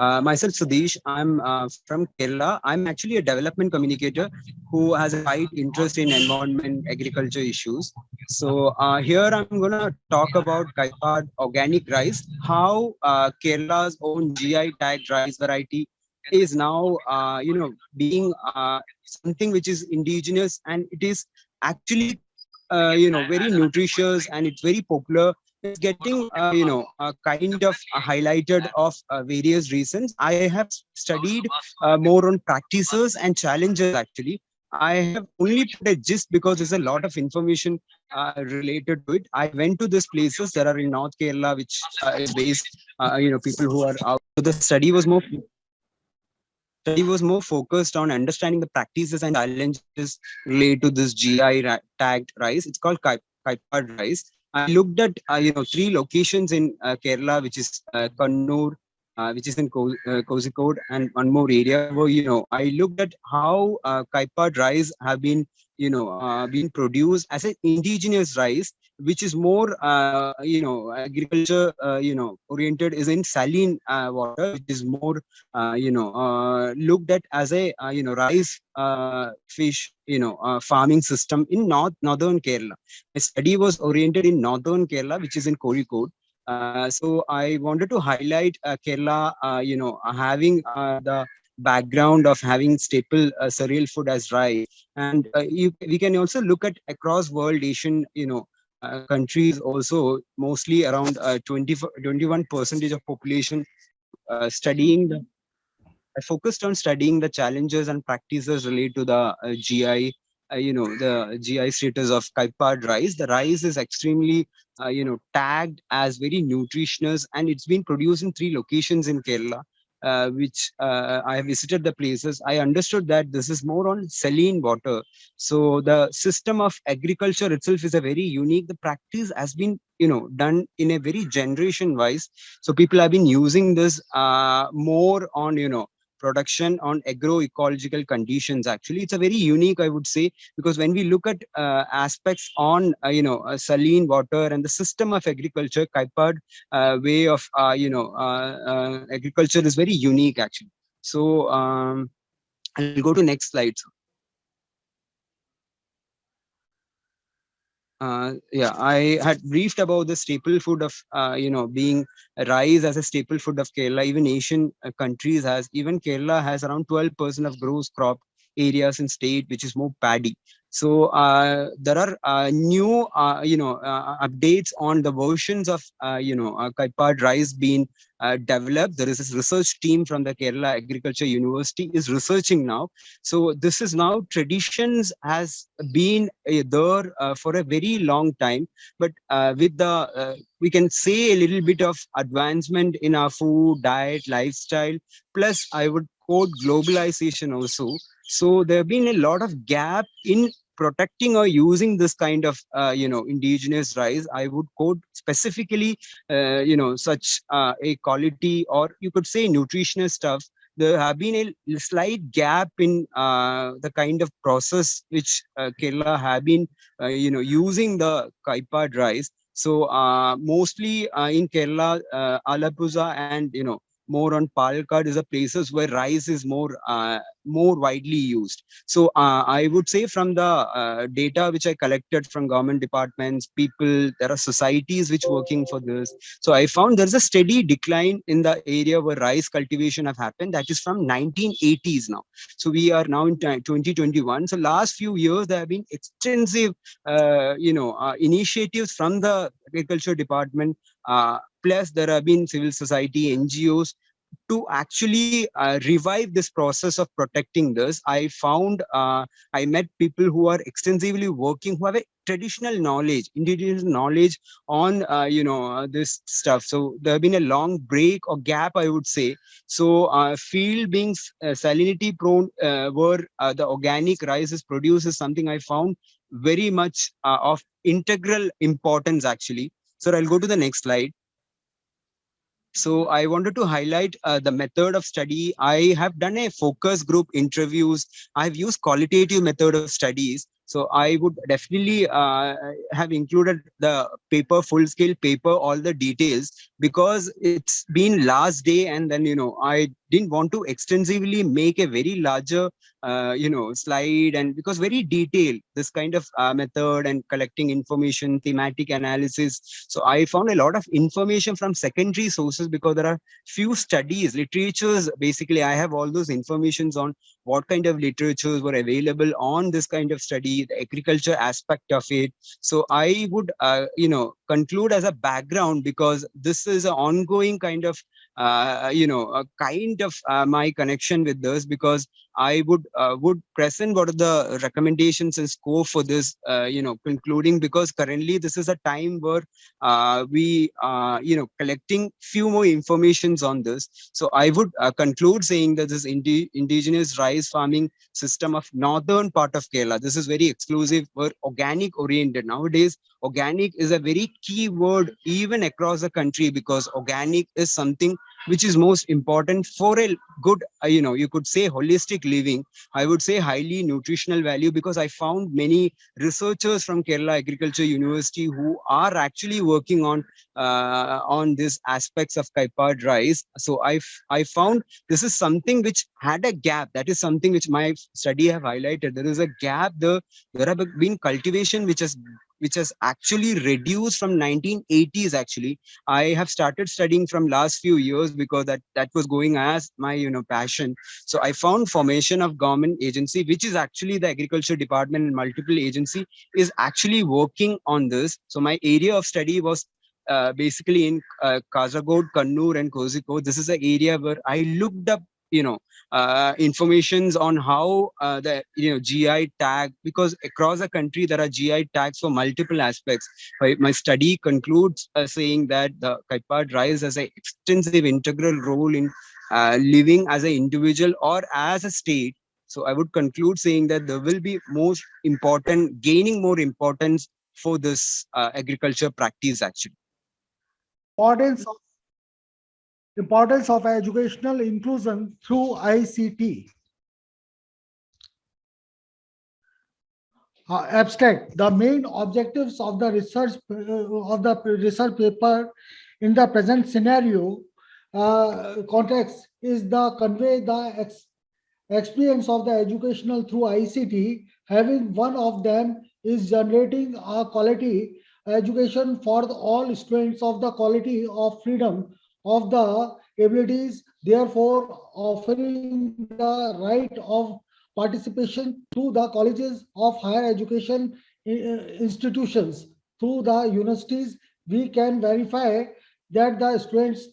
Sudesh. I'm from Kerala. I'm actually a development communicator who has a wide interest in environment, agriculture issues. So here I'm going to talk about Kaipad organic rice, how Kerala's own GI tagged rice variety is now, being something which is indigenous, and it is actually, very nutritious, and it's very popular. It's getting, kind of highlighted of various reasons. I have studied more on practices and challenges. Actually, I have only put a gist because there's a lot of information related to it. I went to these places that are in North Kerala, which is based, people who are out. So the study was more focused on understanding the practices and challenges related to this GI tagged rice. It's called Kaipad rice. I looked at 3 locations in Kerala, which is Kannur, which is in Kozhikode, and one more area where, I looked at how Kaipad rice have been, been produced as an indigenous rice, which is more, agriculture, oriented, is in saline water, which is more, looked at as a, rice fish, farming system in northern Kerala. My study was oriented in northern Kerala, which is in Kozhikode. So I wanted to highlight Kerala, having the background of having staple cereal food as rice, and we can also look at across world Asian, countries also, mostly around 21% of population studying the. I focused on studying the challenges and practices related to the GI, the GI status of Kaipad rice. The rice is extremely, tagged as very nutritious, and it's been produced in 3 locations in Kerala, which I have visited the places. I understood that this is more on saline water. So the system of agriculture itself is a very unique. The practice has been, done in a very generation wise. So people have been using this more on, production on agroecological conditions. Actually, it's a very unique, I would say, because when we look at aspects on saline water and the system of agriculture, Kaipad way of agriculture is very unique actually. So I'll go to next slide. Yeah, I had briefed about the staple food of, being rice as a staple food of Kerala. Even Asian countries has, even Kerala has around 12% of gross crop areas in state, which is more paddy. So there are new, updates on the versions of, Kaipad rice being developed. There is this research team from the Kerala Agriculture University is researching now. So this is now traditions has been there for a very long time, but with the we can say a little bit of advancement in our food, diet, lifestyle, plus I would quote globalization also. So there have been a lot of gap in protecting or using this kind of indigenous rice. I would quote specifically such a quality, or you could say nutritional stuff. There have been a slight gap in the kind of process which Kerala have been using the Kaipad rice. So mostly in Kerala, Alappuzha and more on Palakkad is the places where rice is more widely used. So I would say from the data which I collected from government departments, people, there are societies which working for this. So I found there's a steady decline in the area where rice cultivation have happened. That is from 1980s now. So we are now in 2021. So last few years there have been extensive, initiatives from the agriculture department. Plus there have been civil society, NGOs, to actually revive this process of protecting this. I found I met people who are extensively working, who have a traditional knowledge, indigenous knowledge on this stuff. So there have been a long break or gap, I would say. So field being salinity prone, where the organic rice is produced, is something I found very much of integral importance actually. So I'll go to the next slide. So I wanted to highlight the method of study. I have done a focus group interviews. I've used qualitative method of studies. So I would definitely have included the paper, full scale paper, all the details, because it's been last day, and then I didn't want to extensively make a very larger slide, and because very detailed this kind of method and collecting information, thematic analysis. So I found a lot of information from secondary sources, because there are few studies, literatures. Basically, I have all those informations on what kind of literatures were available on this kind of study, the agriculture aspect of it. So I would conclude as a background, because this is an ongoing kind of my connection with this, because I would present what are the recommendations and scope for this, concluding, because currently this is a time where we collecting few more informations on this. So I would conclude saying that this indigenous rice farming system of northern part of Kerala, this is very exclusive, we're organic oriented. Nowadays, organic is a very key word even across the country, because organic is something which is most important for a good, you could say holistic living. I would say highly nutritional value, because I found many researchers from Kerala Agriculture University who are actually working on these aspects of Kaipad rice. So I found this is something which had a gap. That is something which my study have highlighted. There is a gap. There have been cultivation which has actually reduced from 1980s. Actually, I have started studying from last few years, because that was going as my passion. So I found formation of government agency, which is actually the agriculture department, and multiple agency is actually working on this. So my area of study was basically in Kasaragod, Kannur, and Kozhikode. This is the area where I looked up informations on how the GI tag, because across the country there are GI tags for multiple aspects. My study concludes saying that the Kaipad rice has an extensive integral role in living as an individual or as a state. So I would conclude saying that there will be gaining more importance for this agriculture practice actually. Importance of educational inclusion through ICT. Abstract. The main objectives of the research paper in the present scenario context is the convey the experience of the educational through ICT. Having one of them is generating a quality education for all students of the quality of freedom of the abilities, therefore offering the right of participation through the colleges of higher education institutions. Through the universities, we can verify that the students,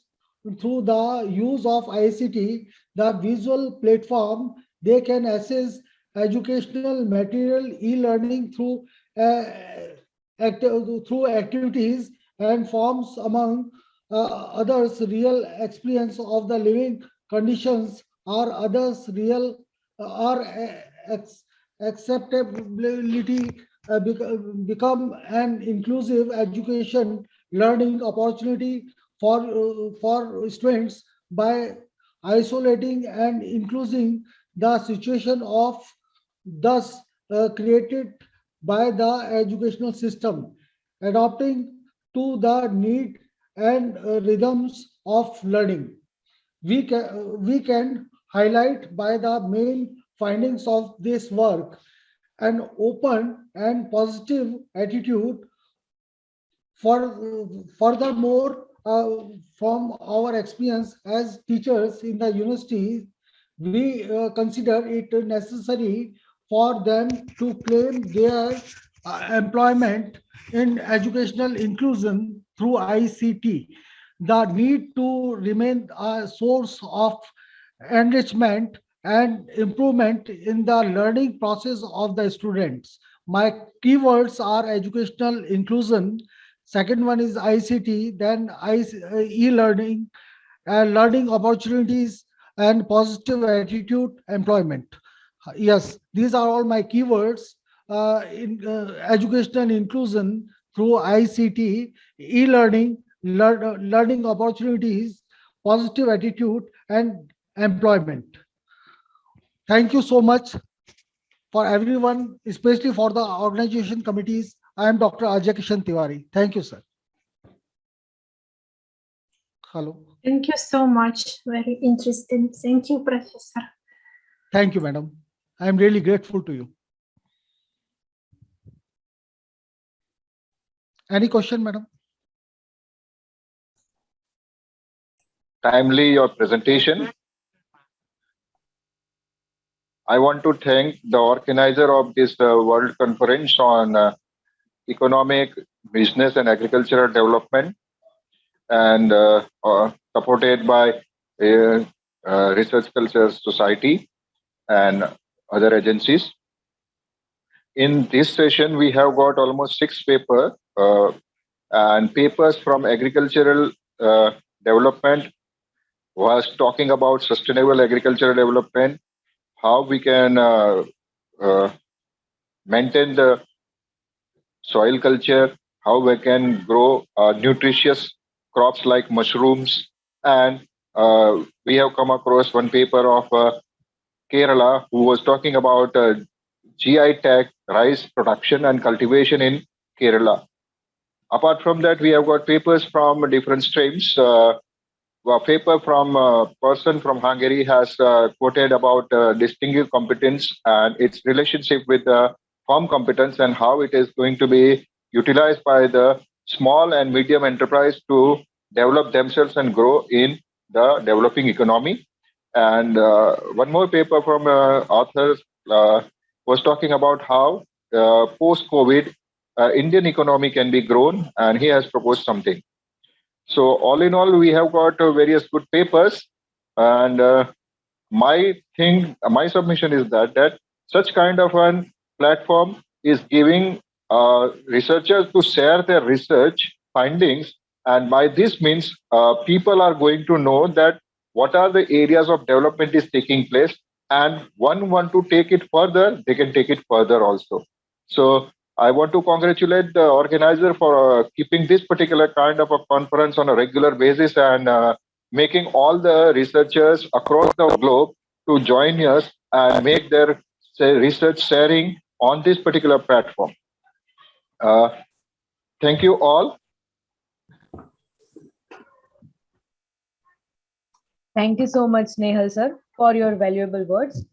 through the use of ICT, the visual platform, they can access educational material, e-learning through activities and forms, among others, real experience of the living conditions, or others real or acceptability become an inclusive education learning opportunity for students by isolating and including the situation of thus created by the educational system, adapting to the need and rhythms of learning. We can highlight by the main findings of this work an open and positive attitude. Furthermore, from our experience as teachers in the university, we consider it necessary for them to claim their employment in educational inclusion through ICT. The need to remain a source of enrichment and improvement in the learning process of the students. My keywords are educational inclusion. Second one is ICT, then e-learning, learning opportunities, and positive attitude employment. Yes, these are all my keywords in educational inclusion through ICT, e-learning, learning opportunities, positive attitude, and employment. Thank you so much for everyone, especially for the organization committees. I am Dr. Ajay Kishan Tiwari. Thank you, sir. Hello. Thank you so much. Very interesting. Thank you, Professor. Thank you, madam. I am really grateful to you. Any question, madam? Timely your presentation. I want to thank the organizer of this World Conference on Economic, Business and Agricultural Development, and supported by Research Culture Society and other agencies. In this session, we have got almost 6 papers and papers from agricultural development was talking about sustainable agricultural development, how we can maintain the soil culture, how we can grow nutritious crops like mushrooms. And we have come across one paper of Kerala who was talking about GI tag rice production and cultivation in Kerala. Apart from that, we have got papers from different streams. A paper from a person from Hungary has quoted about distinguished competence and its relationship with the farm competence and how it is going to be utilized by the small and medium enterprise to develop themselves and grow in the developing economy. And one more paper from author was talking about how post-COVID Indian economy can be grown, and he has proposed something. So all in all, we have got various good papers, and my submission is that such kind of an platform is giving researchers to share their research findings, and by this means, people are going to know that what are the areas of development is taking place, and one want to take it further, they can take it further also. So I want to congratulate the organizer for keeping this particular kind of a conference on a regular basis and making all the researchers across the globe to join us and make their research sharing on this particular platform. Thank you all. Thank you so much, Nehal sir, for your valuable words.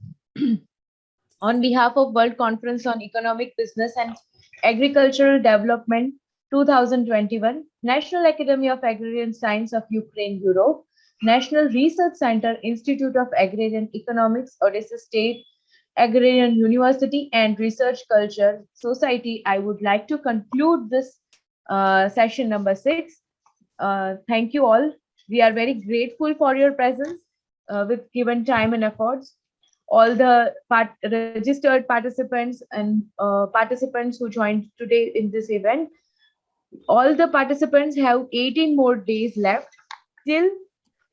On behalf of World Conference on Economic, Business and Agricultural Development 2021, National Academy of Agrarian Science of Ukraine, Europe, National Research Center, Institute of Agrarian Economics, Odessa State, Agrarian University and Research Culture Society, I would like to conclude this session number 6. Thank you all. We are very grateful for your presence with given time and efforts. All the registered participants and participants who joined today in this event. All the participants have 18 more days left till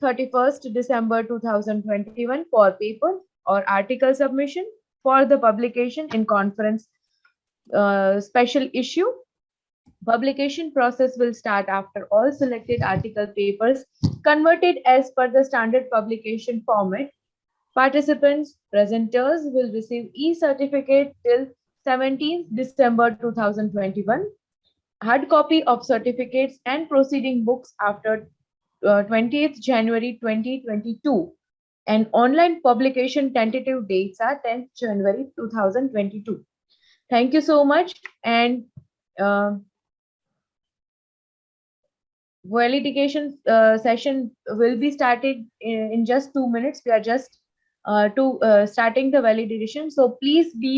31st December 2021 for paper or article submission for the publication in conference special issue. Publication process will start after all selected article papers converted as per the standard publication format. Participants, presenters will receive e-certificate till 17th December 2021. Hard copy of certificates and proceeding books after 20th January 2022. And online publication tentative dates are 10th January 2022. Thank you so much. And validation session will be started in just 2 minutes. We are just starting the validation. So please be